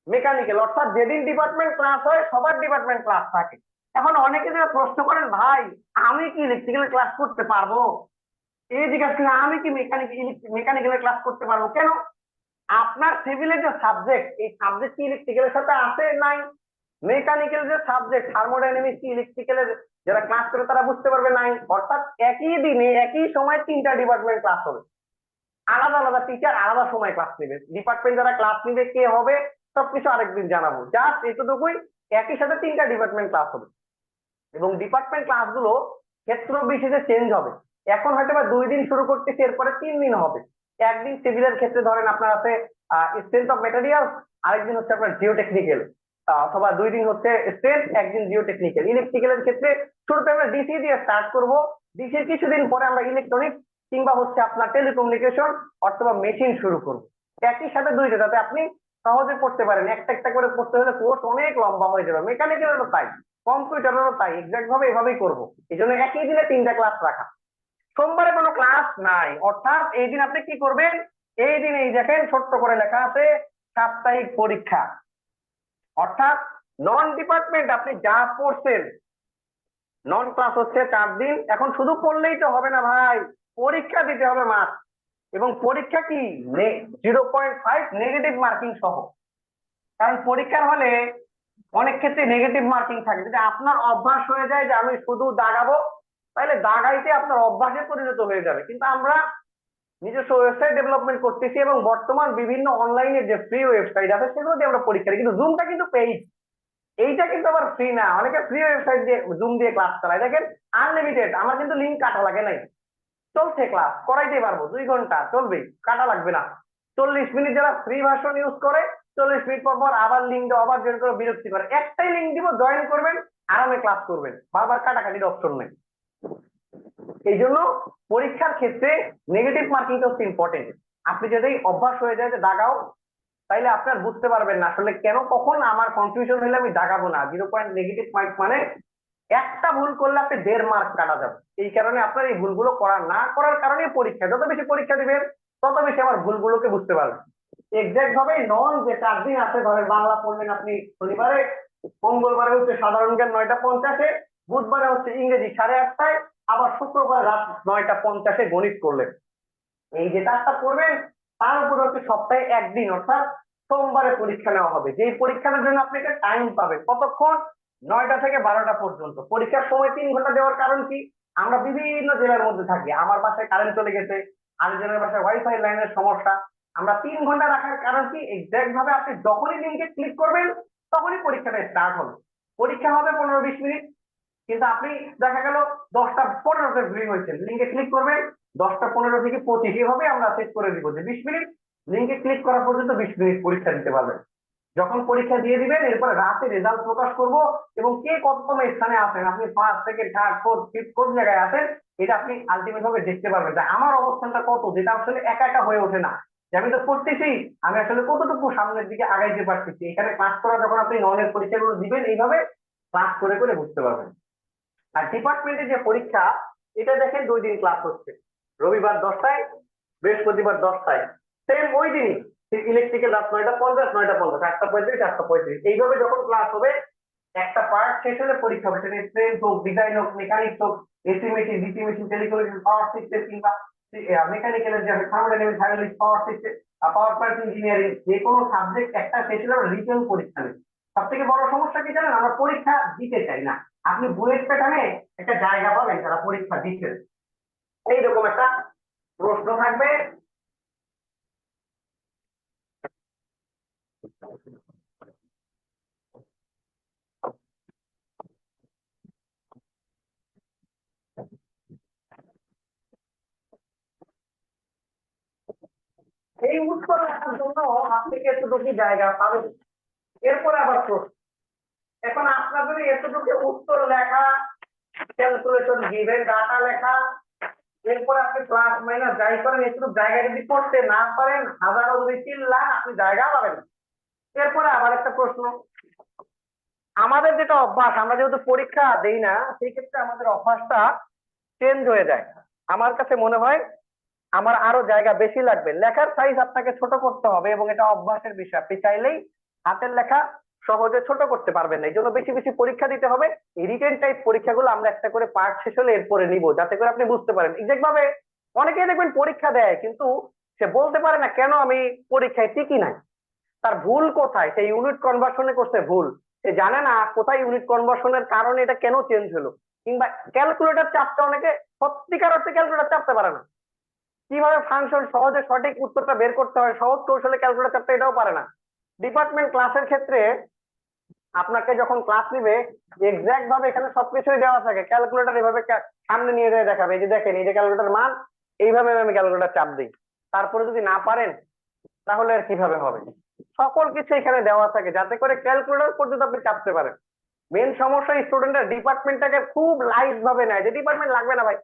Speaker 3: মেকানিক্যাল। অর্থাৎ যেদিন ডিপার্টমেন্ট ক্লাস হয় সবার ডিপার্টমেন্ট ক্লাস থাকে। এখন অনেকে যারা প্রশ্ন করেন, ভাই আমি কি ইলেকট্রিক্যাল ক্লাস করতে পারবো? এই জিজ্ঞাসা করেন, আমি কি মেকানিক্যালের ক্লাস করতে পারবো? কেন? আপনার সিভিলের যে সাবজেক্ট, এই সাবজেক্ট কি ইলেকট্রিক্যালের সাথে আছে? নাই। মেকানিক্যাল যে সাবজেক্ট, থার্মোডাইনামিক্স কি ইলেকট্রিক্যালের যারা ক্লাস করে তারা বুঝতে পারবে? নাই। অর্থাৎ একই দিনে একই সময় 3টা ডিপার্টমেন্ট ক্লাস হবে, আলাদা আলাদা টিচার আলাদা সময় ক্লাস নেবে। ডিপার্টমেন্ট যারা ক্লাস নিবে কে হবে সবকিছু আরেকদিন জানাবো, জাস্ট এতটুকুই, একই সাথে 3টা ডিপার্টমেন্ট ক্লাস হবে। এবং ডিপার্টমেন্ট ক্লাসগুলো ক্ষেত্র বিশেষে চেঞ্জ হবে। এখন হয়তো বা 2 দিন শুরু করতেছি, এরপরে 3 দিন হবে। একদিন সিভিলের ক্ষেত্রে ধরেন আপনার আছে স্ট্রেংথ অফ মেটেরিয়ালস, আরেকদিন হচ্ছে আপনার জিওটেকনিক্যাল, অথবা 2 দিন হচ্ছে স্ট্রেংথ, একদিন জিওটেকনিক্যাল। ইলেকট্রিক্যালের ক্ষেত্রে শুরুতে আমরা ডিসি দিয়ে স্টার্ট করব, ডিসির কিছুদিন পরে আমরা ইলেকট্রনিক্স কিংবা হচ্ছে আপনার টেলিকমিউনিকেশন অথবা মেশিন শুরু করব। একই সাথে 2টা, যাতে আপনি সহজে পড়তে পারেন। একটা একটা করে পড়তে হলে কোর্স অনেক লম্বা হয়ে যাবে। মেকানিক্যালেরও তাই, কম্পিউটারেরও তাই, এক্সাক্ট ভাবে এভাবেই করবো। এই জন্য একই দিনে 3টা ক্লাস রাখা। সোমবারে কোনো ক্লাস নাই, অর্থাৎ এই দিন আপনি কি করবেন? এই দিন এই দেখেন ছোট্ট করে লেখা আছে সাপ্তাহিক পরীক্ষা। অর্থাৎ নন ডিপার্টমেন্ট আপনি যা পড়ছেন, নন ক্লাস হচ্ছে 4 দিন। এখন শুধু পড়লেই তো হবে না ভাই, পরীক্ষা দিতে হবে মাস। এবং পরীক্ষা কি 0.5 নেগেটিভ মার্কিং সহ। কারণ পরীক্ষার হলে অনেক ক্ষেত্রে নেগেটিভ মার্কিং থাকে। যদি আপনার অভ্যাস হয়ে যায় যে আমি শুধু দাগাবো, তাহলে দাগাইতে আপনার অভ্যাসে পরিণত হয়ে যাবে। কিন্তু আমরা নিজস্ব ওয়েবসাইট ডেভেলপমেন্ট করতেছি, এবং বর্তমান বিভিন্ন অনলাইনে যে ফ্রি ওয়েবসাইট আছে সেগুলো দিয়ে আমরা পরীক্ষা দিই। কিন্তু জুমটা কিন্তু পেইড, এইটা কিন্তু আবার ফ্রি না। অনেকে ফ্রি ওয়েবসাইট দিয়ে জুম দিয়ে ক্লাস চালায়, দেখেন আনলিমিটেড, আমার কিন্তু লিঙ্ক কাটা লাগে নাই, চলছে ক্লাস, করাইতে পারবো, 2 ঘন্টা চলবে, কাটা লাগবে না। 40 মিনিট যারা ফ্রি ভার্সন ইউজ করে, 40 মিনিট পর পর আবার লিঙ্ক দাও, আবার জয়েন করে বিরক্তি করে। একটাই লিঙ্ক দিব, জয়েন করবেন, আরামে ক্লাস করবেন, বারবার কাটাকাটির অপশন নেই। এই জন্য পরীক্ষার ক্ষেত্রে নেগেটিভ মার্কিংটা হচ্ছে ইম্পর্টেন্ট। আপনি যদি অভ্যাস হয়ে যায় যে দাগাও, তাইলে আপনার বুঝতে পারবেন না আসলে কেন কখন আমার কনফিউশন হলে আমি দাগাবো না। 0 নেগেটিভ মার্ক মানে একটা ভুল করলে আপনি 1.5 মার্ক কাটা যাবে। এই কারণে আপনার এই ভুলগুলো না করার কারণে পরীক্ষা, যত বেশি পরীক্ষা দিবেন তত বেশি আমার ভুলগুলোকে বুঝতে পারবেন। এক্সাক্ট ভাবে নন যে 4 দিন আছে, ধরেন বাংলা পড়লেন আপনি শনিবারে, মঙ্গলবারে হচ্ছে সাধারণ জ্ঞান 9টা 50, বুধবারে হচ্ছে ইংরেজি 8:30, আবার শুক্রবার রাত 9টা 50 গণিত করলেন। এই যে 4টা পড়বেন, তার উপর হচ্ছে সপ্তাহে একদিন, অর্থাৎ সোমবারে পরীক্ষা নেওয়া হবে। যেই পরীক্ষার জন্য আপনি একটা টাইম পাবেন, কতক্ষণ? 9টা থেকে 12টা পর্যন্ত। পরীক্ষার সময় 3 ঘন্টা দেওয়ার কারণ কি? আমরা বিভিন্ন জেলার মধ্যে থাকি, আমার বাসায় কারেন্ট চলে গেছে, আরেকজনের বাসায় ওয়াইফাই লাইনের সমস্যা। আমরা 3 ঘন্টা রাখার কারণ কি? এক্সাক্ট ভাবে আপনি যখনই লিঙ্কে ক্লিক করবেন তখনই পরীক্ষাটা স্টার্ট হবে। পরীক্ষা হবে 15-20 মিনিট, কিন্তু আপনি দেখা গেল 10টা 15তে ভিউ হয়েছে, লিঙ্কে ক্লিক করবেন 10টা 15 থেকে 25, এভাবে আমরা সেট করে দিব যে 20 মিনিট, লিঙ্কে ক্লিক করা পর্যন্ত 20 মিনিট পরীক্ষা দিতে পারবেন। যখন পরীক্ষা দিয়ে দিবেন এরপরে রাতে রেজাল্ট প্রকাশ করব, এবং কে কততম স্থানে আছেন, আপনি first second third fourth fifth কোন জায়গায় আছেন, এটা আপনি আলটিমেট ভাবে দেখতে পারবেন যে আমার অবস্থানটা কত, যেটা আসলে একা একা হয়ে ওঠে না, যে আমি তো পড়তেছি, আমি আসলে কতটুকু সামনের দিকে আগাইতে পারতেছি। এখানে ক্লাস করা যখন আপনি ননের পরীক্ষাগুলো দিবেন এইভাবে ক্লাস করে করে বুঝতে পারবেন। আর ডিপার্টমেন্টের যে পরীক্ষা, এটা দেখেন 2 দিন ক্লাস হচ্ছে, রবিবার 10টায়, বৃহস্পতিবার 10টায়, সেম ওই দিনই ইলেকট্রিক্যাল রাত 9টা 50, 9টা 50, 8টা 35, 8টা 35, এইভাবে যখন ক্লাস হবে একটা পার্ট শেষ হলে পরীক্ষা হবে, সেটা ট্রেন হোক, ডিজাইন হোক, মেকানিক্স হোক, AC machine, DC machine, telecommunication, power system, কিংবা মেকানিক্যালের যে thermodynamics, hydraulics, power system, power plant engineering, যে কোনো সাবজেক্ট একটা শেষ হলে আমরা রিটেন পরীক্ষা নেই। সব থেকে বড় সমস্যা কি জানেন, আমরা পরীক্ষা দিতে চাই না। আপনি বুয়েট প্যাটার্নে একটা জায়গা পাবেন যারা পরীক্ষা দিচ্ছেন, এইরকম একটা প্রশ্ন থাকবে, এই উত্তর লেখার জন্য আপনি এতটুকু জায়গা পাবেন। এরপরে আবার প্রশ্ন, এখন আপনাদের এতটুকু উত্তর লেখা, ক্যালকুলেশন গিভেন, ডাটা লেখা, এরপরে আপনি প্লাস মাইনাস যাই করেন, এতটুকু জায়গা যদি করতে না পারেন, হাজারো যদি চিল্লান, আপনি জায়গা পাবেন না। এরপরে আবার একটা প্রশ্ন, আমাদের যেটা অভ্যাস, আমরা যেহেতু পরীক্ষা দেই না, সেই ক্ষেত্রে আমাদের অভ্যাসটা চেঞ্জ হয়ে যায়। আমার কাছে মনে হয় আমার আরো জায়গা বেশি লাগবে, লেখার সাইজ আপনাকে ছোট করতে হবে, এবং এটা অভ্যাসের বিষয়। আপনি চাইলেই হাতের লেখা সহজে ছোট করতে পারবেন না, এই জন্য বেশি বেশি পরীক্ষা দিতে হবে। এই রিটেন টাইপ পরীক্ষাগুলো আমরা একটা করে পার্ট শেষ হলে এরপরে নিব, যাতে করে আপনি বুঝতে পারেন এক্সাক্ট ভাবে। অনেকেই দেখবেন পরীক্ষা দেয় কিন্তু সে বলতে পারে না কেন আমি পরীক্ষায় টিকি নাই, তার ভুল কোথায়, সেই ইউনিট কনভার্সনে করছে ভুল, সে জানে না কোথায় ইউনিট কনভার্সনের কারণে এটা কেন চেঞ্জ হলো। কিংবা ক্যালকুলেটর চাপতে, অনেকে সত্যিকার অর্থে ক্যালকুলেটর চাপতে পারে না, কিভাবে ফাংশন সহজে সঠিক উত্তরটা বের করতে হয়, সহজ কৌশলে ক্যালকুলেটর চাপতে এটাও পারে না। ডিপার্টমেন্ট ক্লাসের ক্ষেত্রে আপনাকে যখন ক্লাস নিবে, এক্সাক্ট ভাবে এখানে সবকিছুই দেওয়া থাকে, ক্যালকুলেটর এভাবে সামনে নিয়ে যায় দেখাবে, এই যে দেখেন এই যে ক্যালকুলেটর মান, এইভাবে আমি ক্যালকুলেটর চাপ দিই। তারপরে যদি না পারেন তাহলে আর কিভাবে হবে, সকল কিছু এখানে দেওয়া থাকে যাতে করে ক্যালকুলেটর পর্যন্ত আপনি চাপতে পারেন। মেন সমস্যা স্টুডেন্টরা ডিপার্টমেন্টটাকে খুব লাইট ভাবে নেয়, যে ডিপার্টমেন্ট লাগবে না ভাই,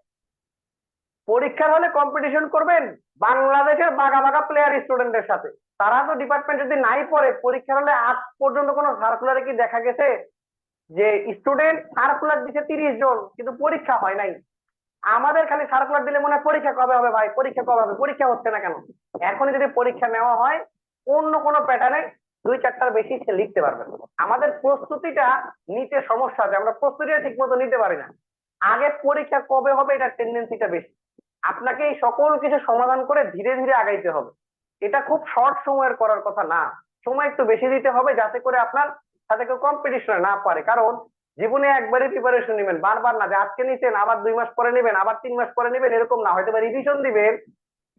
Speaker 3: পরীক্ষার হলে কম্পিটিশন করবেন বাংলাদেশের বাঘা বাঘা প্লেয়ার স্টুডেন্টের সাথে, তারা তো ডিপার্টমেন্ট যদি নাই পড়ে, পরীক্ষার হলে আজ পর্যন্ত কোনো সার্কুলারে কি দেখা গেছে যে স্টুডেন্ট সার্কুলার দিচ্ছে 30 জন কিন্তু পরীক্ষা হয় নাই? আমাদের খালি সার্কুলার দিলে মনে হয় পরীক্ষা কবে হবে ভাই, পরীক্ষা কবে হবে, পরীক্ষা হচ্ছে না কেন? এখনই যদি পরীক্ষা নেওয়া হয় অন্য কোনো প্যাটার্নে 2-4টার বেশি সে লিখতে পারবে না। আমাদের প্রস্তুতিটা নিতে সমস্যা আছে, আমরা প্রস্তুতিটা ঠিক মতো নিতে পারি না। আগে পরীক্ষা কবে হবে এটা টেন্ডেন্সিটা বেশি। আপনাকে এই সকল কিছু সমাধান করে ধীরে ধীরে আগাইতে হবে, এটা খুব শর্ট সময়ের করার কথা না, সময় একটু বেশি দিতে হবে যাতে করে আপনার সাথে কেউ কম্পিটিশনে না পারে। কারণ জীবনে একবারই প্রিপারেশন নেবেন, বারবার না, যে আজকে নিচ্ছেন আবার 2 মাস পরে নেবেন, আবার 3 মাস পরে নেবেন, এরকম না, হয়তো রিভিশন দিবেন।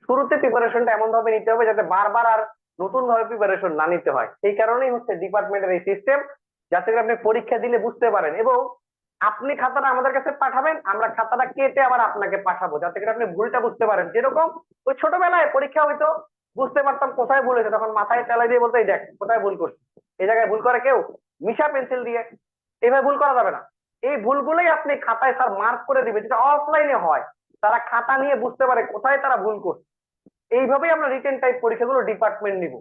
Speaker 3: শুরুতে প্রিপারেশনটা এমন ভাবে নিতে হবে যাতে বারবার আর নতুন ভাবে প্রিপারেশন না নিতে হয়। সেই কারণেই হচ্ছে ডিপার্টমেন্টের এই সিস্টেম, যাতে করে আপনি পরীক্ষা দিলে বুঝতে পারেন, এবং আপনি খাতাটা আমাদের কাছে পাঠাবেন, আমরা খাতাটা কেটে আবার আপনাকে পাঠাবো, যাতে করে আপনি ভুলটা বুঝতে পারেন। যেরকম ওই ছোটবেলায় পরীক্ষা হইতো, বুঝতে পারতাম কোথায় ভুল হয়েছে, তখন মাথায় চালাই দিয়ে বলতে, এই দেখ কোথায় ভুল করছি, এই জায়গায় ভুল করে কেউ মিশা পেন্সিল দিয়ে, এইভাবে ভুল করা যাবে না। এই ভুলগুলোই আপনি খাতায় স্যার মার্ক করে দিবে, যেটা অফলাইনে হয়, তারা খাতা নিয়ে বুঝতে পারে কোথায় তারা ভুল করছে। এইভাবেই আমরা রিটেন টাইপ পরীক্ষাগুলো ডিপার্টমেন্ট নিব।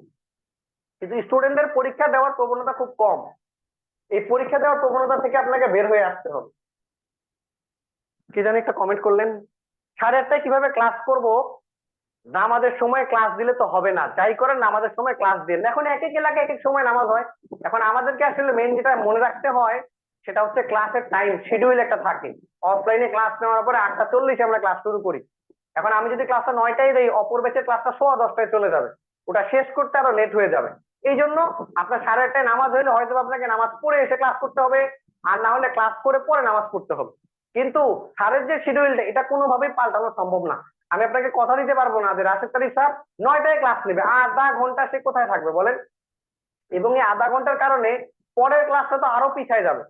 Speaker 3: কিন্তু স্টুডেন্টদের পরীক্ষা দেওয়ার প্রবণতা খুব কম, এই পরীক্ষা দেওয়ার প্রবণতা থেকে আপনাকে বের হয়ে আসতে হবে। কি জানি একটা কমেন্ট করলেন, 8:30টায় কিভাবে ক্লাস করব? নামাজের সময় ক্লাস দিলে তো হবে না, যাই করেন নামাজের সময় ক্লাস দিন। এখন এক এক এলাকায় এক এক সময় নামাজ হয়, এখন আমাদেরকে আসলে মেন যেটা মনে রাখতে হয় সেটা হচ্ছে ক্লাসের টাইম শিডিউল একটা থাকে। অফলাইনে ক্লাস নেওয়ার পরে 8:40 আমরা ক্লাস শুরু করি, এখন আমি যদি ক্লাসটা 9টায় দেই, অপর ব্যাচের ক্লাসটা 10:15টায় চলে যাবে, ওটা শেষ করতে আরো লেট হয়ে যাবে। এই জন্য আপনার 8:30টায় নামাজ হইলে হয়তো আপনাকে নামাজ পড়ে এসে ক্লাস করতে হবে, আর না হলে ক্লাস করে পরে নামাজ পড়তে হবে। কিন্তু স্যারের যে শিডিউলটা, এটা কোনোভাবেই পাল্টানো সম্ভব না। আমি আপনাকে কথা দিতে পারবো না যে রাশেদ তারিক স্যার 9টায় ক্লাস নেবে, আধা ঘন্টা সে কোথায় থাকবে বলেন? এবং এই আধা ঘন্টার কারণে পরের ক্লাসটা তো আরো পিছায় যাবে।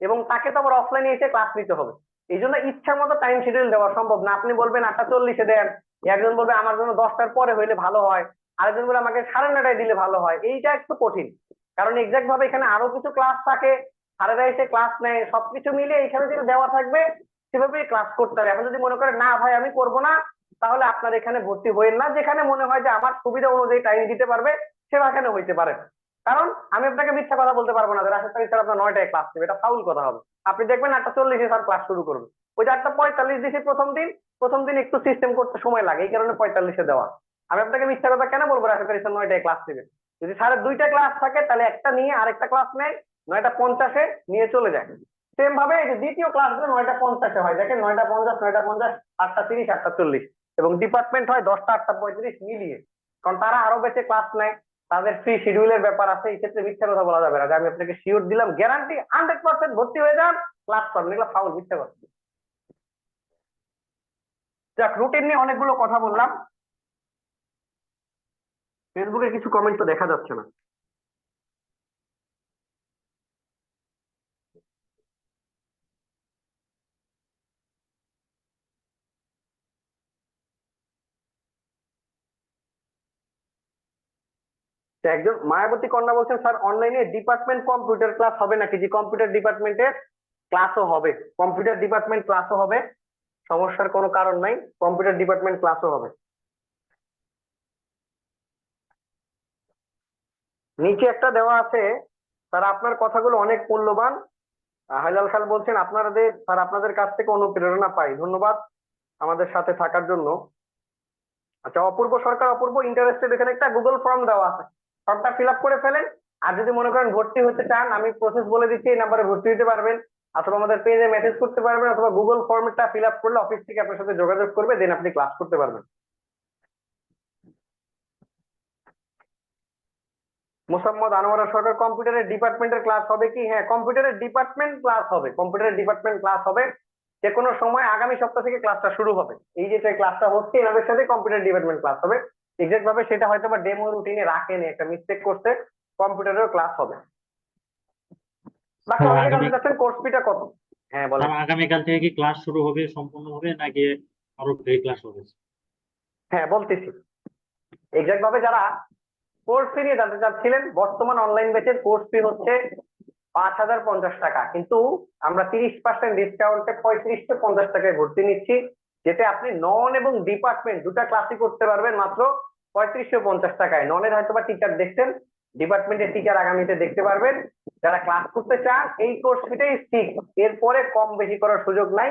Speaker 3: এবং তাকে তো আবার অফলাইনে এসে ক্লাস নিতে হবে। এই জন্য ইচ্ছা মতো টাইম শিডিউল দেওয়া সম্ভব না। আপনি বলবেন 8:40 দেন, একজন বলবে আমার জন্য 10টার পরে হইলে ভালো হয়, আরেকজন বলে আমাকে 9:30 দিলে ভালো হয়। এইটা একটু কঠিন, কারণ এক্সাক্ট ভাবে এখানে আরো কিছু ক্লাস থাকে, স্যারেরা এসে ক্লাস নেয়, সবকিছু মিলে এখানে যেটা দেওয়া থাকবে সেভাবেই ক্লাস করতে হবে। এখন যদি মনে করেন না ভাই আমি করবো না, তাহলে আপনার এখানে ভর্তি হইেন না। যেখানে মনে হয় যে আমার সুবিধা অনুযায়ী টাইম দিতে পারবে সেখানে হইতে পারে। কারণ আমি আপনাকে মিথ্যা কথা বলতে পারবো না যে রাশেদ স্যার আপনার 9টায় ক্লাস নেবে, এটা ফাউল কথা হবে। আপনি দেখবেন 8:40 স্যার ক্লাস শুরু করবে, ওই যে 8:45 দিয়েছে প্রথম দিন একটু সিস্টেম করতে সময় লাগে, এই কারণে 45 দেওয়া। আমি আপনাকে মিথ্যা কথা কেন বলবো রাশেদ স্যার 9টায় ক্লাস নেবে? যদি স্যারের 2টা ক্লাস থাকে তাহলে একটা নিয়ে আরেকটা ক্লাস নেয়, 9:50 নিয়ে চলে যায়। সেম ভাবে এই যে দ্বিতীয় ক্লাসগুলো 9:50 হয়, দেখেন 9:50, 9:50, 8:30, 8:40, এবং ডিপার্টমেন্ট হয় 10টা 8:35 মিলিয়ে, কারণ তারা আরো বেশি ক্লাস নেয়, তাদের ফ্রি শিডিউলের ব্যাপার আছে। এই ক্ষেত্রে মিথ্যা কথা বলা যাবে না যে আমি আপনাকে শিওর দিলাম গ্যারান্টি 100% ভর্তি হয়ে যান ক্লাস করবেন, এগুলো ফাউল, মিথ্যা কথা। যাক, রুটিন নিয়ে অনেকগুলো কথা বললাম। ফেসবুকে কিছু কমেন্ট তো দেখা যাচ্ছে না। তো একজন মায়াবতী কন্যা বলছেন স্যার অনলাইনে ডিপার্টমেন্ট কম্পিউটার ক্লাস হবে নাকি? জি, কম্পিউটার ডিপার্টমেন্টের ক্লাসও হবে, কম্পিউটার ডিপার্টমেন্ট ক্লাসও হবে, সমস্যার কোনো কারণ নাই, কম্পিউটার ডিপার্টমেন্ট ক্লাসও হবে। নিচে একটা দেওয়া আছে, স্যার আপনার কথাগুলো অনেক মূল্যবান। হাইলাল খান বলছেন আপনাদের কাছ থেকে অনুপ্রেরণা পাই, ধন্যবাদ আমাদের সাথে থাকার জন্য। আচ্ছা, অপূর্ব সরকার, অপূর্ব ইন্টারেস্টেড, এখানে একটা গুগল ফর্ম দেওয়া আছে, ফর্মটা ফিল আপ করে ফেলেন। আর যদি মনে করেন ভর্তি হতে চান, আমি প্রসেস বলে দিচ্ছি, এই নাম্বারে ভর্তি হতে পারবেন, অথবা আমাদের পেজে মেসেজ করতে পারবেন, অথবা গুগল ফর্মটা ফিল আপ করলে অফিস থেকে আপনার সাথে যোগাযোগ করবে, দেন আপনি ক্লাস করতে পারবেন। মোসাম্মদ আনোয়ারা সরকার, কম্পিউটারের ডিপার্টমেন্টের ক্লাস হবে কি? হ্যাঁ, কম্পিউটারের ডিপার্টমেন্ট ক্লাস হবে, কম্পিউটারের ডিপার্টমেন্ট ক্লাস হবে। যে কোনো সময় আগামী সপ্তাহ থেকে ক্লাসটা শুরু হবে। এই যে ক্লাসটা হচ্ছে এনাদের সাথে কম্পিউটার ডিপার্টমেন্ট ক্লাস হবে। এক্সাক্ট ভাবে সেটা হয়তো বা ডেমো রুটিনে রাখেনি, একটা মিস্টেক করতে, কম্পিউটারেরও ক্লাস হবে। বাকি
Speaker 4: স্যার
Speaker 3: অনেকে
Speaker 4: আগামী
Speaker 3: জানতে চাচ্ছেন কোর্স ফিটা কত? হ্যাঁ বলেন।
Speaker 4: স্যার আগামীকাল থেকে কি ক্লাস শুরু হবে, সম্পূর্ণ হবে, নাকি আরো ফ্রি ক্লাস হবে?
Speaker 3: হ্যাঁ বলতেছি, এক্সাক্ট ভাবে যারা কোর্স ফি নিয়ে জানতে চাচ্ছিলেন, বর্তমান অনলাইন ব্যাচের কোর্স ফি হচ্ছে 5,050 টাকা, কিন্তু আমরা 30% ডিসকাউন্টে 3550 টাকায় ভর্তি নিচ্ছি, যেটা আপনি নন এবং ডিপার্টমেন্ট দুটা ক্লাসই করতে পারবেন মাত্র 3550 টাকায়। ননের হয়তো বা টিচার দেখছেন, ডিপার্টমেন্টের টিচার আগামীতে দেখতে পারবেন। যারা ক্লাস করতে চান এই কোর্স ফিটাই ঠিক, এরপরে কম বেশি করার সুযোগ নাই।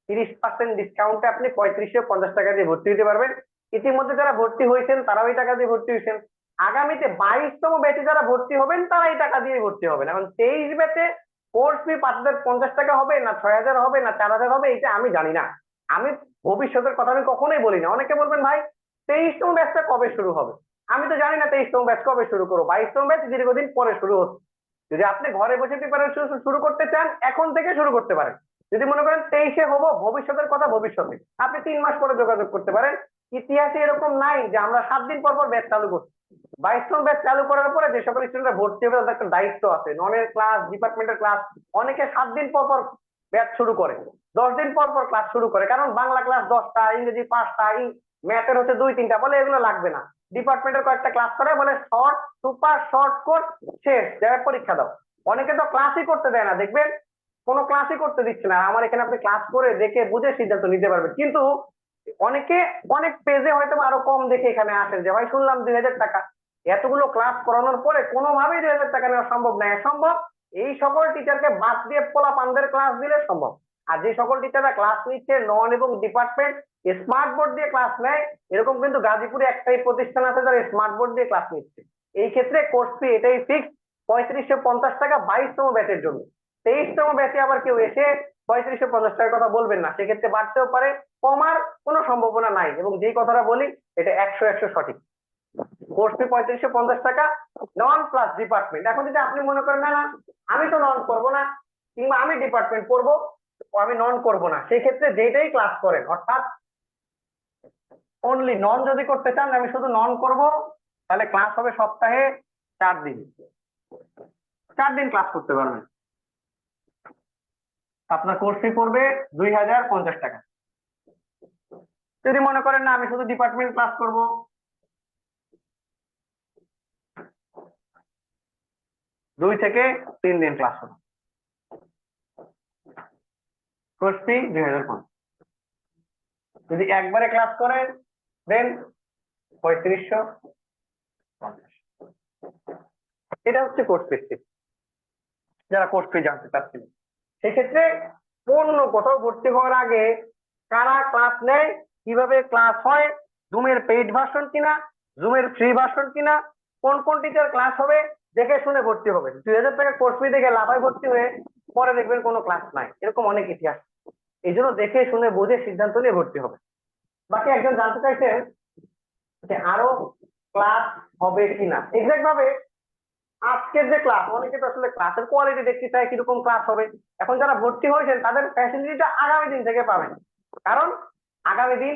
Speaker 3: 30% ডিসকাউন্টে আপনি 3550 টাকা দিয়ে ভর্তি হতে পারবেন। ইতিমধ্যে যারা ভর্তি হয়েছেন তারাও এই টাকা দিয়ে ভর্তি হয়েছেন। আগামীতে 22তম ব্যাচে যারা ভর্তি হবেন তারা এই টাকা দিয়ে ভর্তি হবেন। এখন 23 ব্যাচে কোর্স ফি 5,050 টাকা হবে না 6,000 হবে না 4,000 হবে, এটা আমি জানি না। আমি ভবিষ্যতের কথা আমি কখনোই বলি না। অনেকে বলবেন ভাই 23তম ব্যাচটা কবে শুরু হবে? আমি তো জানি না 23তম ব্যাচ কবে শুরু করবো। 22তম ব্যাচ দীর্ঘদিন পরে শুরু হচ্ছে। যদি আপনি ঘরে বসে প্রিপারেশন শুরু করতে চান, এখন থেকে শুরু করতে পারেন। যদি মনে করেন 23-এ হবো, ভবিষ্যতের কথা ভবিষ্যতে, আপনি 3 মাস পরে যোগাযোগ করতে পারেন। ইতিহাসে এরকম নাই যে আমরা 7 দিন পর পর ব্যাচ চালু করছি। 22তম ব্যাচ চালু করার পরে যে সকল স্টুডেন্টরা ভর্তি হবে তাদের একটা দায়িত্ব আছে, ননের ক্লাস, ডিপার্টমেন্টের ক্লাস। অনেকে 7 দিন পর পর ব্যাচ শুরু করে, 10 দিন পর পর ক্লাস শুরু করে, কারণ বাংলা ক্লাস 10টা, ইংরেজি 5টা, ম্যাথের হচ্ছে 2-3টা, বলে এগুলো লাগবে না। ডিপার্টমেন্টের কয়েকটা ক্লাস করে, বলে শর্ট, সুপার শর্ট কোর্স শেষ, যারা পরীক্ষা দাও। অনেকে তো ক্লাসই করতে দেয় না, দেখবেন কোনো ক্লাসই করতে দিচ্ছে না। আমার এখানে আপনি ক্লাস করে দেখে বুঝে সিদ্ধান্ত নিতে পারবেন। কিন্তু অনেকে অনেক পেজে হয়তো আরো কম দেখে এখানে আসেন যে ভাই শুনলাম 2,000 টাকা। এতগুলো ক্লাস করানোর পরে কোনোভাবেই 2,000 টাকা নেওয়া সম্ভব নয়। সম্ভব এই সকল টিচারকে বাদ দিয়ে পোলাপানদের ক্লাস দিলে সম্ভব। আর যে সকল টিচাররা ক্লাস নিচ্ছে নন এবং ডিপার্টমেন্ট স্মার্ট বোর্ড দিয়ে ক্লাস নেয়, এরকম কিন্তু গাজীপুরে একটাই প্রতিষ্ঠান আছে যারা স্মার্ট বোর্ড দিয়ে ক্লাস নিচ্ছে। এই ক্ষেত্রে কোর্স ফি এটাই ফিক্স, 3550 টাকা 22তম ব্যাচের জন্য। 23তম ব্যাচে আবার কেউ এসে 3550 টাকার কথা বলবেন না, সেক্ষেত্রে বাড়তেও পারে, কমার কোনো সম্ভাবনা নাই। এবং যেই কথাটা বলি এটা 100 সঠিক। কোর্স ফি 3550 টাকা, নন প্লাস ডিপার্টমেন্ট। এখন যদি আপনি মনে করেন না না আমি তো নন করবো না, কিংবা আমি ডিপার্টমেন্ট করবো, আমি নন করবো না, সেই ক্ষেত্রে যেটাই ক্লাস করেন, অর্থাৎ অনলি নন যদি করতে চান, আমি শুধু নন করব, তাহলে ক্লাস হবে সপ্তাহে 4 দিন, 4 দিন ক্লাস করতে পারবেন। আপনার কোর্স ফি পড়বে 2050 টাকা। যদি মনে করেন না আমি শুধু ডিপার্টমেন্ট ক্লাস করব, 2 থেকে 3 দিন ক্লাস করব, কোর্স ফি 2050। যদি একবারে ক্লাস করেন দেন 3550। এটা হচ্ছে কোর্স ফি। যারা কোর্স ফি জানতে চাচ্ছিলেন, সেক্ষেত্রে অন্য কোথাও ভর্তি হওয়ার আগে কারা ক্লাস নেয়, কিভাবে ক্লাস হয়, জুমের পেইড ভার্সন কিনা, জুমের ফ্রি ভার্সন কিনা, কোন কোন টিচার ক্লাস হবে দেখে শুনে ভর্তি হবে। 2000 টাকা কোর্স ফি দেখে লাফায় ভর্তি হয়ে পরে দেখবেন কোনো ক্লাস নাই, এরকম অনেক ইতিহাস। এই জন্য দেখে শুনে বুঝে সিদ্ধান্ত নিয়ে ভর্তি হবে। বাকি একজন জানতে চাইছেন যে আরো ক্লাস হবে কিনা। এক্সাক্ট ভাবে আজকের যে ক্লাস, অনেকে তো আসলে ক্লাসের কোয়ালিটি দেখতে চায় কিরকম ক্লাস হবে। এখন যারা ভর্তি হয়েছেন তাদের ফ্যাসিলিটিটা আগামী দিন থেকে পাবেন, কারণ আগামী দিন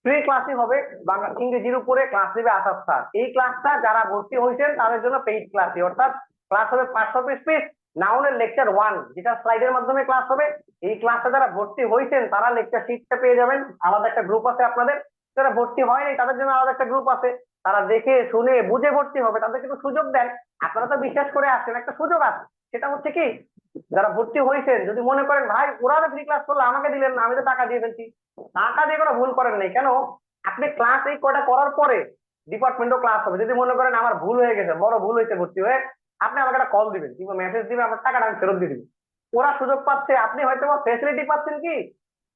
Speaker 3: ফ্রি ক্লাসই হবে। বাংলা ইংরেজির উপরে ক্লাস নেবে আসাদ স্যার। এই ক্লাসটা যারা ভর্তি হয়েছেন তাদের জন্য পেইড ক্লাসই, অর্থাৎ ক্লাস হবে 500 পিস নাউনের লেকচার 1, যেটা স্লাইডের মাধ্যমে ক্লাস হবে। এই ক্লাসে যারা ভর্তি হয়েছেন তারা লেকচার শিটটা পেয়ে যাবেন, আলাদা একটা গ্রুপ আছে আপনাদের। যারা ভর্তি হয়নি তাদের জন্য আলাদা একটা গ্রুপ আছে, তারা দেখে শুনে বুঝে ভর্তি হবে। তাদের কিন্তু সুযোগ দেন, আপনারা তো বিশ্বাস করে আসছেন, একটা সুযোগ আছে। সেটা হচ্ছে কি, যারা ভর্তি হয়েছেন যদি মনে করেন ভাই ওরা ফ্রি ক্লাস করলে আমাকে দিলেন না, আমি তো টাকা দিয়ে ফেলছি, টাকা দিয়ে কোনো ভুল করেন নাই। কেন, আপনি ক্লাস এই কটা করার পরে ডিপার্টমেন্টও ক্লাস হবে। যদি মনে করেন আমার ভুল হয়ে গেছে, বড় ভুল হয়েছে ভর্তি হয়ে, আপনি আমাকে একটা কল দিবেন কিংবা মেসেজ দিবেন, আমার টাকাটা আমি ফেরত দিয়ে দিবেন। ওরা সুযোগ পাচ্ছে, আপনি হয়তো ফেসিলিটি পাচ্ছেন, কি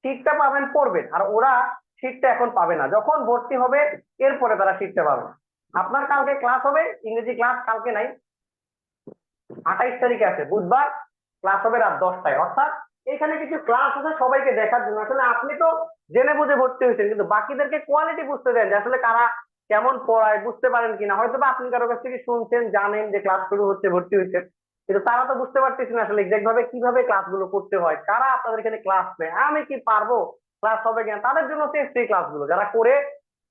Speaker 3: সিটটা পাবেন পড়বেন, আর ওরা সিটটা এখন পাবে না, যখন ভর্তি হবে এরপরে তারা সিটটা পাবে। আপনার কালকে ক্লাস হবে, ইংরেজি ক্লাস কালকে নাই, 28 তারিখে আছে বুধবার, ক্লাস হবে রাত 10টায়। অর্থাৎ এখানে কিছু ক্লাস আছে সবাইকে দেখার জন্য। আসলে আপনি তো জেনে বুঝে ভর্তি হয়েছেন, কিন্তু বাকিদেরকে কোয়ালিটি বুঝতে দেন যে আসলে কারা কেমন পড়ায়, বুঝতে পারেন কিনা। হয়তো বা আপনি কারো কাছ থেকে শুনছেন, জানেন যে ক্লাস শুরু হচ্ছে, ভর্তি হয়েছে, কিন্তু তারা তো বুঝতে পারতেছেন আসলে এক্সাক্ট ভাবে কিভাবে ক্লাসগুলো করতে হয়, কারা আপনাদের এখানে ক্লাস নেয়, আমি কি পারবো, ক্লাস হবে কিনা। তাদের জন্য ফ্রি ক্লাসগুলো, যারা করে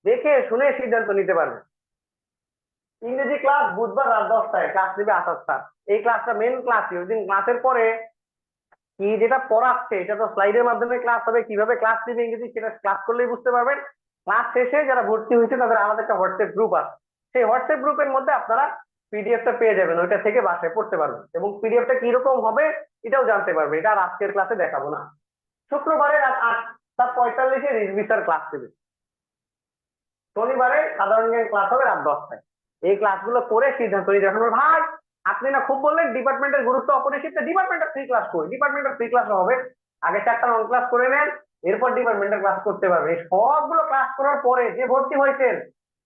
Speaker 3: দেখে শুনে সিদ্ধান্ত নিতে পারবে। ইংরেজি ক্লাস বুধবার রাত 10টায় ক্লাস নেবে আসাদ স্যার। এই ক্লাসটা মেন ক্লাসই। ওই দিন ক্লাসের পরে কি যেটা পড়াচ্ছে এটা তো স্লাইডের মাধ্যমে ক্লাস হবে, কিভাবে ক্লাস নেবে ইংরেজি সেটা ক্লাস করলেই বুঝতে পারবেন। ক্লাস শেষে যারা ভর্তি হয়েছে তাদের আলাদা একটা হোয়াটসঅ্যাপ গ্রুপ আছে, সেই হোয়াটসঅ্যাপ গ্রুপের মধ্যে আপনারা পিডিএফটা পেয়ে যাবেন, ওইটা থেকে বাসায় পড়তে পারবেন এবং পিডিএফটা কিরকম হবে এটাও জানতে পারবেন। এটা আর আজকের ক্লাসে দেখাবো না। শুক্রবারে রাত 8:45 রিভিশন ক্লাস দেবে, শনিবারে সাধারণ জ্ঞান ক্লাস হবে রাত 10টায়। এই ক্লাসগুলো করে সিদ্ধান্ত নিয়ে যখন ভাই আপনি না খুব বললেন ডিপার্টমেন্টের গুরুত্ব অপরিসীম, ডিপার্টমেন্টের ফ্রি ক্লাস করি, ডিপার্টমেন্টের ফ্রি ক্লাস হবে, আগে 4টা নন ক্লাস করে নেন, এরপর ডিপার্টমেন্টের ক্লাস করতে পারবে। এই সবগুলো ক্লাস করার পরে যে ভর্তি হয়েছেন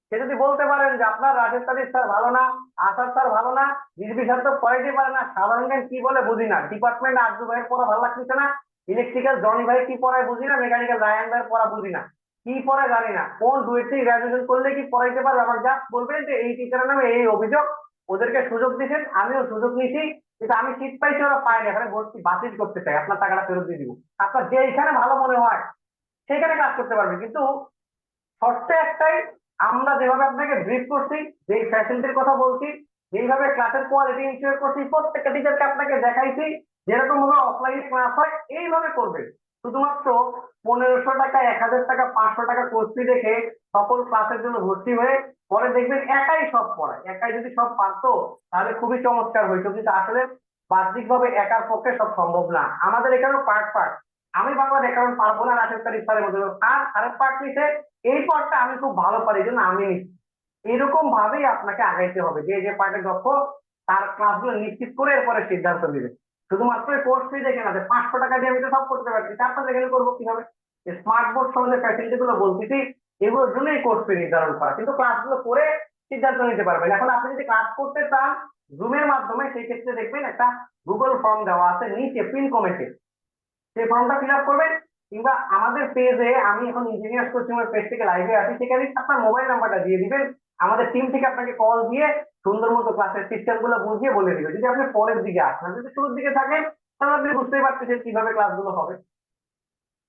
Speaker 3: সে যদি বলতে পারেন যে আপনার রাজেশ স্যার ভালো না, আসাদ স্যার ভালো না, রিজভি স্যার তো পড়াইতে পারে না, সাধারণ জ্ঞান কি বলে বুঝি না, ডিপার্টমেন্ট আব্দুল ভাইয়ের পড়া ভালো লাগতেছে না, ইলেকট্রিক্যাল জনি ভাই কি পড়ায় বুঝি না, মেকানিক্যাল রায়ান ভাইয়ের পড়া বুঝি না, কি পড়ায় জানি না, কোন ডুয়েটে গ্রাজুয়েশন করলে কি পড়াইতে পারবে, আমার জাস্ট বলবেন যে এই টিচারের নামে এই অভিযোগ, ওদেরকে সুযোগ দিয়েছেন, আমিও সুযোগ নিছি, কিন্তু আমি সিট পাইছি ওরা পায়নি, এখানে ভর্তি বাতিল করতে চাই, আপনার টাকাটা ফেরত দিয়ে দিব। আপনার যে এখানে ভালো মনে হয় সেখানে কাজ করতে পারবে, কিন্তু শর্ত একটাই, আমরা যেভাবে আপনাকে ব্রিফ করছি, যে ফ্যাসিলিটির কথা বলছি, যেভাবে ক্লাসের কোয়ালিটি ইনশিওর করছি, প্রত্যেকটা টিচারকে আপনাকে দেখাইছি যেরকম ভাবে অফলাইনে ক্লাস হয় এইভাবে করবেন। শুধুমাত্র 1500 টাকা, 1000 টাকা, 500 টাকা কোর্স ফি দেখে সকল ক্লাসের জন্য ভর্তি হয়ে পরে দেখবেন একাই সব পড়ায়। একাই যদি সব পারতো তাহলে খুবই চমৎকার হইতো, কিন্তু আসলে বাহ্যিক ভাবে একার পক্ষে সব সম্ভব না। আমাদের এখানেও পার্ট পার্ট, আমি বাংলা ব্যাকরণ পারবো না, রাশেদ তারিফ স্যারের মধ্যে আর আরেক পার্ট নিছে, এই পার্টটা আমি খুব ভালো পারি, এই জন্য আমি নিচ্ছি। এরকম ভাবেই আপনাকে আগাইতে হবে, যে যে পার্টে দক্ষ তার ক্লাসগুলো নিশ্চিত করে এরপরে সিদ্ধান্ত নেবে। শুধুমাত্র কোর্স ফি দেখে না যে 500 টাকা দিয়ে আমি তো সব করতে পারছি, তারপর দেখে করবো কিভাবে। স্মার্ট বোর্ড সহ যে ফ্যাসিলিটি গুলো বলতেছি এগুলোর জন্যই কোর্স ফি নির্ধারণ করা, কিন্তু ক্লাসগুলো করে সিদ্ধান্ত নিতে পারবেন। এখন আপনি যদি ক্লাস করতে চান জুমের মাধ্যমে, সেই ক্ষেত্রে দেখবেন একটা গুগল ফর্ম দেওয়া আছে নিচে পিন কমেন্টে, সেই ফর্মটা ফিল আপ করবেন, কিংবা আমাদের পেজে, আমি এখন ইঞ্জিনিয়ার কোচিং পেজ থেকে লাইভে আছি, সেখানে আপনার মোবাইল নাম্বারটা দিয়ে দিবেন, আমাদের টিম থেকে আপনাকে কল দিয়ে সুন্দর মতো ক্লাসের সিস্টেম গুলো বুঝিয়ে বলে দিবে। যদি আপনি পরের দিকে আসেন, যদি শুরুর দিকে থাকেন তাহলে আপনি বুঝতেই পারতেছেন কিভাবে ক্লাসগুলো হবে।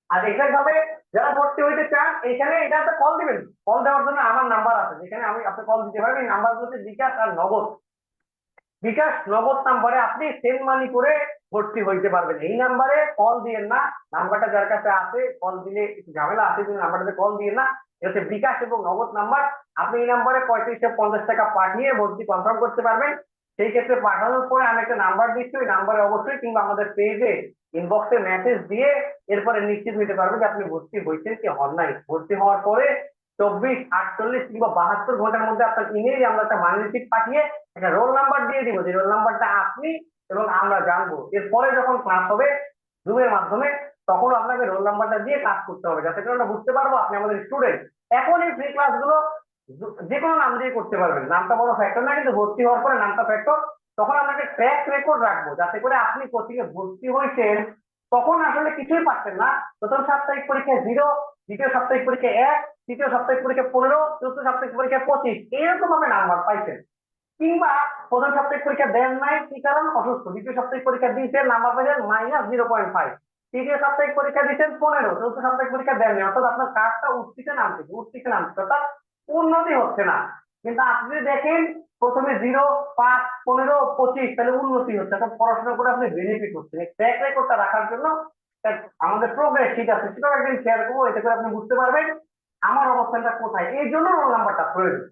Speaker 3: আর এক্সাক্ট ভাবে যারা ভর্তি হইতে চান এখানে এটা একটা কল দিবেন, কল দেওয়ার জন্য আমার নাম্বার আছে, যেখানে আমি আপনি কল দিতে পারবেন। এই নাম্বার হচ্ছে বিকাশ আর নগদ। বিকাশ নগদ নাম্বারে আপনি সেন্ড মানি করে ভর্তি হইতে পারবেন। এই নাম্বারে কল দিয়েন না, নাম্বারটা যার কাছে আছে কল দিলে একটু ঝামেলা আছে, কিন্তু নাম্বারটাতে কল দিয়েন না। এটা হচ্ছে বিকাশ এবং নগদ নাম্বার। আপনি এই নাম্বারে 3550 টাকা পাঠিয়ে ভর্তি কনফার্ম করতে পারবেন। সেই ক্ষেত্রে পাঠানোর পরে আমি একটা নাম্বার দিচ্ছি, ওই নাম্বারে অবশ্যই কিংবা আমাদের পেজে ইনবক্সে মেসেজ দিয়ে এরপরে নিশ্চিত হইতে পারবেন যে আপনি ভর্তি হয়েছেন কি হন নাই। ভর্তি হওয়ার পরে 24, 48 কিংবা 72 ঘন্টার মধ্যে আপনার ইমেইলে আমরা একটা মানি রিসিপ্ট পাঠিয়ে একটা রোল নাম্বার দিয়ে দিব, যে রোল নাম্বারটা আপনি এবং আমরা জানবো। এরপরে যখন ক্লাস হবে জুমের মাধ্যমে, তখন আপনাকে রোল নাম্বারটা দিয়ে কাজ করতে হবে, যাতে করে আমরা বুঝতে পারবো আপনি আমাদের স্টুডেন্ট। এখন এই ফ্রি ক্লাসগুলো যে কোনো নাম দিয়ে করতে পারবেন, নামটা বড় ফ্যাক্টর না, কিন্তু ভর্তি হওয়ার পরে নামটা ফ্যাক্টর। তখন আপনাকে ট্র্যাক রেকর্ড রাখবো, যাতে করে আপনি কোচিং এ ভর্তি হয়েছেন তখন আসলে কিছুই পাচ্ছেন না, প্রথম সাপ্তাহিক পরীক্ষায় 0, দ্বিতীয় সাপ্তাহিক পরীক্ষায় 1, তৃতীয় সাপ্তাহিক পরীক্ষায় 15, চতুর্থ সাপ্তাহিক পরীক্ষায় 25, এরকম ভাবে নাম্বার পাইছেন। কিংবা প্রথম সাপ্তাহিক পরীক্ষা দেন নাই, কি কারণ? অসুস্থ। দ্বিতীয় সাপ্তাহিক পরীক্ষা দিয়েছেন, নাম্বার পাইছেন -0.5, তৃতীয় সাপ্তাহিক পরীক্ষা দিয়েছেন 15, চতুর্থ সাপ্তাহিক পরীক্ষা দেননি, অর্থাৎ আপনার কাজটা উঠতিতে নামছে, অর্থাৎ উন্নতি হচ্ছে না। কিন্তু আপনি যদি দেখেন প্রথমে 0, 5, 15, 25, তাহলে উন্নতি হচ্ছে, অর্থাৎ পড়াশোনা করে আপনি বেনিফিট হচ্ছেন। এই ট্র্যাক রেকর্ডটা রাখার জন্য আমাদের প্রোগ্রেস ঠিক আছে, সেটাও একদিন শেয়ার করবো, এতে করে আপনি বুঝতে পারবেন আমার অবস্থানটা কোথায়। এই জন্য রোল নাম্বারটা প্রয়োজন।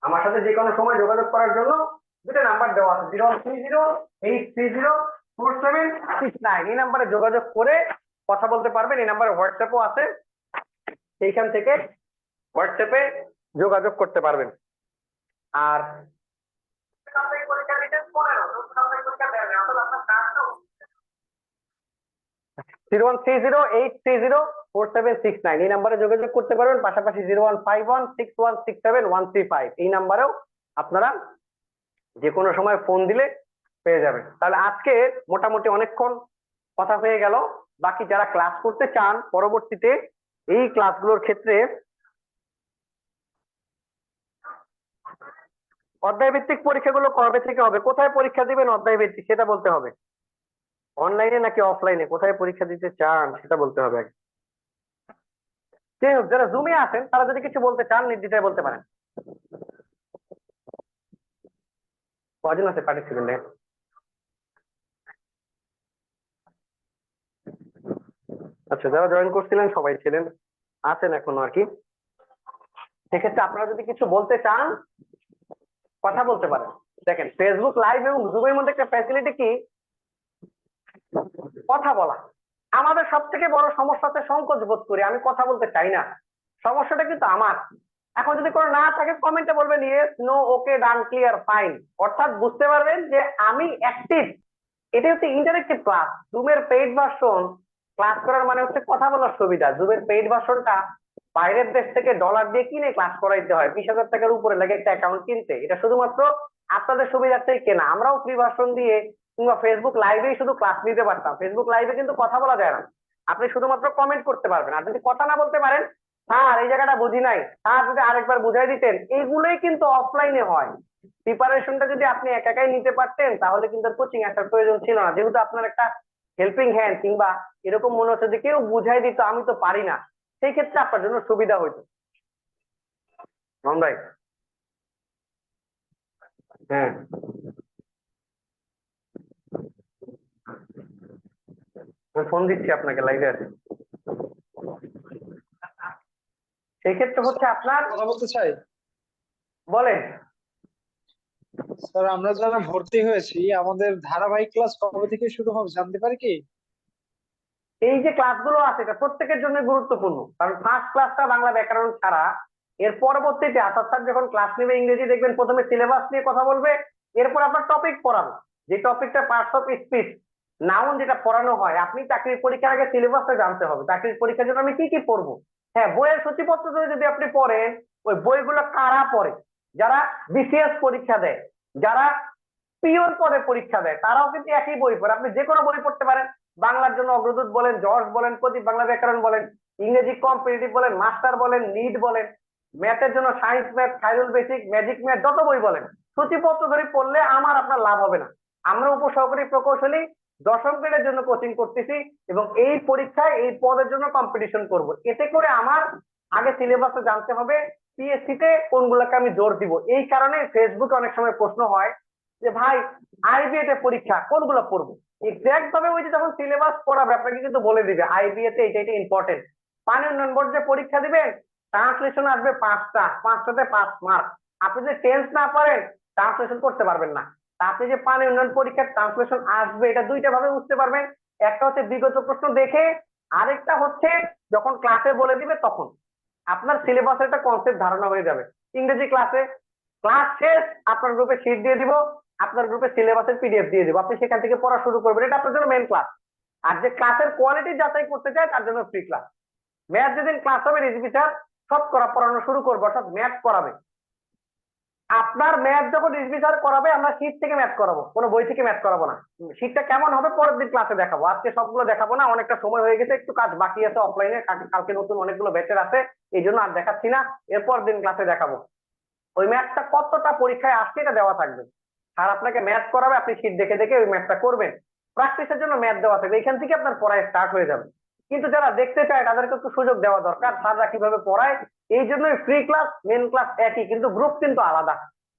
Speaker 3: আমার সাথে যে কোনো সময় যোগাযোগ করার জন্য দুটো নাম্বার দেওয়া আছে, 013083044769, এই নাম্বারে যোগাযোগ করে কথা বলতে পারবেন। এই নাম্বারে হোয়াটসঅ্যাপও আছে, সেইখান থেকে হোয়াটসঅ্যাপে যোগাযোগ করতে পারবেন। আর 013083044769 এই নাম্বারে যোগাযোগ করতে পারবেন। পাশাপাশি 01516167135135 এই নাম্বারেও আপনারা যে কোনো সময় ফোন দিলে পেয়ে যাবেন। তাহলে আজকে মোটামুটি অনেকক্ষণ কথা হয়ে গেল। বাকি যারা ক্লাস করতে চান পরবর্তীতে এই ক্লাসগুলোর ক্ষেত্রে অধ্যায় ভিত্তিক পরীক্ষাগুলো কবে থেকে হবে, কোথায় পরীক্ষা দিবেন অধ্যায় ভিত্তিক সেটা বলতে হবে, অনলাইনে নাকি অফলাইনে, কোথায় পরীক্ষা দিতে চান সেটা বলতে হবে আগে। যাই হোক, যারা জুমে আছেন তারা যদি কিছু বলতে চান নির্দ্বিধায় বলতে পারেন। কজন আছে পার্টিসিপেন্ট? আচ্ছা, যারা জয়েন করছিলেন সবাই ছিলেন, আছেন এখনো আর কি। সেক্ষেত্রে আপনারা যদি কিছু বলতে চান কথা বলতে পারেন। দেখেন, ফেসবুক লাইভ এবং জুমের মধ্যে একটা ফ্যাসিলিটি কি, কথা বলা। আমাদের সব থেকে বড় সমস্যা হচ্ছে সংকোচ বোধ করি, আমি কথা বলতে চাই না। সমস্যাটা কিন্তু আমার। এখন যদি কোনো না থাকে কমেন্টে বলবেন yes, no, okay, done, clear, fine, অর্থাৎ বুঝতে পারবেন যে আমি অ্যাক্টিভ। এটা হচ্ছে ইন্টারেক্টিভ ক্লাস। জুমের পেইড ভার্সন ক্লাস করার মানে হচ্ছে কথা বলার সুবিধা। জুমের পেইড ভার্সনটা বাইরের দেশ থেকে ডলার দিয়ে কিনে ক্লাস করাইতে হয়, 20,000 টাকার উপরে লাগে একটা অ্যাকাউন্ট কিনতে। এটা শুধুমাত্র আপনাদের সুবিধার্থেই কেনা। আমরাও ফ্রি ভার্সন দিয়ে কিংবা ফেসবুক লাইভেই শুধু ক্লাস নিতে পারতাম। ফেসবুক লাইভে কিন্তু কথা বলা যায় না, আপনি শুধুমাত্র কমেন্ট করতে পারবেন। আর যদি কথা না বলতে পারেন, স্যার এই জায়গাটা বুঝি নাই, স্যার যদি আরেকবার বুঝাই দিতেন, এইগুলোই কিন্তু অফলাইনে হয়। প্রিপারেশনটা যদি আপনি একাই নিতে পারতেন তাহলে কিন্তু কোচিং আসার প্রয়োজন ছিল না। যেহেতু আপনার একটা হেল্পিং হ্যান্ড কিংবা এরকম মনে হচ্ছে যে কেউ বুঝাই দিত, আমি তো পারি না, সেই ক্ষেত্রে আপনার জন্য সুবিধা হইতো। ভাই হ্যাঁ, ফোন দিচ্ছি আপনাকে, লাইভে আছে। সেই ক্ষেত্রে হচ্ছে আপনার
Speaker 5: কথা বলতে চাই।
Speaker 3: বলেন।
Speaker 5: স্যার, আমরা যারা ভর্তি হয়েছি আমাদের ধারাবাহিক ক্লাস কবে থেকে শুরু হবে জানতে পারি কি?
Speaker 3: এই যে ক্লাসগুলো আছে এটা প্রত্যেকের জন্য গুরুত্বপূর্ণ, কারণ ফার্স্ট ক্লাসটা বাংলা ব্যাকরণ ছাড়া এর পরবর্তীতে আসাদ স্যার যখন ক্লাস নেবে ইংরেজি, দেখবেন প্রথমে সিলেবাস নিয়ে কথা বলবে, এরপর আপনার টপিক পড়াবে। যে টপিকটা পার্টস অফ স্পিচ, নাউন যেটা পড়ানো হয়, আপনি চাকরির পরীক্ষার আগে সিলেবাসটা জানতে হবে। চাকরির পরীক্ষার জন্য আমি কি কি পড়বো। হ্যাঁ, বইয়ের সূচিপত্র যদি আপনি পড়েন, ওই বইগুলো কারা পড়ে? যারা বিসিএস পরীক্ষা দেয়, যারা পিওর পদে পরীক্ষা দেয়, তারাও কিন্তু একই বই পড়ে। আপনি যে কোনো বই পড়তে পারেন, বাংলার জন্য অগ্রদূত বলেন, যশ বলেন, প্রদীপ বাংলা ব্যাকরণ বলেন, ইংরেজি কম্পিটিটিভ বলেন, মাস্টার বলেন, নিট বলেন, ম্যাথের জন্য science math, Khairul basic, magic math, যত বই বলেন, সূচিপত্র ধরে পড়লে আমার আপনার লাভ হবে না। আমরা উপসহকারী প্রকৌশলী 10ম গ্রেডের জন্য কোচিং করতেছি এবং এই পরীক্ষায় এই পদের জন্য কম্পিটিশন করব। এতে করে আমার আগে সিলেবাসটা জানতে হবে, পিএসসি তে কোনগুলোকে আমি জোর দিব। এই কারণে ফেসবুকে অনেক সময় প্রশ্ন হয় যে ভাই আইবিএ তে পরীক্ষা কোনগুলো পড়বো। এক্সাক্ট ভাবে ওই যে যখন সিলেবাস পড়াবে আপনাকে কিন্তু বলে দিবে আইবিএ তে এটা ইম্পর্টেন্ট। পানি উন্নয়ন বোর্ড যে পরীক্ষা দিবেন, ট্রান্সলেশন আসবে 5টাতে 5 মার্ক। আপনি যদি টেন্স না পারেন ট্রান্সলেশন করতে পারবেন না। তা আপনি যে পানি উন্নয়ন পরীক্ষার ট্রান্সলেশন আসবে এটা দুইটা ভাবে বুঝতে পারবেন। একটা হচ্ছে বিগত প্রশ্ন দেখে, আরেকটা হচ্ছে যখন ক্লাসে বলে দিবে তখন আপনার সিলেবাসের একটা কনসেপ্ট ধারণা হয়ে যাবে। ইংরেজি ক্লাসে ক্লাস শেষ আপনার গ্রুপে শিট দিয়ে দিব, আপনার গ্রুপে সিলেবাসের পিডিএফ দিয়ে দিব, আপনি সেখান থেকে পড়া শুরু করবেন, এটা আপনার জন্য মেন ক্লাস। আর যে ক্লাসের কোয়ালিটি যাচাই করতে চায় তার জন্য ফ্রি ক্লাস। ম্যাথ যেদিন ক্লাস হবে রিজভি স্যার শতকরা পড়ানো শুরু করবো, অর্থাৎ ম্যাথ করাবে। আপনার ম্যাথ যখন রিজভি স্যার করাবে আমরা শীট থেকে ম্যাথ করাবো, কোনো বই থেকে ম্যাথ করাবো না। শীটটা কেমন হবে পরের দিন ক্লাসে দেখাবো, আজকে সবগুলো দেখাবো না, অনেকটা সময় হয়ে গেছে, একটু কাজ বাকি আছে অফলাইনে, কালকে নতুন অনেকগুলো ব্যাচের আছে, এই জন্য আর দেখাচ্ছি না, এরপর দিন ক্লাসে দেখাবো। ওই ম্যাথটা কতটা পরীক্ষায় আসছে এটা দেওয়া থাকবে, আর আপনাকে ম্যাথ করাবে, আপনি শীট দেখে দেখে ওই ম্যাথটা করবেন। প্র্যাকটিসের জন্য ম্যাথ দেওয়া থাকবে, এখান থেকে আপনার পড়ায় স্টার্ট হয়ে যাবে। কিন্তু যারা দেখতে চায় তাদেরকে একটু সুযোগ দেওয়া দরকার, স্যাররা কিভাবে পড়ায়। এই জন্যই ফ্রি ক্লাস মেন ক্লাস একই, কিন্তু গ্রুপ কিন্তু আলাদা।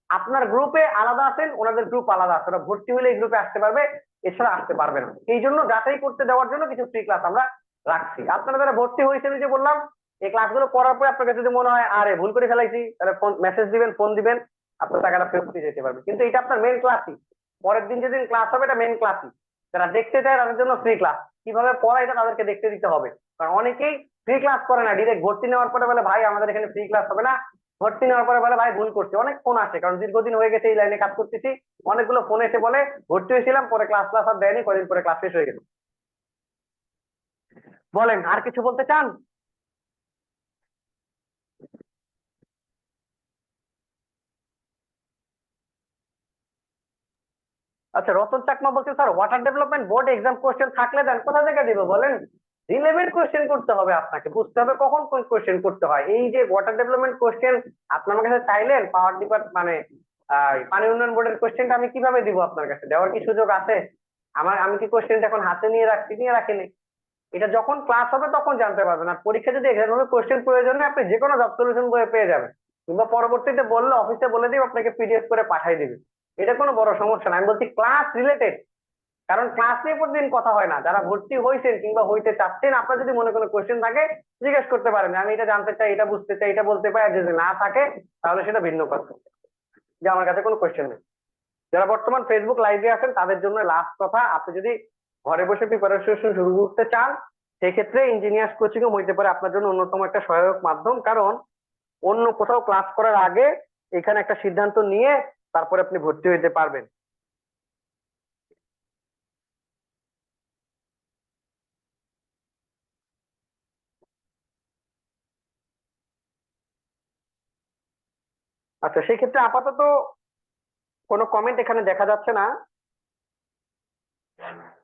Speaker 3: আপনার গ্রুপে আলাদা আছেন, ওনাদের গ্রুপ আলাদা আছে, ওরা ভর্তি হলে এই গ্রুপে আসতে পারবে, এছাড়া আসতে পারবে না। এই জন্য যাচাই করতে দেওয়ার জন্য কিছু ফ্রি ক্লাস আমরা রাখছি। আপনারা যারা ভর্তি হয়েছেন যে বললাম, এই ক্লাসগুলো করার পরে আপনার কাছে যদি মনে হয় আরে ভুল করে ফেলাইছি, তাহলে মেসেজ দিবেন, ফোন দিবেন, আপনার টাকাটা ফেরত দিয়ে যেতে পারবে। কিন্তু এটা আপনার মেন ক্লাসই, পরের দিন যেদিন ক্লাস হবে এটা মেন ক্লাসই। যারা দেখতে চায় তাদের জন্য ফ্রি ক্লাস, কিভাবে পড়ায় এটা তাদেরকে দেখতে দিতে হবে। কারণ অনেকেই ফ্রি ক্লাস করে না, ডিরেক্ট ভর্তি নেওয়ার পরে বলে ভাই আমাদের এখানে ফ্রি ক্লাস হবে না, ভর্তি নেওয়ার পরে বলে ভাই ভুল করছে। অনেক ফোন আসে, কারণ দীর্ঘদিন হয়ে গেছে এই লাইনে কাজ করতেছি, অনেকগুলো ফোন এসে বলে ভর্তি হয়েছিলাম, পরে ক্লাস আর দেয়নি, কদিন পরে ক্লাস শেষ হয়ে গেছে। বলেন আর কিছু বলতে চান? আচ্ছা, রতন চাকমা বলছে sir water development board exam question থাকলে দেন, কোথা থেকে দিব বলেন? রিলেভেন্ট কোশ্চেন করতে হবে, আপনাকে বুঝতে হবে কখন কোন কোশ্চেন করতে হয়। এই যে ওয়াটার ডেভেলপমেন্ট কোশ্চেন আপনার আমার কাছে চাইলেন, পাওয়ার ডিপার্টমেন্ট মানে পানি উন্নয়ন বোর্ডের কোশ্চেনটা আমি কিভাবে দিব আপনার কাছে? দেওয়ার কি সুযোগ আছে? আমি কি কোশ্চেনটা এখন হাতে নিয়ে রাখিনি? এটা যখন ক্লাস হবে তখন জানতে পারবেন। আর পরীক্ষা যদি এক্সাম হবে কোশ্চেন প্রয়োজনে আপনি যে কোনো জব সলিউশন বইয়ে পেয়ে যাবেন, কিংবা পরবর্তীতে বললে অফিসে বলে দিব আপনাকে পিডিএফ করে পাঠিয়ে দিবে, এটা কোনো বড় সমস্যা না। আমি বলছি ক্লাস রিলেটেড, কারণ ক্লাস নিয়ে প্রতিদিন কথা হয় না। যারা ভর্তি হয়েছেন কিংবা হইতে চাচ্ছেন, আপনার যদি মনে কোনো কোশ্চেন থাকে জিজ্ঞেস করতে পারেন, আমি এটা জানতে চাই, এটা বুঝতে চাই, এটা বলতে পারি। যদি না থাকে তাহলে সেটা ভিন্ন কথা, যে আমার কাছে কোনো কোশ্চেন নেই। যারা বর্তমান ফেসবুক লাইভে আছেন তাদের জন্য লাস্ট কথা, আপনি যদি ঘরে বসে প্রিপারেশন শুরু করতে চান, সেক্ষেত্রে ইঞ্জিনিয়ার্স কোচিং হইতে পারে আপনার জন্য অন্যতম একটা সহায়ক মাধ্যম। কারণ অন্য কোথাও ক্লাস করার আগে এখানে একটা সিদ্ধান্ত নিয়ে তারপরে আপনি ভর্তি হইতে পারবেন। আচ্ছা, সেই ক্ষেত্রে আপাতত কোনো কমেন্ট এখানে দেখা যাচ্ছে না।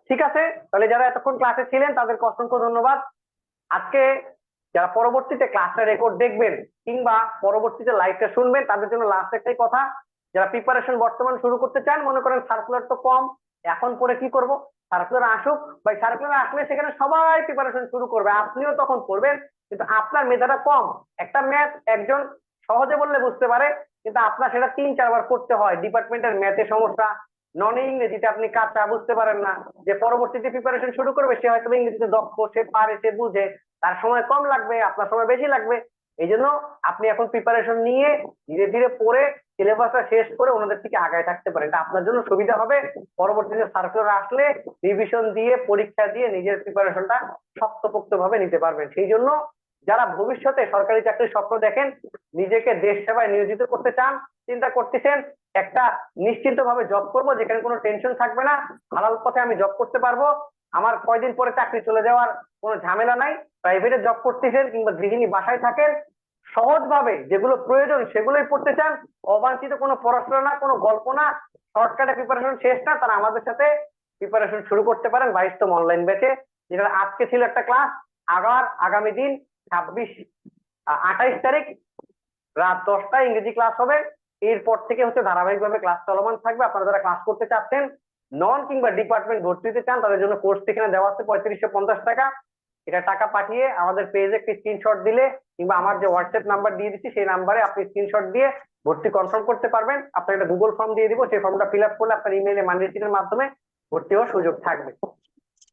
Speaker 3: ঠিক আছে, তাহলে যারা এতক্ষণ ক্লাসে ছিলেন তাদেরকে অসংখ্য ধন্যবাদ। আজকে যারা পরবর্তীতে ক্লাসের রেকর্ড দেখবেন কিংবা পরবর্তীতে লাইভটা শুনবেন, তাদের জন্য লাস্ট একটাই কথা, যারা প্রিপারেশন বর্তমান শুরু করতে চান, মনে করেন সার্কুলার তো কম, এখন পরে কি করব, সার্কুলার আসুক, বা সার্কুলার আসলে সেখানে সবাই প্রিপারেশন শুরু করবে, আপনিও তখন করবেন। কিন্তু আপনার মেধাটা কম, একটা ম্যাথ একজন সহজে বললে বুঝতে পারে, কিন্তু আপনার সেটা 3-4 বার করতে হয়। ডিপার্টমেন্টের ম্যাথে সমস্যা, নন ইংরেজিতে আপনি কাঁচা, বুঝতে পারেন না। যে পরবর্তীতে প্রিপারেশন শুরু করবে সে হয়তো ইংরেজিতে দক্ষ, সে পারে, সে বুঝে, তার সময় কম লাগবে, আপনার সময় বেশি লাগবে। এই জন্য আপনি এখন প্রিপারেশন নিয়ে ধীরে ধীরে পড়ে সিলেবাসটা শেষ করে ওনাদের থেকে আগায় থাকতে পারেন, এটা আপনার জন্য সুবিধা হবে। পরবর্তীতে সার্কুলার আসলে রিভিশন দিয়ে পরীক্ষা দিয়ে নিজের প্রিপারেশনটা শক্তপোক্ত ভাবে নিতে পারবেন। সেই জন্য যারা ভবিষ্যতে সরকারি চাকরির স্বপ্ন দেখেন, নিজেকে দেশ সেবায় নিয়োজিত করতে চান, চিন্তা করতেছেন একটা নিশ্চিন্ত ভাবে জব করব, যেখানে কোনো টেনশন থাকবে না, হালাল পথে আমি জব করতে পারবো, আমার কয়দিন পরে চাকরি চলে যাওয়ার কোনো ঝামেলা নাই, প্রাইভেটে জব করতেছেন কিংবা গৃহিণী বাসায় থাকেন, সহজভাবে যেগুলো প্রয়োজন সেগুলোই পড়তে চান, অবাঞ্ছিত কোনো পড়াশোনা না, কোনো গল্প না, শর্টকাটে প্রিপারেশন শেষ না, তারা আমাদের সাথে প্রিপারেশন শুরু করতে পারেন 22তম অনলাইন ব্যাচে। যেটা আজকে ছিল একটা ক্লাস, আগামী দিন 28 তারিখ রাত 10টায় ইংরেজি ক্লাস হবে। এরপর থেকে ধারাবাহিকভাবে ক্লাস চলমান থাকবে। আপনারা যারা ক্লাস করতে চাচ্ছেন, নন কিংবা ডিপার্টমেন্ট ভর্তি হতে চান, তাদের জন্য কোর্স এখানে দেওয়া আছে 3550 টাকা। এটা টাকা পাঠিয়ে আমাদের পেজে একটি স্ক্রিনশট দিলে কিংবা আমার যে হোয়াটসঅ্যাপ নাম্বার দিয়ে দিচ্ছি সেই নাম্বারে আপনি স্ক্রিনশট দিয়ে ভর্তি কনফার্ম করতে পারবেন। আপনাকে একটা গুগল ফর্ম দিয়ে দিব, সেই ফর্মটা ফিল আপ করলে আপনার ইমেইলে মানি রিসিটের মাধ্যমে ভর্তি হওয়ার সুযোগ থাকবে।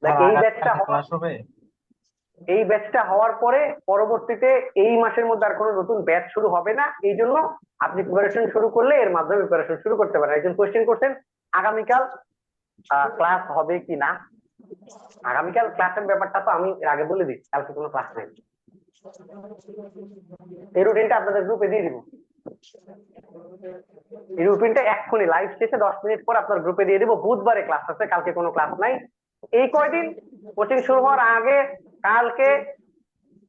Speaker 4: স্যার
Speaker 3: দেখ,
Speaker 4: আগামীকালকে ক্লাস হবে?
Speaker 3: এই ব্যাচটা হওয়ার পরে পরবর্তীতে এই মাসের মধ্যে আর কোনো নতুন ব্যাচ শুরু হবে না। এই জন্য আপনি প্রিপারেশন শুরু করলে এর মাধ্যমে প্রিপারেশন শুরু করতে পারেন। একজন কোশ্চেন করছেন আগামীকাল ক্লাস হবে কি না। আগামীকাল ক্লাসের ব্যাপারটা তো আমি এর আগে বলে দিই, কালকে কোনো ক্লাস নেই। এই রুটিনটা আপনাদের গ্রুপে দিয়ে দিব। এই রুটিনটা এক্ষুনি লাইভ শেষে 10 মিনিট পর আপনার গ্রুপে দিয়ে দিব। বুধবারে ক্লাস আছে, কালকে কোনো ক্লাস নাই। এই কয়দিন কোচিং শুরু হওয়ার আগে কালকে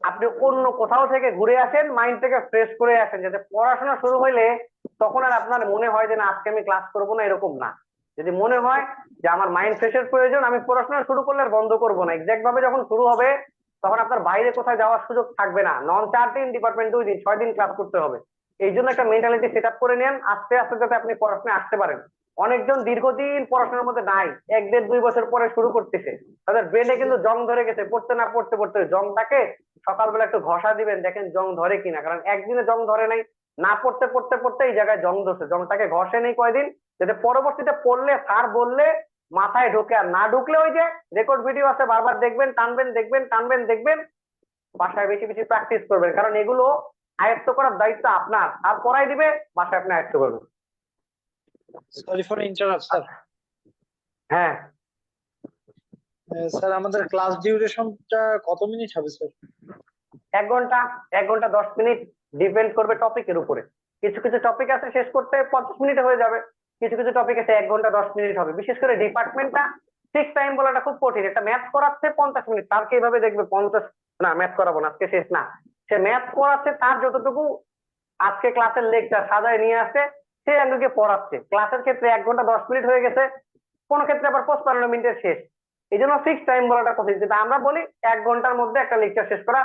Speaker 3: আপনি অন্য কোথাও থেকে ঘুরে আসেন, মাইন্ডটাকে ফ্রেশ করে আসেন, যাতে পড়াশোনা শুরু হইলে তখন আর আপনার মনে হয় যে না আজকে আমি ক্লাস করবো না, এরকম না। যদি মনে হয় যে আমার মাইন্ড ফ্রেশের প্রয়োজন, আমি পড়াশোনা শুরু করলে আর বন্ধ করবো না, এক্সাক্ট ভাবে যখন শুরু হবে তখন আপনার বাইরে কোথায় যাওয়ার সুযোগ থাকবে না। নন 4 দিন ডিপার্টমেন্ট 2 দিন 6 দিন ক্লাস করতে হবে। এই জন্য একটা মেন্টালিটি সেট আপ করে নেন, আস্তে আস্তে যাতে আপনি পড়াশোনায় আসতে পারেন। অনেকজন দীর্ঘদিন পড়াশোনার মধ্যে নাই, 1 দেড় 2 বছর পরে শুরু করতেছে, তাদের ব্রেনে কিন্তু জং ধরে গেছে। পড়তে না পড়তে পড়তে জংটাকে সকালবেলা একটু ঘষা দিবেন, দেখেন জং ধরে কিনা। কারণ একদিনে জং ধরে নাই, না পড়তে পড়তে পড়তে এই জায়গায় জং ধরছে, জংটাকে ঘষে নেই কয়দিন, যাতে পরবর্তীতে পড়লে স্যার বললে মাথায় ঢোকে। আর না ঢুকলে ওই যে রেকর্ড ভিডিও আছে, বারবার দেখবেন, টানবেন, দেখবেন, টানবেন, দেখবেন। বাসায় বেশি বেশি প্র্যাকটিস করবেন, কারণ এগুলো আয়ত্ত করার দায়িত্ব আপনার। আর পড়াই দিবে, বাসায় আপনি আয়ত্ত করবেন।
Speaker 5: Sorry for interrupt sir.
Speaker 3: হ্যাঁ,
Speaker 5: স্যার আমাদের ক্লাস ডিউরেশনটা কত মিনিট হবে স্যার?
Speaker 3: 1 ঘন্টা, 1 ঘন্টা 10 মিনিট, ডিপেন্ড করবে টপিকের উপরে। কিছু কিছু টপিক আছে শেষ করতে 50 মিনিটে হয়ে যাবে, কিছু কিছু টপিক আছে 1 ঘন্টা 10 মিনিট হবে। বিশেষ করে ডিপার্টমেন্টটা ফিক্স টাইম বলাটা খুব কঠিন। একটা ম্যাথ করাচ্ছে 50 মিনিট, তারকে এইভাবে দেখবে 50 না ম্যাথ করাবো না আজকে, শেষ না। সে ম্যাথ করাচ্ছে, তার যতটুকু আজকে ক্লাসের লেকচার সাজায় নিয়ে আসছে সে একজনকে পড়াচ্ছে। ক্লাসের ক্ষেত্রে 1 ঘন্টা 10 মিনিট হয়ে গেছে, কোন ক্ষেত্রে আবার 55 মিনিটের শেষ। এই জন্য ফিক্স টাইম বলাটা কঠিন, কিন্তু আমরা বলি 1 ঘন্টার মধ্যে একটা লেকচার শেষ করা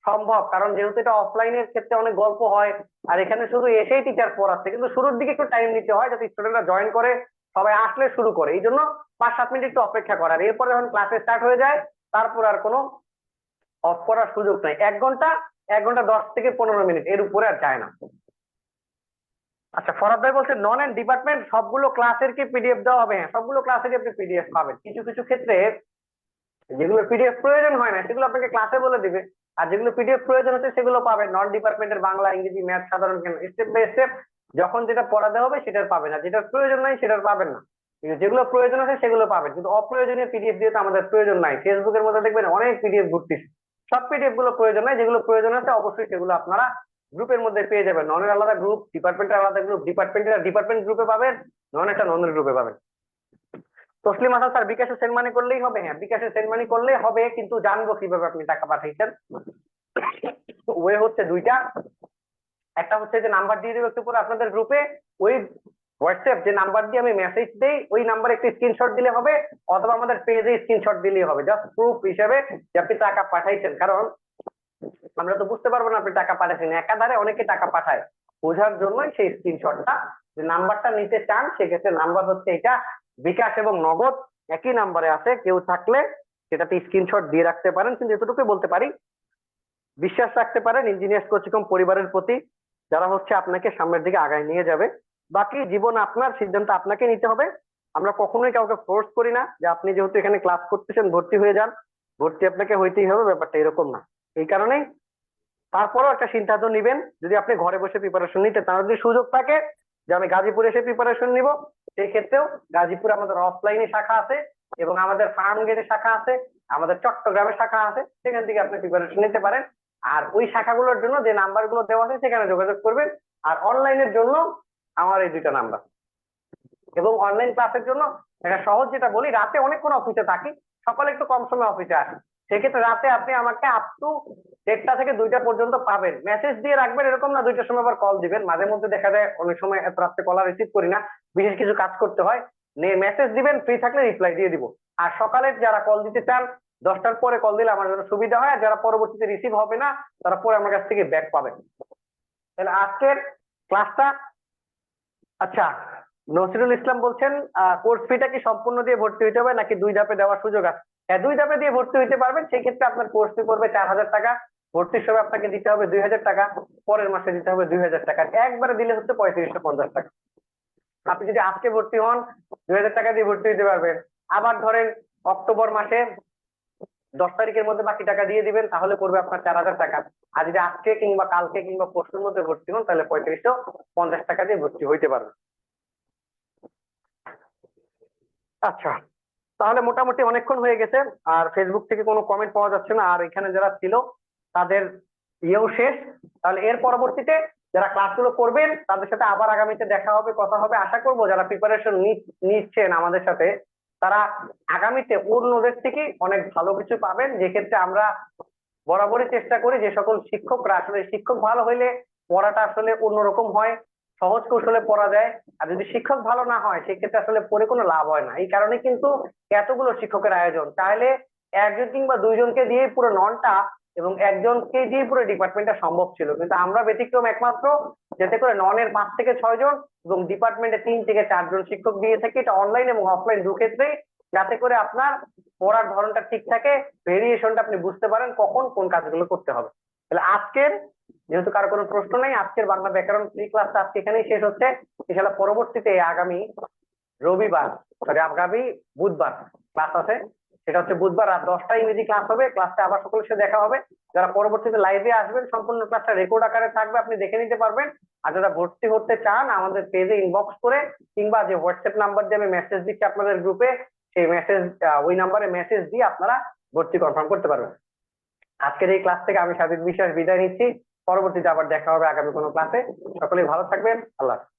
Speaker 3: সম্ভব। কারণ যেহেতু এটা অফলাইনের ক্ষেত্রে অনেক গল্প হয়, আর এখানে শুধু এসেই টিচার পড়াচ্ছে, কিন্তু শুরুর দিকে একটু টাইম নিতে হয় যাতে স্টুডেন্টরা জয়েন করে, সবাই আসলে শুরু করে। এই জন্য 5-7 মিনিট একটু অপেক্ষা করার, এরপরে যখন ক্লাসে স্টার্ট হয়ে যায় তারপর আর কোনো অফ করার সুযোগ নাই। 1 ঘন্টা, 1 ঘন্টা 10 থেকে 15 মিনিট, এর উপরে আর যায় না। আচ্ছা, ফরাদ ভাই বলছে নন এন্ড ডিপার্টমেন্ট সবগুলো ক্লাসের কি পিডিএফ দেওয়া হবে? হ্যাঁ, সবগুলো ক্লাসেরই আপনি পিডিএফ পাবেন। কিছু কিছু ক্ষেত্রে যেগুলো পিডিএফ প্রয়োজন হয় না সেগুলো আপনাকে ক্লাসে বলে দিবে, আর যেগুলো পিডিএফ প্রয়োজন হচ্ছে সেগুলো পাবেন। নন ডিপার্টমেন্টের বাংলা, ইংরেজি, ম্যাথ, সাধারণ জ্ঞান, স্টেপ বাই স্টেপ যখন যেটা পড়াতে হবে সেটার পাবেন, আর যেটার প্রয়োজন নাই সেটার পাবেন না। কিন্তু যেগুলো প্রয়োজন আছে সেগুলো পাবেন, কিন্তু অপ্রয়োজনীয় পিডিএফ দিয়ে তো আমাদের প্রয়োজন নাই। ফেসবুকের মধ্যে দেখবেন অনেক পিডিএফ ঘুরতেছে, সব পিডিএফ গুলো প্রয়োজন নাই। যেগুলো প্রয়োজন আছে অবশ্যই সেগুলো আপনারা গ্রুপের মধ্যে পেয়ে যাবেন। ননের আলাদা গ্রুপ, ডিপার্টমেন্টের আলাদা গ্রুপ, ডিপার্টমেন্টের ডিপার্টমেন্ট গ্রুপে পাবেন, নন একটা ননের গ্রুপে পাবেন। তসলিম হাসান স্যার, বিকাশে সেন্ড মানি করলেই হবে? হ্যাঁ, বিকাশে সেন্ড মানি করলেই হবে, কিন্তু জানবো কিভাবে আপনি টাকা পাঠাইছেন? ওয়ে হচ্ছে দুইটা। একটা হচ্ছে যে নাম্বার দিয়ে দেবো একটু পরে আপনাদের গ্রুপে, ওই হোয়াটসঅ্যাপ যে নাম্বার দিয়ে আমি মেসেজ দেই ওই নাম্বারে একটু স্ক্রিনশট দিলে হবে, অথবা আমাদের পেজে স্ক্রিনশট দিলেই হবে, জাস্ট প্রুফ হিসেবে যে আপনি টাকা পাঠাইছেন। কারণ আমরা তো বুঝতে পারবো না আপনি টাকা পাঠাচ্ছেন, একাধারে অনেকে টাকা পাঠায়, বোঝার জন্যই সেই স্ক্রিনশটটা। যে নাম্বারটা নিতে চান সেক্ষেত্রে নাম্বার হচ্ছে এটা, বিকাশ এবং নগদ একই নাম্বারে আছে, কেউ থাকলে সেটাতে স্ক্রিনশট দিয়ে রাখতে পারেন। কিন্তু এতটুকুই বলতে পারি, বিশ্বাস রাখতে পারেন ইঞ্জিনিয়ার্স কোচিং পরিবারের প্রতি, যারা হচ্ছে আপনাকে সামনের দিকে আগায় নিয়ে যাবে। বাকি জীবন আপনার, সিদ্ধান্ত আপনাকে নিতে হবে। আমরা কখনোই কাউকে ফোর্স করি না যে আপনি যেহেতু এখানে ক্লাস করতেছেন ভর্তি হয়ে যান, ভর্তি আপনাকে হইতেই হবে, ব্যাপারটা এরকম না। এই কারণেই তারপরেও একটা সিদ্ধান্ত নিবেন, যদি আপনি ঘরে বসে প্রিপারেশন নিতে চান, যদি সুযোগ থাকে যে আমি গাজীপুরে এসে প্রিপারেশন নিব, সেই ক্ষেত্রেও গাজীপুরে আমাদের অফলাইনে শাখা আছে এবং আমাদের ফার্ম গেটে শাখা আছে, আমাদের চট্টগ্রামে শাখা আছে, সেখান থেকে আপনি প্রিপারেশন নিতে পারেন। আর ওই শাখাগুলোর জন্য যে নাম্বারগুলো দেওয়া আছে সেখানে যোগাযোগ করবেন। আর অনলাইনের জন্য আমার এই 2টা নাম্বার। এবং অনলাইন ক্লাসের জন্য একটা সহজ যেটা বলি, রাতে অনেকক্ষণ অফিসে থাকি, সকালে একটু কম সময় অফিসে আসি, সেক্ষেত্রে রাতে আপনি আমাকে আপ টু 1টা থেকে 2টা পর্যন্ত পাবেন। মেসেজ দিয়ে রাখবেন, এরকম না 2টার সময় আবার কল দিবেন। মাঝে মধ্যে দেখা যায় অনেক সময় এত রাত্রে কল রিসিভ করি না, বিশেষ কিছু কাজ করতে হয়। মেসেজ দিবেন, ফ্রি থাকলে রিপ্লাই দিয়ে দিব। আর সকালে যারা কল দিতে চান 10টার পরে কল দিলে আমার জন্য সুবিধা হয়, আর যারা পরবর্তীতে রিসিভ হবে না তারা পরে আমার কাছ থেকে ব্যাক পাবেন। তাহলে আজকের ক্লাসটা, আচ্ছা নসিরুল ইসলাম বলছেন কোর্স ফিটা কি সম্পূর্ণ দিয়ে ভর্তি হইতে হবে নাকি 2 ধাপে দেওয়ার সুযোগ আছে? হ্যাঁ, 2 ধাপে দিয়ে ভর্তি হইতে পারবেন। সেই ক্ষেত্রে আপনার কোর্স ফি পড়বে 4000 টাকা, ভর্তির সময় আপনাকে দিতে হবে 2000 টাকা, পরের মাসে দিতে হবে 2000 টাকা, একবারে দিলে হচ্ছে 3550 টাকা। আপনি যদি আজকে ভর্তি হন 2000 টাকা দিয়ে ভর্তি হইতে পারবেন, আবার ধরেন অক্টোবর মাসে 10 তারিখের মধ্যে বাকি টাকা দিয়ে দিবেন, তাহলে পড়বে আপনার 4000 টাকা। আর যদি আজকে কিংবা কালকে কিংবা পরশুর মধ্যে ভর্তি হন তাহলে 3550 টাকা দিয়ে ভর্তি হইতে পারবেন। আচ্ছা, তাহলে মোটামুটি অনেকক্ষণ হয়ে গেছে, আর ফেসবুক থেকে কোনো কমেন্ট পাওয়া যাচ্ছে না, আর এখানে যারা ছিল তাদের ইয়েও শেষ। তাহলে এর পরবর্তীতে যারা ক্লাসগুলো করবেন তাদের সাথে আবার আগামীতে দেখা হবে, কথা হবে। আশা করবো যারা প্রিপারেশন নিচ্ছেন আমাদের সাথে তারা আগামীতে অন্যদের থেকে অনেক ভালো কিছু পাবেন, যে ক্ষেত্রে আমরা বরাবরই চেষ্টা করি যে সকল শিক্ষকরা আসলে শিক্ষক ভালো হইলে পড়াটা আসলে অন্যরকম হয়, সহজ কৌশলে পড়া যায়। আর যদি শিক্ষক ভালো না হয় সেক্ষেত্রে আসলে পড়ে কোনো লাভ হয় না। এই কারণে কিন্তু এতগুলো শিক্ষকের আয়োজন, চাইলে একজন কিংবা দুইজনকে দিয়ে পুরো ননটা এবং একজনকে দিয়ে পুরো ডিপার্টমেন্টটা সম্ভব ছিল, কিন্তু আমরা ব্যতিক্রম একমাত্র, যাতে করে ননের 5 থেকে 6 জন এবং ডিপার্টমেন্টে 3 থেকে 4 জন শিক্ষক দিয়ে থাকি। এটা অনলাইন এবং অফলাইন দু ক্ষেত্রেই, যাতে করে আপনার পড়ার ধরনটা ঠিক থাকে, ভেরিয়েশনটা আপনি বুঝতে পারেন কখন কোন কাজগুলো করতে হবে। তাহলে আজকের, যেহেতু কারো কোনো প্রশ্ন নেই, আজকের বাংলা ব্যাকরণ প্রি ক্লাসটা আজকে এখানেই শেষ হচ্ছে। ইনশাআল্লাহ পরবর্তীতে আগামী বুধবার ক্লাস আছে, সেটা হচ্ছে বুধবার রাত 10টায় ইংরেজি ক্লাস হবে। ক্লাসটা আবার সকলের সাথে দেখা হবে। যারা পরবর্তীতে লাইভে আসবেন সম্পূর্ণ ক্লাসটা রেকর্ড আকারে থাকবে, আপনি দেখে নিতে পারবেন। আর যারা ভর্তি হতে চান আমাদের পেজে ইনবক্স করে কিংবা যে হোয়াটসঅ্যাপ নাম্বার দিয়ে আমি মেসেজ দিচ্ছি আপনাদের গ্রুপে, সেই মেসেজ ওই নাম্বারে মেসেজ দিয়ে আপনারা ভর্তি কনফার্ম করতে পারবেন। আজকের এই ক্লাস থেকে আমি সাবিক বিশ্বাস বিদায় নিচ্ছি। পরবর্তীতে আবার দেখা হবে আগামী কোনো ক্লাসে। সকলেই ভালো থাকবেন। আল্লাহ হাফেজ।